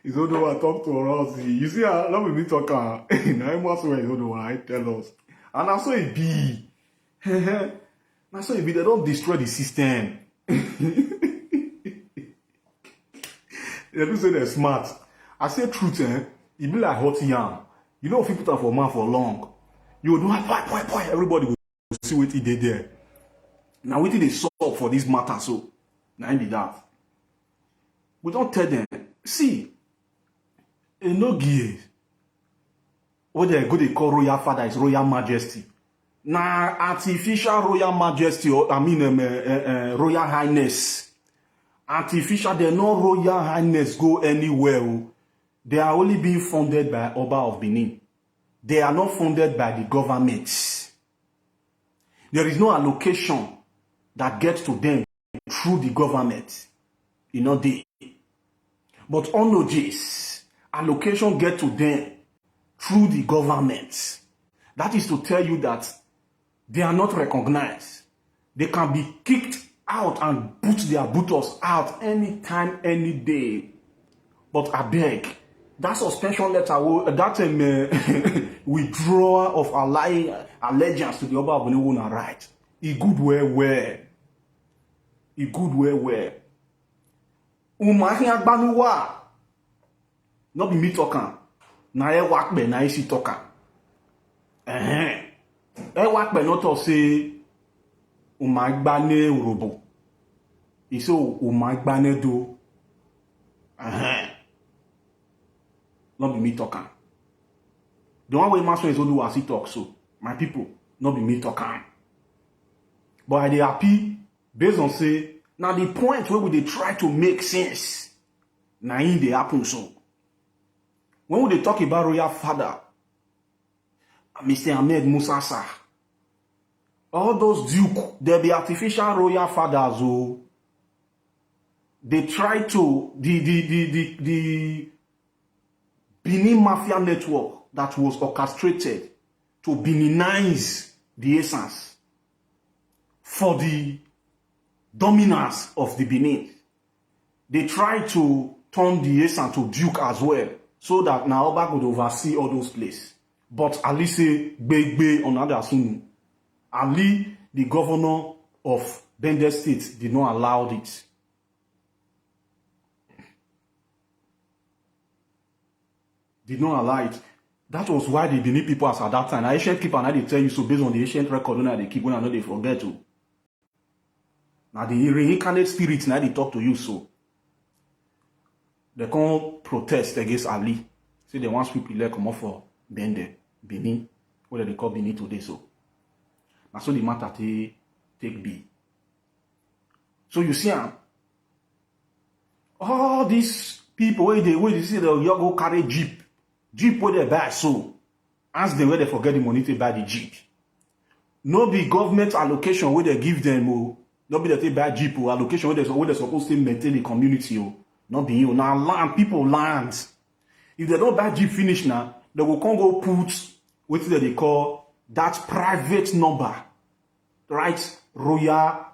he's not the one talk to us. You see, I love me talking. Now must where he's not the one I tell us. And I saw it be. Now so if they don't destroy the system. They do say they're smart. I say truth, it be like hot yam. You know if you put on for man for long, you will do everybody will see what he did there. Now what did they solve for this matter so? Now be that. We don't tell them, see, no gear. What they go they call royal father is royal majesty. Na artificial royal majesty, or royal highness. Artificial, they no royal highness go anywhere. They are only being funded by Oba of Benin. They are not funded by the government. There is no allocation that gets to them through the government. You know, but on this, allocation get to them through the government. That is to tell you that they are not recognized. They can be kicked out and put their booters out anytime, any day. But I beg, that suspension letter, that withdrawal of allegiance to the Oba of Benin will not right. It good where. It good where. Umahi agbanuwa. Not be me talking. Na e wakbe na isi talking. Wakbe not to say umagbane urobo. He say umagbane do. Not be me talking. The one way master is do as he talk so. My people, not be me talking. But I dey happy based on say now the point where we dey try to make sense. Now in dey happen so. When we dey talk about royal father, Mr. Ahmed Musa Sah, all those duke, they be artificial royal fathers who they try to the Benin mafia network that was orchestrated to Beninize the essence for the dominance of the Benin. They try to turn the essence to duke as well, so that now Oba could oversee all those places. But Ali say Begbe on other sunu. Ali, the governor of Bender State, did not allow it. did not allow it. That was why the Benin people as at that time. Ancient people, and they tell you so based on the ancient record, when they keep, when I know they forget to. Now the reincarnate spirits, now they talk to you so. They can't protest against Ali. Say they want people like come off for Benin, what they call Benin today. So now so the matter take be. So you see, all these people where they see the you go carry Jeep where they buy so. Ask them where they forget the money to buy the Jeep. No be government allocation where they give them. Oh, not be that they buy Jeep or allocation where they supposed to maintain the community. Oh, not be you. Now land people lands. If they don't buy Jeep finish now, they will come go put what they call that private number, right? Royal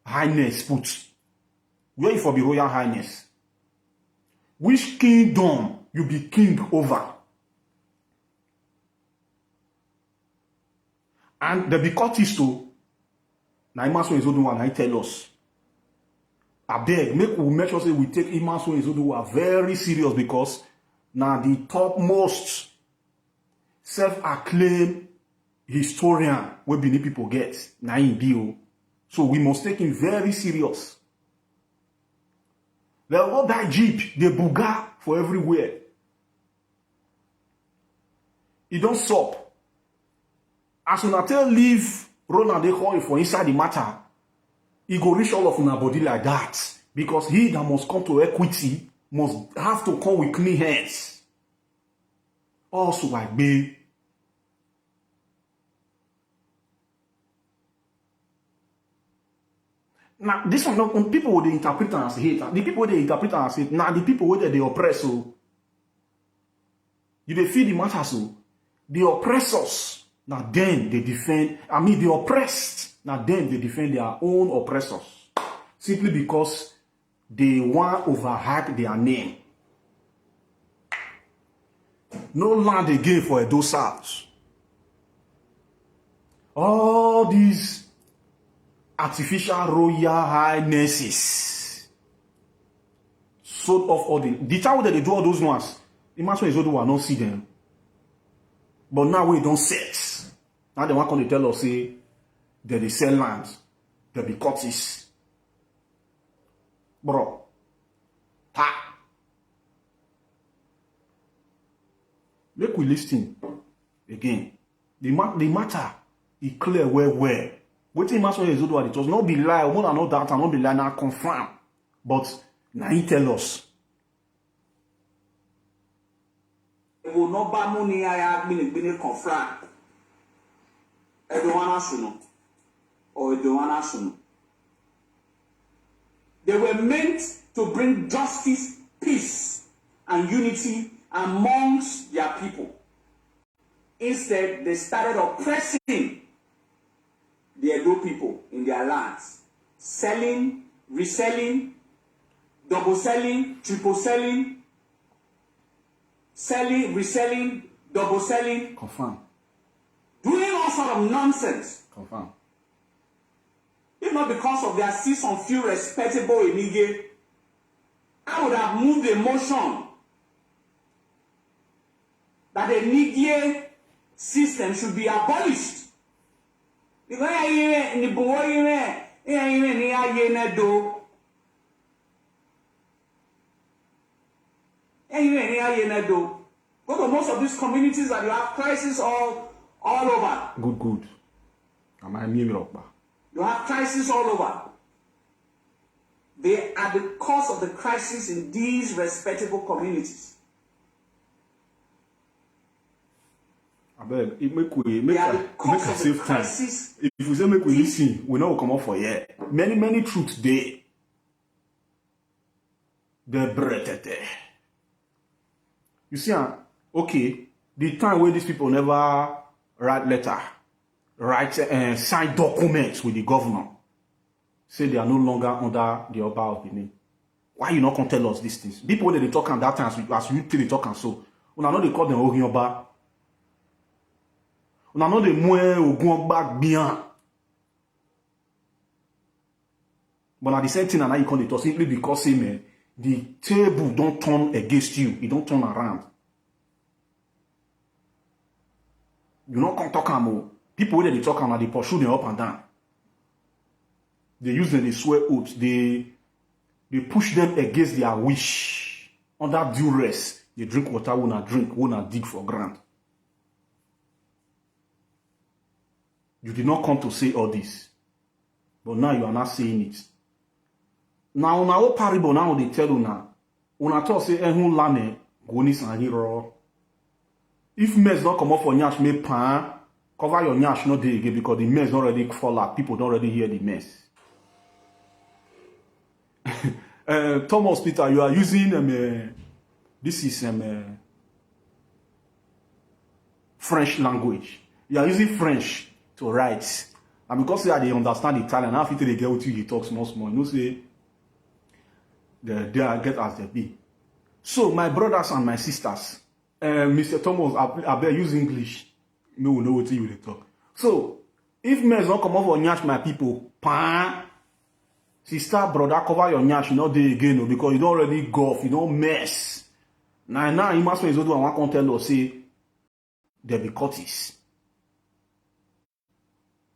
Highness put. Where you for be Royal Highness? Which kingdom you be king over? And the be courteous to. Now Imaso Izoduwa I tell us. I beg, make sure say we take Imaso Izoduwa very serious because now the topmost self-acclaimed historian where Benin people get now in bio. So we must take him very serious. They'll go buy Jeep, they buga for everywhere. He don't stop. As soon as they leave Ronald they call for inside the matter, he go reach all of una body like that. Because he that must come to equity must have to come with clean hands. Also like me. Now, this one, not people would interpret as hate. The people they interpret as hate. Now, the people where they oppress, so you they feel the matter, so the oppressors. Now, then they defend. I mean, the oppressed. Now, then they defend their own oppressors simply because they want overhype their name. No land again for Edo South. All these artificial royal highnesses sold off all the time that they do all those ones. Imagine is will not see them. But now we don't set. Now they want to tell us say that they sell land, they be courteous. Bro. Ta. Make we listen again. The matter is clear where. Waiting Master Ezodua, it was not be lie, more than not that, and not be lie now confirm. But now he tell us. Will not buy money I have been confirm. Edwana Suno or Edwana Suno. They were meant to bring justice, peace, and unity amongst their people. Instead, they started oppressing the Edo people in their lands, selling, reselling, double selling, triple selling, selling, reselling, double selling. Confirm. Doing all sort of nonsense. Confirm. If not because of their see some few respectable Enige, I would have moved the motion that the Enige system should be abolished. Because go to most of these communities that you have crisis all over. Good. You have crisis all over. They are the cause of the crisis in these respectable communities. I beg, make a safe time. If we say make we listen, we know we come up for here. Many truths there. The bretete. You see, okay, the time when these people never write letter, sign documents with the governor, say they are no longer under the Oba of Benin. Why you not gonna tell us these things? People when they talk at that time, as you tell they talk and so, when I know they call them Ogi Oba. On a non de moins au gon back bien. But at the same thing, and you can't talk simply because say, man, the table don't turn against you. It don't turn around. You not come talk am. People wey they talk am, they pursue them up and down. They use them, they swear oaths, they push them against their wish. Under duress, they drink water, wanna dig for ground. You did not come to say all this. But now you are not saying it. Now, on our parable, now they tell you now. Una talk say, ehun lane, go ni san hero. If mess don't come up for nyash, me pan, cover your nyash not day again because the mess don't already fall out. People don't already hear the mess. Thomas Peter, you are using this is French language. You are using French to write. And because they understand Italian, now after they get with you, he talks small. You know, say they get as they be. So, my brothers and my sisters, Mr. Thomas, I better use English. No, know what you will talk. So, if mess don't come up for nyash, my people, pan. Sister, brother, cover your nyash, you not there again, no, because you don't already golf, you don't mess. Now, you must do I want to tell us, say, there be cuties.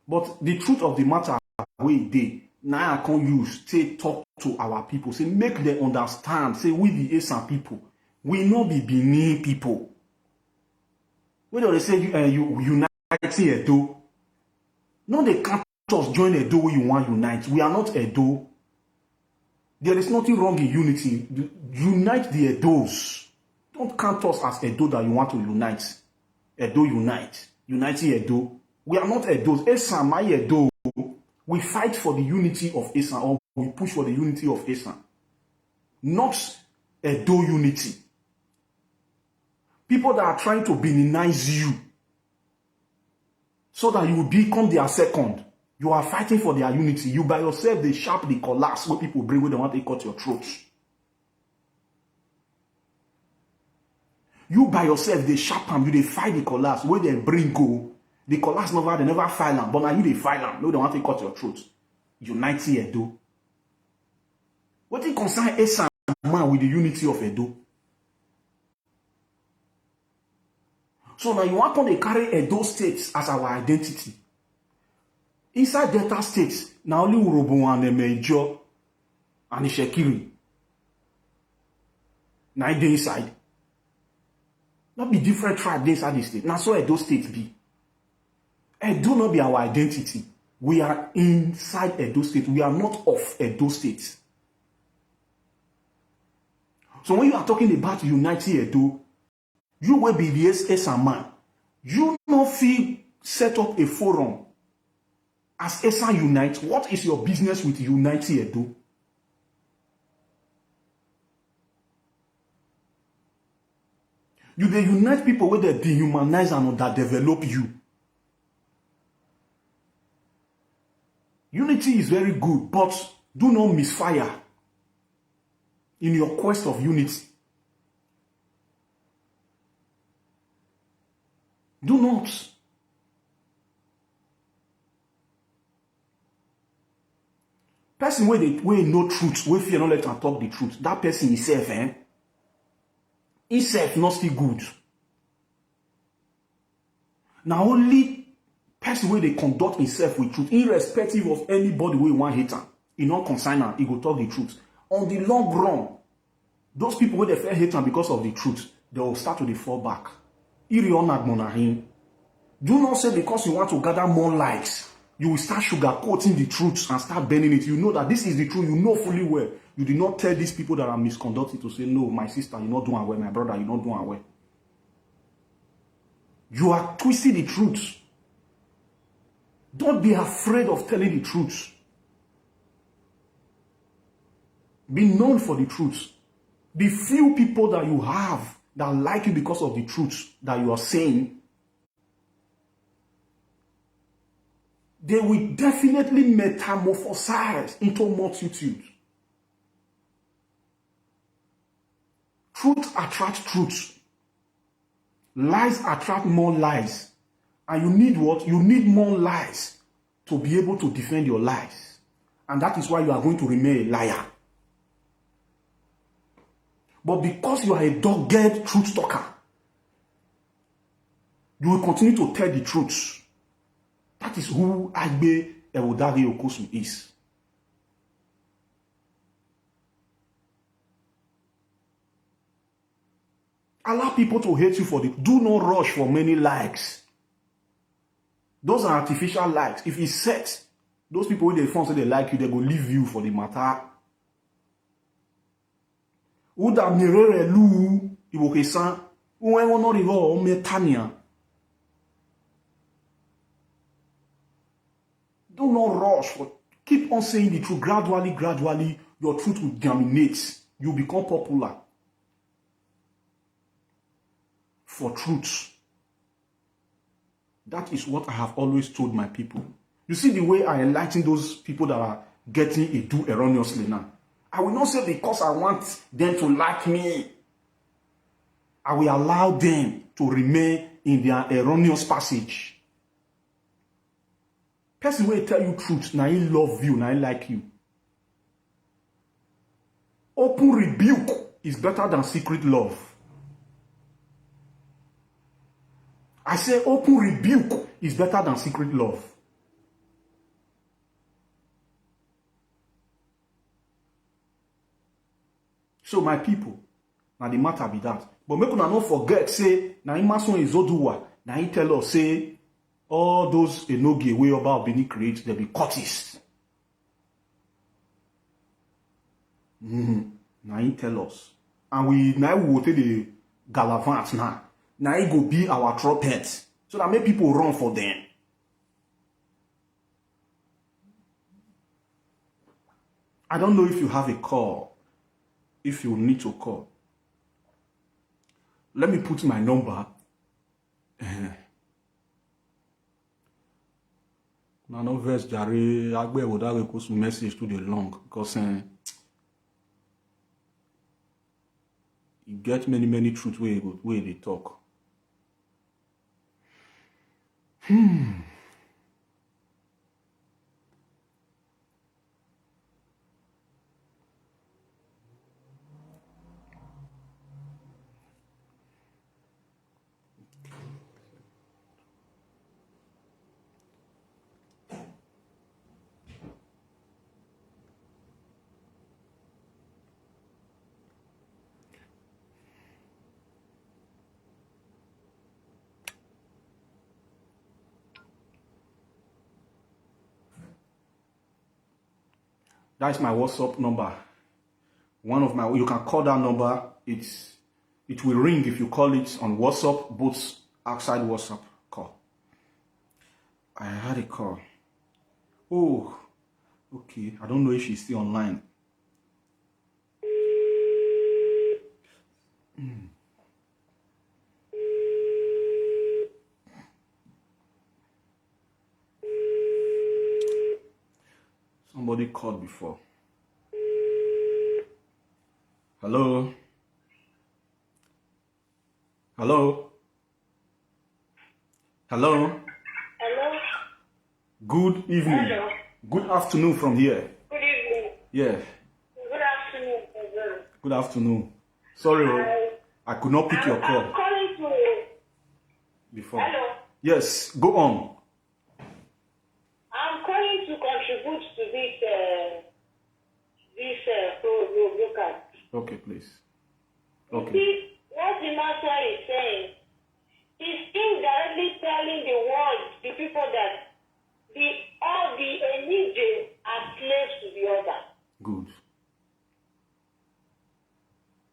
But the truth of the matter, we did. Now I can use, say, talk to our people, say, make them understand, say, we the Esan people, we not be Benin people. When they say you unite Edo, no, they can't just join Edo where you want unite. We are not Edo. There is nothing wrong in unity. Unite the Edos. Don't count us as Edo that you want to unite. Edo unite. Unite Edo. We are not Edos. Esan, my Edo. We fight for the unity of Esan, or we push for the unity of Esan. Not Edo unity. People that are trying to Beninize you so that you will become their second. You are fighting for their unity. You by yourself, they sharp the collapse where people bring when they want to cut your throat. You by yourself, they sharp them, you they fight the collapse where they bring go. The collapse never, they never file them, but now you they file them. No, they want to cut your throat. Unite Edo. What it concern Esan man with the unity of Edo? So now you want to carry Edo states as our identity. Inside Delta states, now only Urobo and the Major and the Shekiri. Now they inside. Not be different tribes inside the state. Now so Edo state be. Edo not be our identity. We are inside Edo state. We are not of Edo state. So when you are talking about uniting Edo, you will be the Esan man. You not feel set up a forum as Esan Unite. What is your business with uniting Edo? You they unite people where they dehumanize and that develop you. Unity is very good, but do not misfire in your quest of unity. Do not. Person where they know truth, where fear not let them talk the truth. That person himself, himself not still good. Now only person where they conduct himself with truth, irrespective of anybody where want hate him, he not concern him, he go talk the truth. On the long run, those people where they fear hate him because of the truth, they will start to fall back. Do not say because you want to gather more likes, you will start sugarcoating the truth and start burning it. You know that this is the truth. You know fully well. You did not tell these people that are misconducted to say, no, my sister, you're not doing well. My brother, you're not doing well. You are twisting the truth. Don't be afraid of telling the truth. Be known for the truth. The few people that you have that like you because of the truth that you are saying, they will definitely metamorphosize into multitude. Truth attracts truth. Lies attract more lies. And you need what? You need more lies to be able to defend your lies. And that is why you are going to remain a liar. But because you are a dogged truth talker, You will continue to tell the truth. That is who Agbe Ewodari Okosu is. Allow people to hate you for the... Do not rush for many likes. Those are artificial likes. If it's set, those people with the phone say they like you, they go leave you for the matter. Uda mirere lu iwokesan uwe wono rivo o metania. Do not rush. Keep on saying the truth. Gradually, your truth will germinate. You become popular for truth. That is what I have always told my people. You see the way I enlighten those people that are getting it do erroneously now. I will not say because I want them to like me. I will allow them to remain in their erroneous passage. Person will tell you truth, now he love you, now he like you. Open rebuke is better than secret love. I say open rebuke is better than secret love. So my people, now the matter be that. But make una not forget, say, now Imason is Oduwa, now he tell us, say, all those enoge way about Benin create, they be cultists. Now he tell us. And we now will take the Galavant now. Now he go be our trumpet. So that make people run for them. I don't know if you have a call. If you need to call. Let me put my number. Now no verse Jare Agbe Ewodari Okosu message to the long because you get many truths where they talk. That's my WhatsApp number. You can call that number. It will ring if you call it on WhatsApp, both outside WhatsApp call. I had a call. Oh, okay. I don't know if she's still online. Somebody called before. Hello? Hello? Hello? Hello? Good evening. Hello? Good afternoon from here. Good evening. Yeah. Good afternoon, brother. Good afternoon. Sorry, I could not pick your call I'm calling to... before. Hello? Yes, go on. I'm calling to contribute to this broadcast. Okay, please. You Okay. see, what the master is saying is indirectly telling the world, the people that all the Enije are slaves to the other. Good.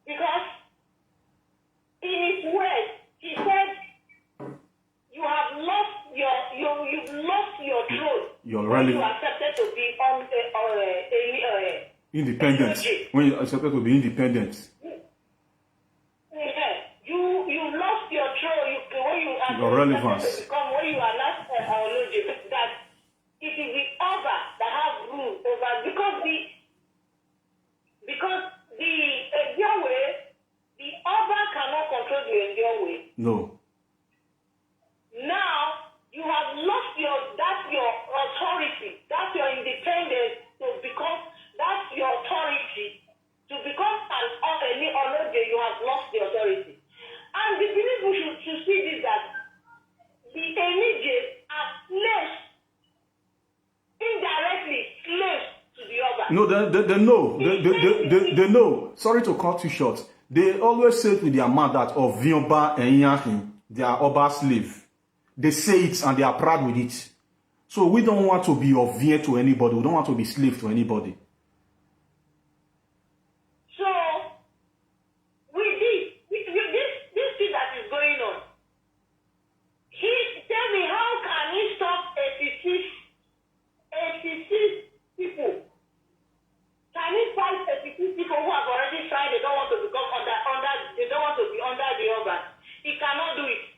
Because in his words, he said, you have lost you've lost your throne. You're when really you accepted to be independent. When you accepted to be independent. You lost your throne when you Your relevance. to become when you are not that it is the other that have rule over because the Yahweh, the other cannot control the Yahweh. No. Now you have lost your authority, that's your independence that's your authority to become any you have lost the authority. And the people should see this that No, they know. They know. Sorry to cut you short. They always say to their mouth that of Vioba and Yahin, they are Oba slave. They say it and they are proud with it. So we don't want to be obedient to anybody. We don't want to be slave to anybody. So, with this thing that is going on, tell me, how can he stop 86 people? Can he fight 86 people who have already signed they don't want to become they don't want to be under the organ? He cannot do it.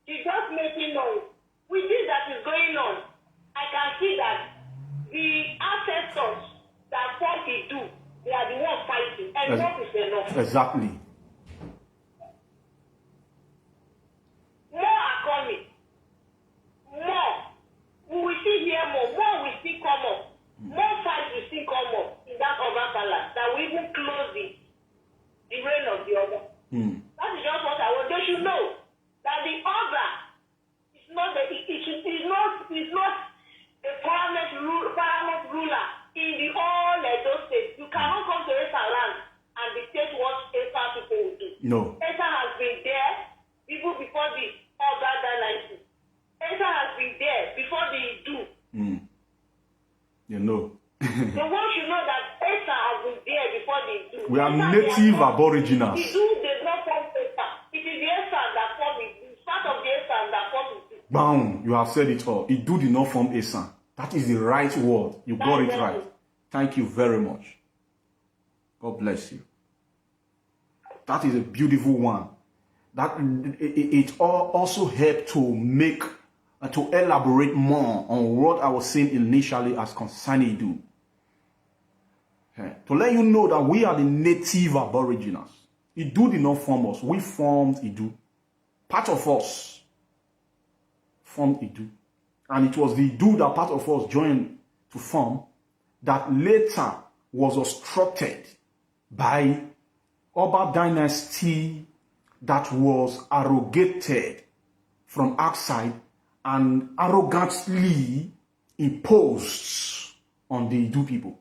He's just making noise. With this that is going on, I can see that the ancestors that fought the do, they are the ones fighting, and enough is enough. Exactly. More are coming. More. We will see here more. More will still come up. More fights will still come up in that other palace that will even close the reign of the other. That is just what I want. They should know that the other is not a paramount ruler in the whole Edo state. You cannot come to Esan land and dictate what Esan people will do. No. Esan has been there even before the other dynasty. Esan has been there before the do. You know. The one should know that Esan has been there before the do. We are native aboriginals. The do does not form Esan. It is the Esan that forms it. It's part of the Esan that forms it. Boom, you have said it all. It do not form Esan. That is the right word. You got it right. Thank you very much. God bless you. That is a beautiful one. That it also helped to make to elaborate more on what I was saying initially as concerning Idu. To let you know that we are the native aboriginals. Idu did not form us. We formed Idu. Part of us formed Idu. And it was the Idu that part of us joined to form that later was obstructed by Oba dynasty that was arrogated from outside and arrogantly imposed on the Idu people.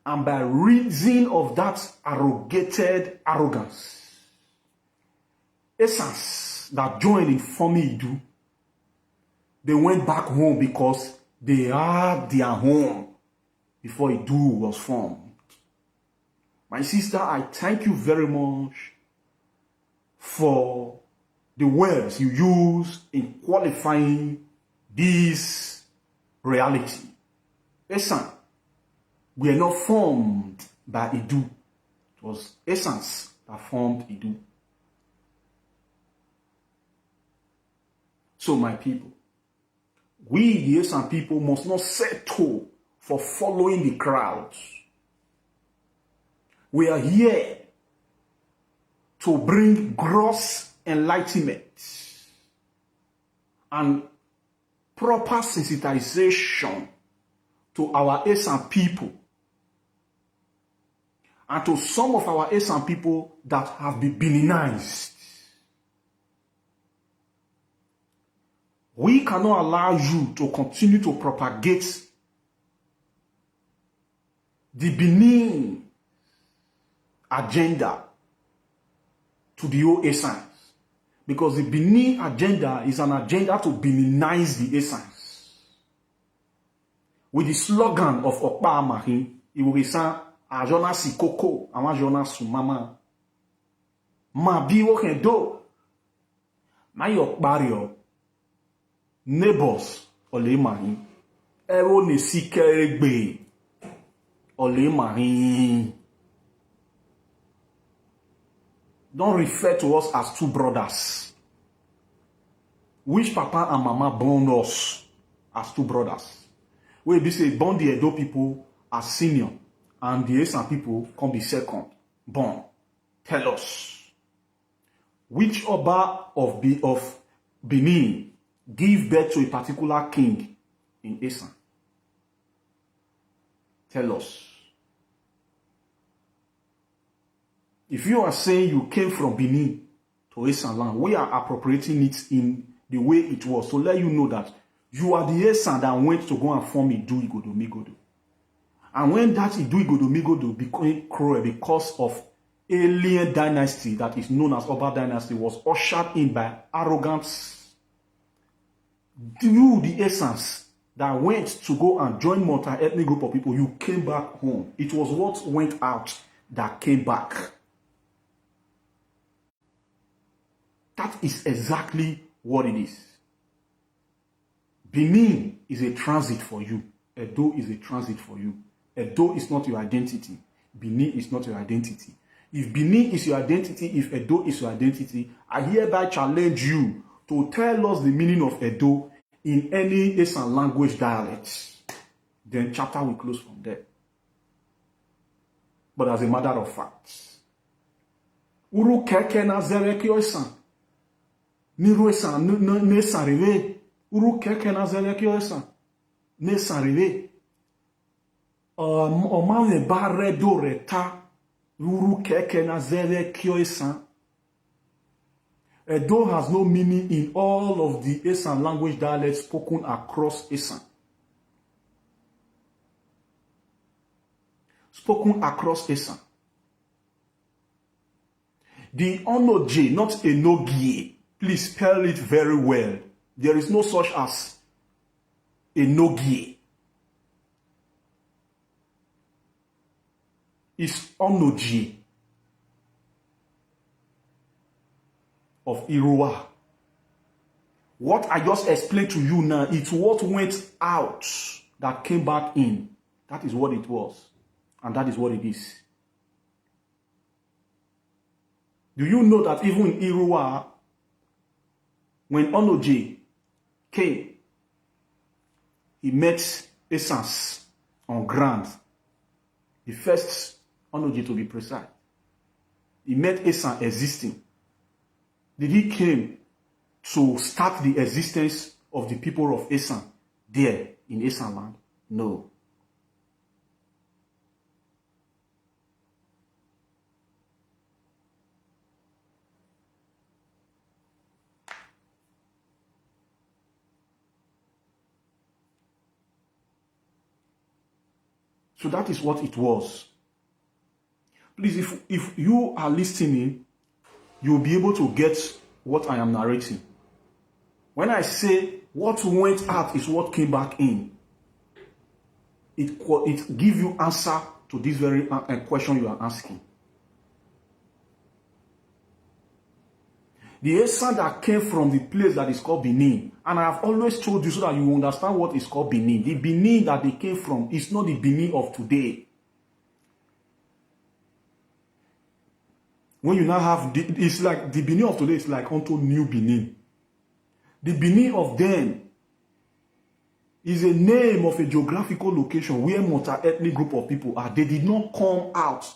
And by reason of that arrogated arrogance, Essence that joined in forming Idu, they went back home because they had their home before Idu was formed. My sister, I thank you very much for the words you use in qualifying this reality. Esan, we are not formed by Idu. It was Essence that formed Idu. So my people, we the Esan people must not settle for following the crowds. We are here to bring gross enlightenment and proper sensitization to our Esan people and to some of our Esan people that have been Beninized. We cannot allow you to continue to propagate the Benin agenda to the whole Esans. Because the Benin agenda is an agenda to Beninize the Esans. With the slogan of Okpa Amahi, it will be saying, Ajona Sikoko, Amajona Sumama. Ma biwo kendo. Ma yok barrio. Neighbors, ole mahi. Ero ne sikeregbe. Ole mahi. Don't refer to us as two brothers. Which papa and mama born us as two brothers? We be say born the Edo people as senior and the Esan people come be second born. Tell us, which Oba of Benin give birth to a particular king in Esan? Tell us. If you are saying you came from Benin to Esan land, we are appropriating it in the way it was to let you know that you are the Esan that went to go and form Idu Igodo Migodo. And when that Idu-Igodo-Migodo became cruel because of alien dynasty that is known as Oba dynasty was ushered in by arrogance, you, the essence that went to go and join multi-ethnic group of people, you came back home. It was what went out that came back. That is exactly what it is. Benin is a transit for you. Edo is a transit for you. Edo is not your identity. Benin is not your identity. If Benin is your identity, if Edo is your identity, I hereby challenge you to tell us the meaning of Edo in any Esan language dialect. Then chapter will close from there. But as a matter of fact, Uru keke na zere kyo Esan. Niru Esan ne Esan reve. Uru keke na zere kyo Esan. Ne Esan reve. Omane bare do reta. Uru keke na zere kyo Esan. Edo has no meaning in all of the Esan language dialects spoken across Esan. Spoken across Esan. The Onoje, not Enogie. Please spell it very well. There is no such as Enogie. It's Onoje of Iruwa. What I just explained to you now, it's what went out that came back in. That is what it was. And that is what it is. Do you know that even in Iruwa, when Onoje came, he met Essence on ground. The first Onoje, to be precise. He met Essence existing. Did he came to start the existence of the people of Esan there in Esan land? No. So that is what it was. Please, if you are listening, you'll be able to get what I am narrating. When I say what went out is what came back in, it gives you answer to this very question you are asking. The Esan that came from the place that is called Benin, and I have always told you so that you understand what is called Benin. The Benin that they came from is not the Benin of today. When you now have, it's like the Benin of today is like unto new Benin. The Benin of then is a name of a geographical location where multi-ethnic group of people are. They did not come out.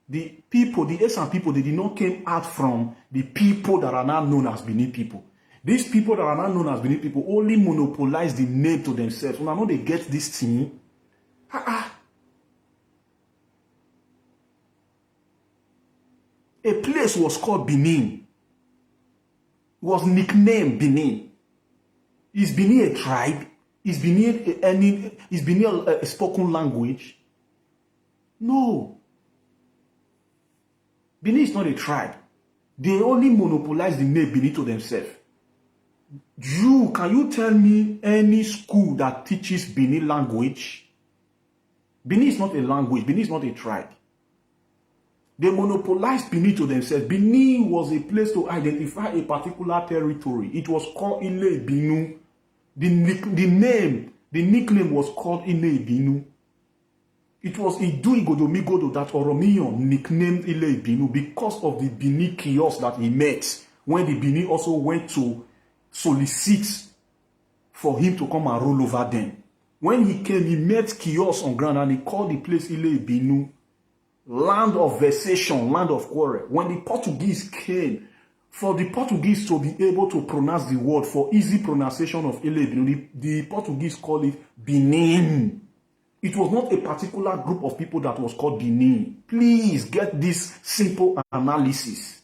The people, the Esan people, they did not come out from the people that are now known as Benin people. These people that are now known as Benin people only monopolize the name to themselves. When I know they get this thing, a place was called Benin. It was nicknamed Benin. Is Benin a tribe? Is Benin a spoken language? No. Benin is not a tribe. They only monopolize the name Benin to themselves. Can you tell me any school that teaches Benin language? Benin is not a language. Benin is not a tribe. They monopolized Benin to themselves. Benin was a place to identify a particular territory. It was called Ile Binu. The nickname was called Ile Binu. It was Idu-Igodo-Migodo that Oromiyan nicknamed Ile Binu because of the Benin kiosk that he met when the Benin also went to solicit for him to come and rule over them. When he came, he met kiosks on ground and he called the place Ile Binu. Land of vexation, land of quarrel. When the Portuguese came, for the Portuguese to be able to pronounce the word for easy pronunciation of Ile Binu, the Portuguese call it Benin. It was not a particular group of people that was called Benin. Please get this simple analysis.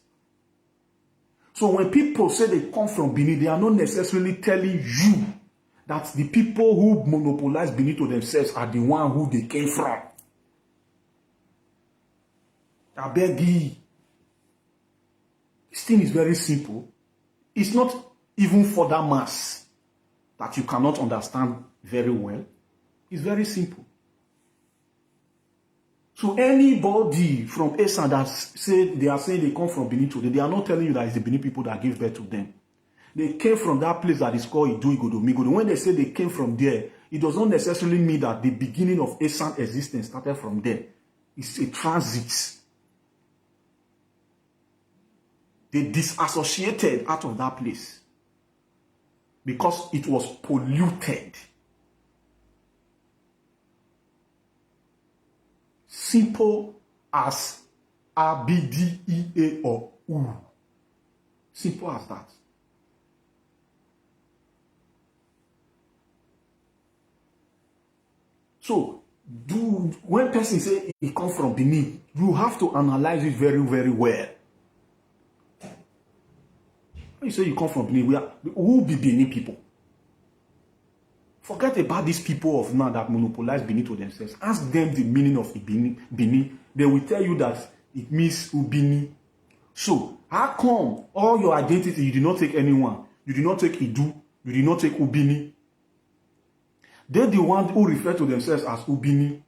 So when people say they come from Benin, they are not necessarily telling you that the people who monopolize Benin to themselves are the one who they came from. I beg you. This thing is very simple. It's not even for that mass that you cannot understand very well. It's very simple. So anybody from Esan that say they are saying they come from Benin today, they are not telling you that it's the Benin people that gave birth to them. They came from that place that is called Idu-Igodo-Migodo. When they say they came from there, it does not necessarily mean that the beginning of Esan existence started from there. It's a transit. They disassociated out of that place because it was polluted. Simple as A-B-D-E-A or U. Simple as that. So, when person say he come from Benin, you have to analyze it very, very well. When you say you come from Benin, who be Benin people? Forget about these people of now that monopolize Benin to themselves. Ask them the meaning of Benin. They will tell you that it means Ubini. So, how come all your identity, you did not take anyone? You did not take Idu. You did not take Ubini. They're the ones who refer to themselves as Ubini.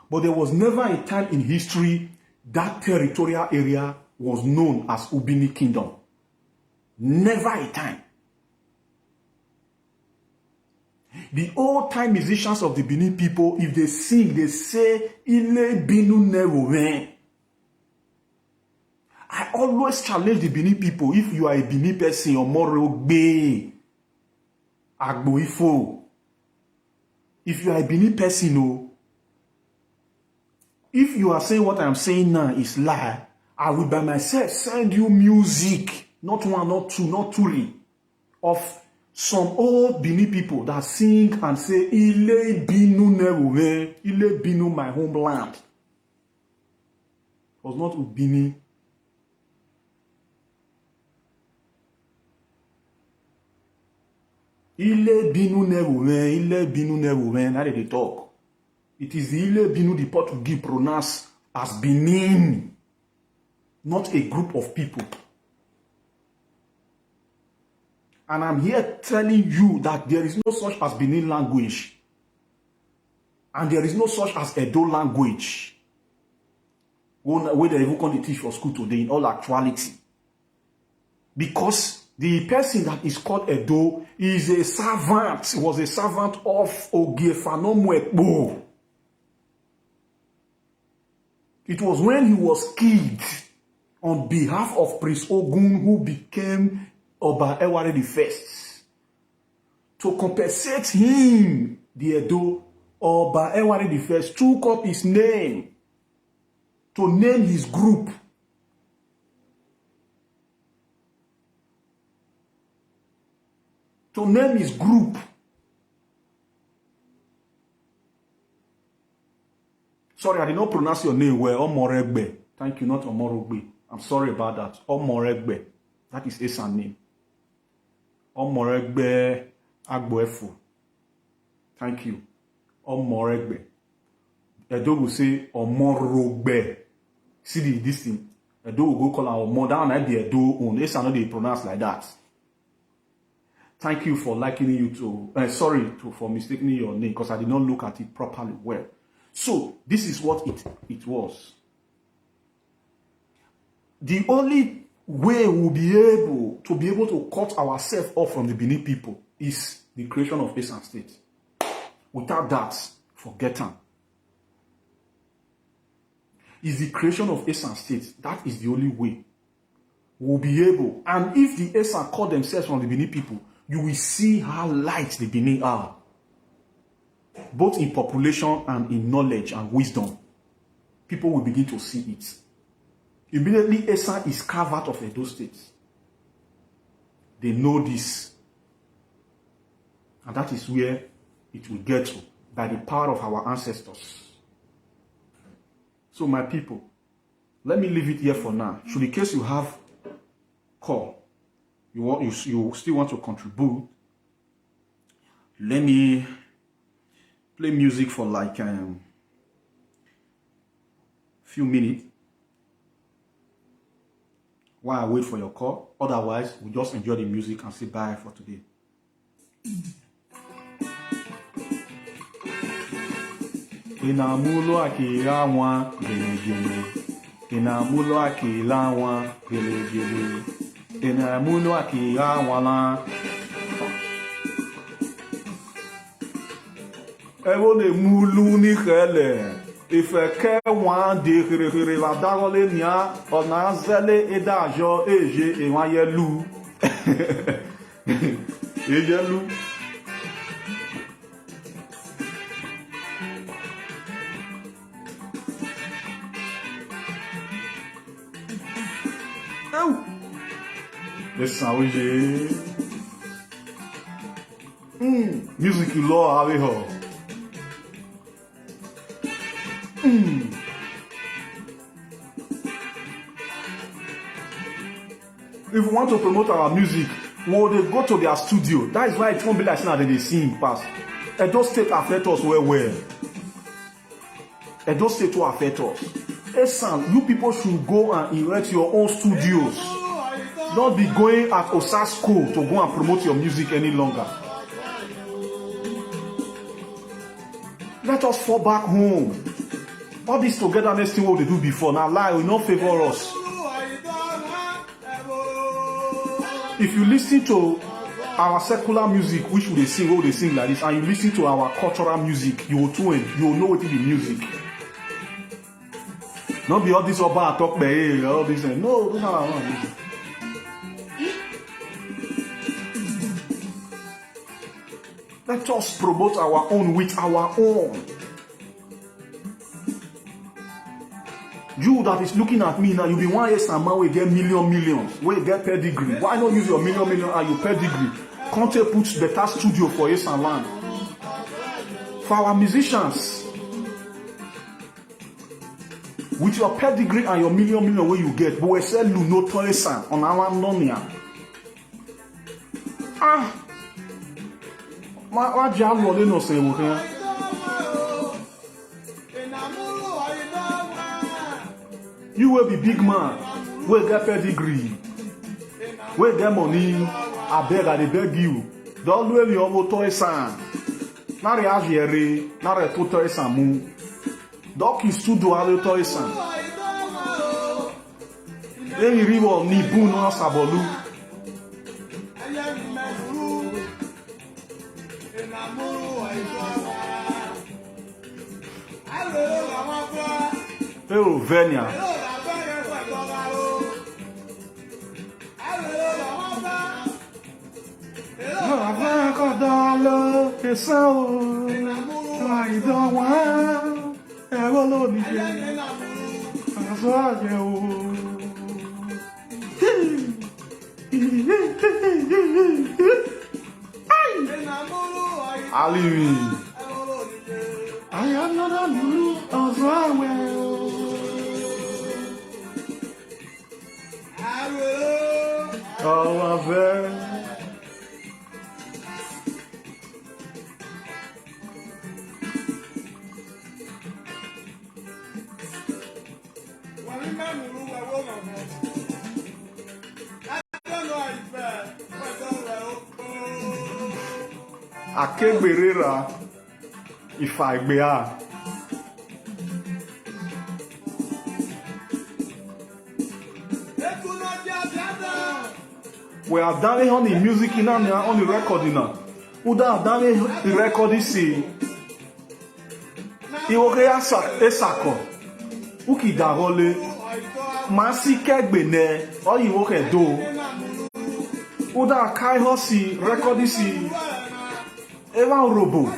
But there was never a time in history that territorial area was known as Ubini Kingdom. Never a time. The old-time musicians of the Benin people, if they sing, they say, Ile Binu Nerowen. I always challenge the Benin people, if you are a Benin person, Omorogbe, Agboifo. If you are a Benin person, if you are saying what I am saying now is lie, I will by myself send you music, not one, not two, not three, of some old Benin people that sing and say, Ile Binu Nerowen, Ile Binu my homeland. It was not Ubini. Ile Binu Nerowen, Ile Binu Nerowen, how did they talk? It is the Ile Binu the Portuguese pronounce as Benin, not a group of people. And I'm here telling you that there is no such as Benin language. And there is no such as Edo language. Where they even come to teach for school today in all actuality. Because the person that is called Edo is a servant, was a servant of Ogiefanomwekbo. It was when he was killed on behalf of Prince Ogun, who became Oba Eware the First. To compensate him, the Edo, Oba Eware the First took up his name to name his group. To name his group. Sorry, I did not pronounce your name well. Omoregbe. Thank you, not Omorogbe. I'm sorry about that. Omoregbe. That is Esan name. Omoregbe Agboefu. Thank you. Omoregbe. Edo will say Omorogbe. See this thing. Edo will go call our Omo. That one be Edo own. Esan no dey pronounce like that. Thank you for likening you to, for mistaking your name, because I did not look at it properly well. So, this is what it was. The only way we'll be able to cut ourselves off from the Benin people is the creation of Esan State. Without that, forget them. Is the creation of Esan State. That is the only way we'll be able. And if the Esan call themselves from the Benin people, you will see how light the Benin are. Both in population and in knowledge and wisdom. People will begin to see it. Immediately, Esan is carved out of Edo State. They know this. And that is where it will get to, by the power of our ancestors. So, my people, let me leave it here for now. Should in case you have call, you still want to contribute, let me play music for like few minutes while I wait for your call. Otherwise, we'll just enjoy the music and say bye for today. Inamulo akira wan gele. Inamulo akira wan gele. Inamulo akira wan. Ewo le mulu ni khele. Ifeke wan de khere la darole nia ona zele edajo eje e wan yelu. Ejelu. Esan oje. Music you love have ho. If we want to promote our music, well, they go to their studio. That is why it won't be like saying that they sing past. Edo State affect us well. Edo State will affect us. Esan, you people should go and erect your own studios. Don't be going at Osasco to go and promote your music any longer. Let us fall back home. All this togetherness thing what they do before, now lie will not favor us. If you listen to our secular music, which they sing, what they sing like this, and you listen to our cultural music, you will know what is the music. Not be all this about talk by all this. No, those are not music. Let us promote our own with our own. You that is looking at me now, you be one year some man will get millions, will get pedigree. Why not use your million and your pedigree? Can't you put better studio for Esan land? For our musicians, with your pedigree and your million where you get, but we sell you no Esan on our nonia. What jam will no say okay? You will be big man, will get pedigree, will get money, I beg you. Don't do your motor Esan. Not a agere, not a total Esan mu. Doc is to do a little Esan. Then you river ni buno sabolu. Pero Venia. I don't want ever love me. Ali, I am not a Lulu as well. Akegberera Ifaigbea. We are done on the music in on the recording now. Uda done the recording see. Iwoke esako. Uki darole. Masi kegbene. O iwoke do. Uda kai hosi recording see. Evan robo.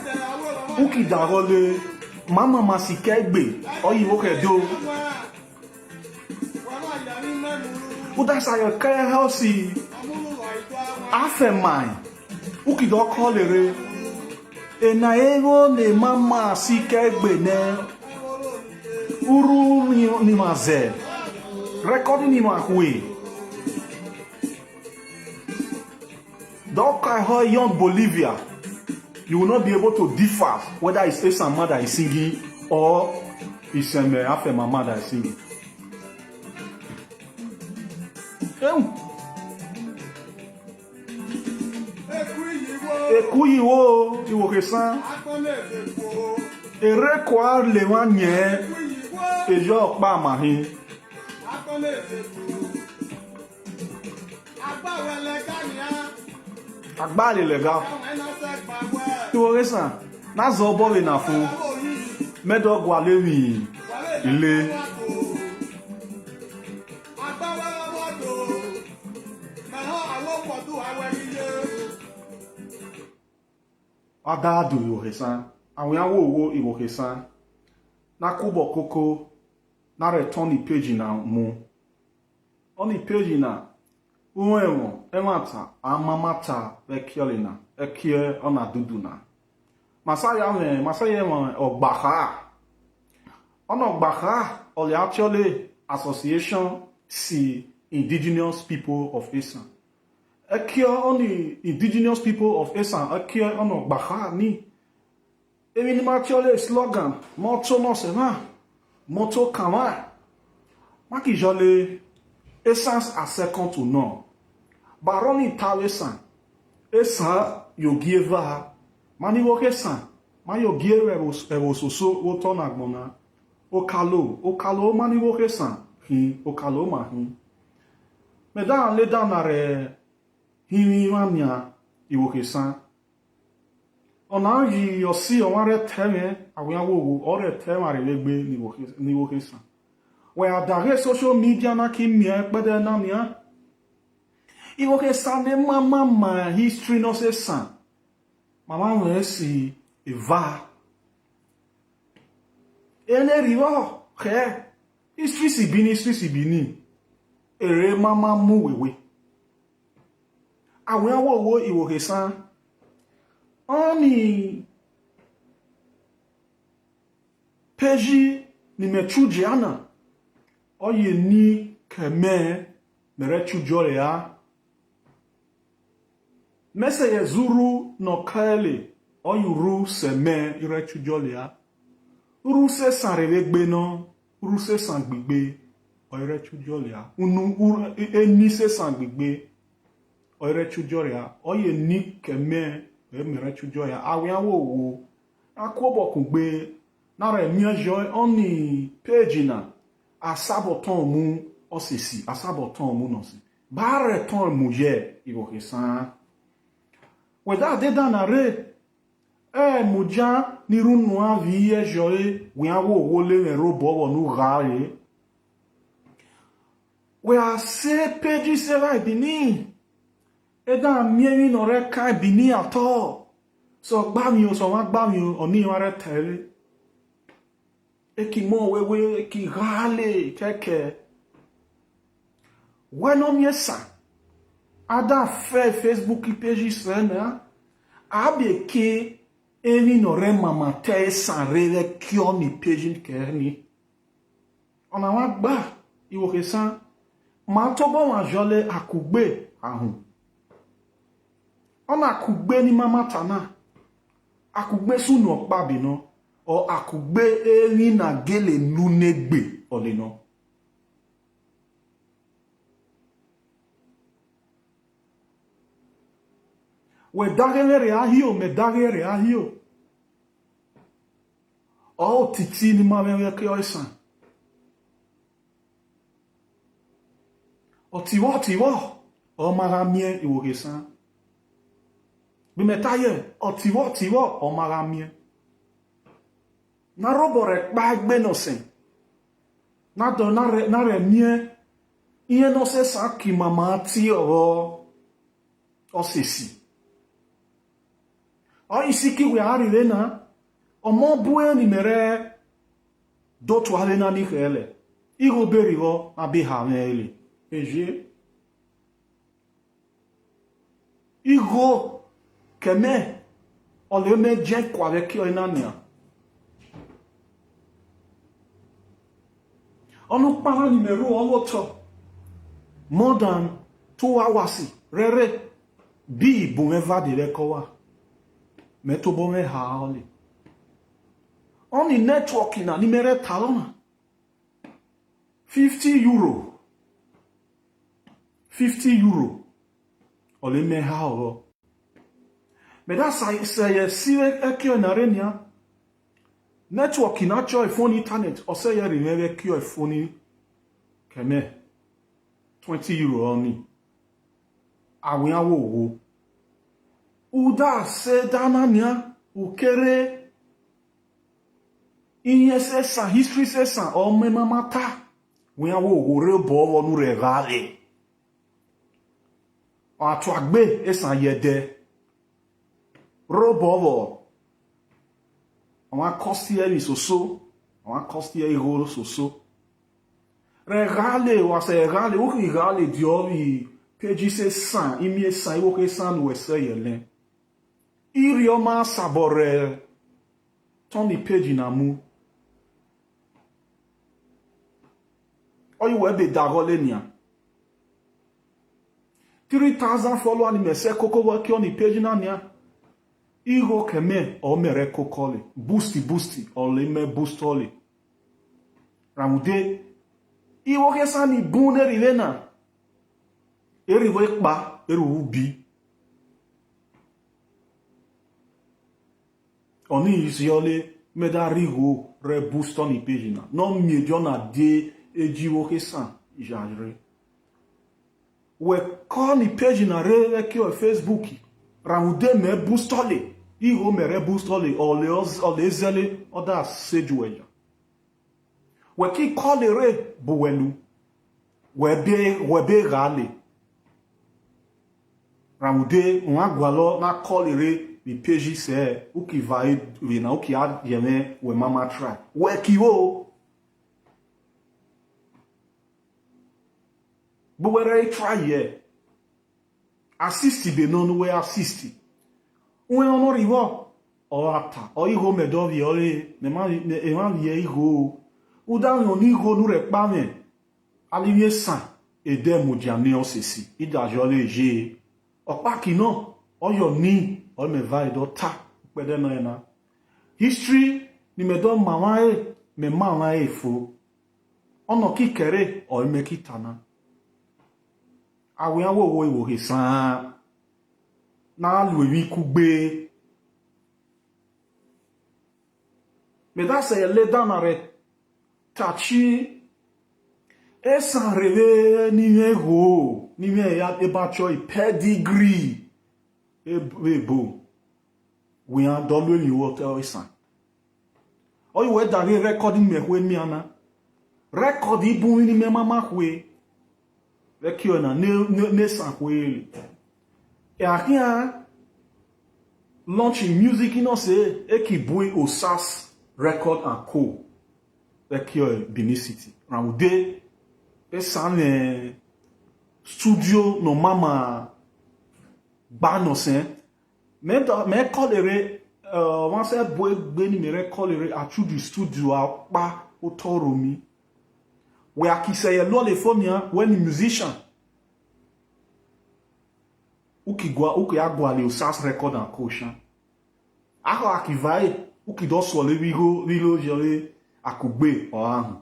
Uki darole. Mama masi kegbe. O iwoke do. Uda sayo kai hosi. Afemai, uki do kolere, ena ego ne mama si kegbe ne, uru ni maze, recording ni makwe. Doka ho young Bolivia, you will not be able to differ whether it's Esan that is singing or Iseme afe mama da sing. Ekuyi wo iwo kesan. Ere kwa le wan nye ejo pa mahin. Agbale lega. Iwo kesan. Na zo bo le na fun. Medo gwa le wi ile. Adadu iwo kesan. Àwọn yawo wo iwo kesan. Na kubo koko na return the page na mu. On the page na uwewo emata amamata bekiole na ekie ona dudu na. Masaya me ogbaha. Ona ogbaha ole actually association si indigenous people of Esan. Ekie on the indigenous people of Esan ekie ona ogbaha ni. Emi ni actually slogan motto no se na. Motto kama. Maki jole essence are second to none. Baroni Talesan. Esa yo gieva. Mani woke san. Ma yo gieva evo soso woton agbona. Okalo mani woke san. Hi okalo ma hi. Medan le danare hi mania iwoke san. Ona yi yosi onware teme awon awo ore teme aregbe ni woke san. We adare social media na kimie pede na mia. Iwo ke sande mama history no se san. Mama we si eva. Ene rivo ke history si bini. Ere mama mu wewe. Awon awo iwo ke san. Oni peji ni mechujiana. Oye ni keme merechu jore ya. Mese ye zuru no kele. Oyu ru se me irechu jore ya. Uru se san rewegbe no. Uru se san gbigbe. Oirechu jore ya. Unu eni se san gbigbe. Oirechu jore ya. Oye ni keme merechu jore ya. Awianwo wo. Akwobo kugbe. Nare miajo oni page na. Asaboton mu osisi, asaboton mu nosi. Bare ton muje iwo kesan. Weda de danare muja ni runu avi joe wiawo wole me robo nu gare. We a se peji se vai bini. Eda miemi no re kai bini ato. So gba mi o so wa gba mi o oni wa re tele. Eki mo wewe eki gale keke. Weno miesa. Ada fe Facebook page sena. Abe ke eni no re mama te san rele kyo ni page kerni. Ona wa gba iwo kesan. Ma to bo wa jole akugbe ahun. Ona akugbe ni mama tana. Akugbe sunu okpa bi no. O akugbe eri na gele lunegbe oleno. We dagere ahio me dagere ahio. O titi ni mawe ke oisan. O tiwo o maramie iwogesan. Bi metaye o tiwo o maramie. Na robore pa gbe no sen. Na do na re mie. Iye no se sa ki mama ti o sesi. O isi ki we ari na. O mo bue ni mere do to ale na ni hele. Igo beri ho na bi ha mele. Eje. Igo keme o le me je kwa ve ki o inania. Onu para numero owoto. More than 2 hours. Rere. Bi bu me va de rekowa. Me to bo me ha oli. On the networking na nimere talona. 50 euro. 50 euro. Ole me ha o. Me da say sire ekio na renia. Networking na cho phone internet o say remember ekio phone keme 20 euro only. Awin awo wo. Uda se dana nia ukere inye se san history se san o me mamata. Win awo wo re bo wonu re gale. Atu agbe esan yede. Robo wo. Àwọn kostieri soso, àwọn kostieri goro soso. Regale wa se regale o ki regale di obi page se san, imi san wo ke san we se yelen. Irioma sabore ton di page na mu. Oyi we be dagole nia. 3,000 followers ni me se koko wa ki on di page na nia. Igo keme o mere kokole. Boosti o le me boostole. Ramude iwo ke san ni bunde rivena. Eri we kpa, eri ubi. Oni isiole me da rigo re boost on page na. Non mi jona de eji wo ke san jajre. We call ni page na re ki o Facebook. Ramude me boostole. Igo mere boostole ole zele oda sejueja. We ki call re buwelu. Webe gale. Ramude nwa gwalo na call re bi page se uki vai vina uki ad yeme we mama try. We ki wo. Buwere try ye. Assist be no we assist. Uwe ono rivo o ata o igo medovi ole me ye igo uda ni igo nu re pa me aliye san ede mo diane o sesi ida jole je opa kino oyo ni o me vai do ta pede na na history ni me do mama e fo ono kikere o me kitana awe awo wo iwo hisan na lwewi kugbe me da se le danare tachi esan reve ni me ya eba choi pedigree ebo we an dolu ni water esan o we da ni recording me hwe mi ana record ibu ni me mama hwe le ki ona ne san hwe. Et rien launching music ino se ekibui osas record and co ekio Benin City Ramude esan studio no mama bano sen me kolere wan se boy gbe ni me kolere atu du studio apa otoromi we akiseye lo le phone when the musician uki agwa le usas record and caution. Ako akivai uki do so le wigo jole akugbe o ahu.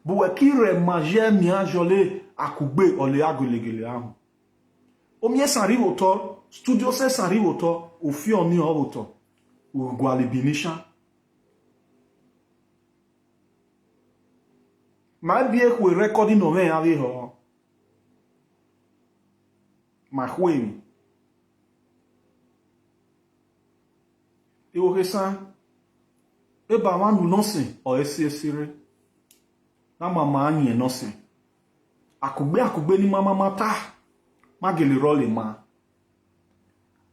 Bu we ki re maje mi jole akugbe o le agolegele ahu. O mi san ri woto studio se san ri woto o fi oni o woto. O gwa le binishan. Ma bi e ku recording no me ave ho. Ma hwemi. Ewo kesan eba manu nosin o esire. Na mama anyi nosin. Akugbe ni mama mata. Magele role ma.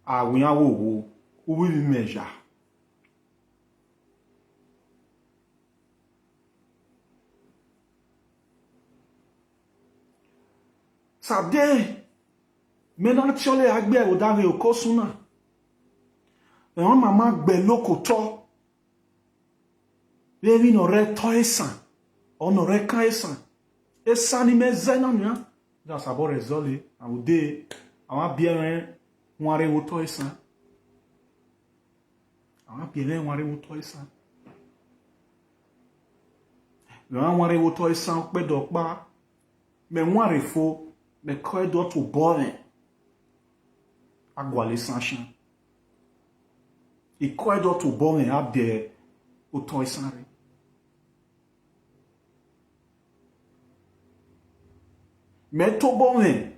Awin awo uwi meja. Sade Mena chole agbe odare okosuna. Ewan mama gbe lokoto. Levi no re to esan. Ono re ka esan. Esan ni me zena nya. Da sabore zole. Awude. Awa bien nware woto esan. Awa bien nware woto esan. Yon ware woto esan pe do pa. Me ware fo. Me koe do to bore. Agwale sanchan. I koe do to bore abde woto esan re. Me to bore.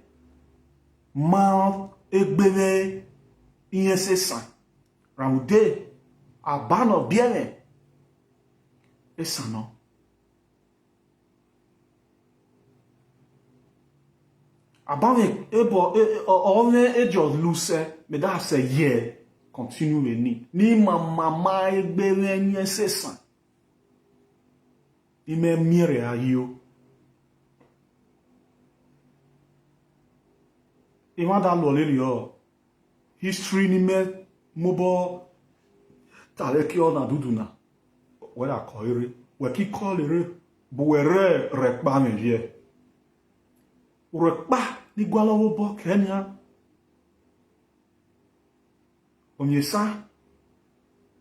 Ma egbele iye se san. Raude. Abano biele. Esan no. Abane ebo one ejo luse me da se ye continue ni mama egbere ni sesan ni me mire ayo e ma da lo le yo history ni me mobo tale ki ona duduna we la ko ere we ki ko ere bu were repa me vie repa ni gwalawo bo Kenya onyesa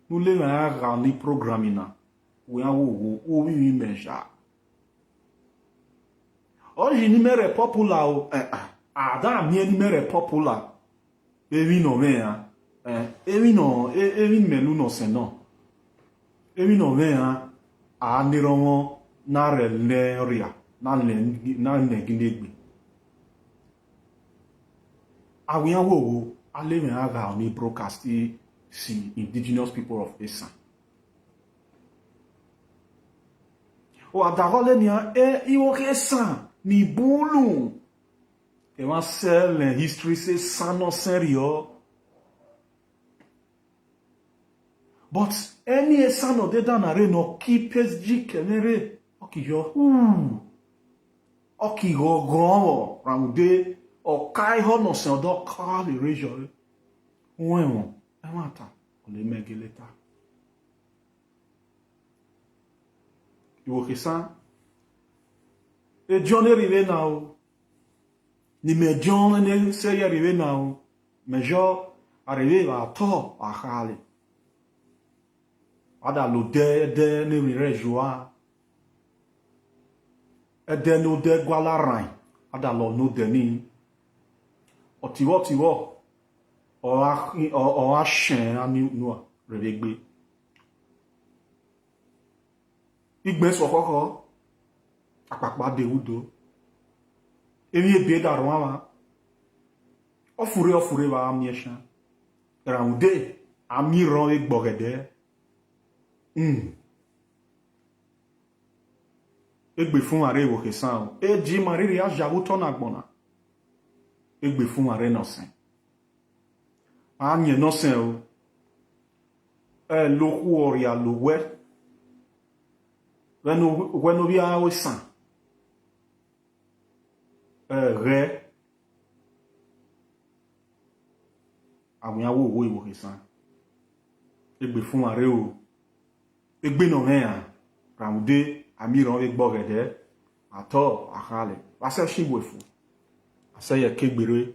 nule na ga ni programina we awo o wi meja o ji ni mere popular o ada mi ni mere popular ewi no me ya ewi melu no se no ewi no me ya a ni ro na re le ria na ne ginegbe awiyan wo ale me aga ni broadcast si indigenous people of Esan o adagole ni iwo Esan ni bulu e wa sel history se sano serio but any Esan no de danare no ki PSG kenere okiyo okigo gro raude o kai ho no se odo ka le region won e mata o le megeleta iwo Esan e jone rive na o ni me jone ne se ya rive na o me jo arrive a to a khale ada lo de ne mi rejoa e de no de gwala ran ada lo no de ni otiwo o a shen ani no revegbe igbe so koko apapa de udo emi ebe daru wa ofure wa ami eshan raude ami ron egbogede egbe fun are wo Esan e ji mariri a jawu to na gbona egbe fun are no sen anye no sen o lo ku ori a lo we when we are Esan re àwọn awo wo iwo Esan egbe fun are o egbe no me a raude amiran egbogede ato akale ase shigwefu ase ye kegbere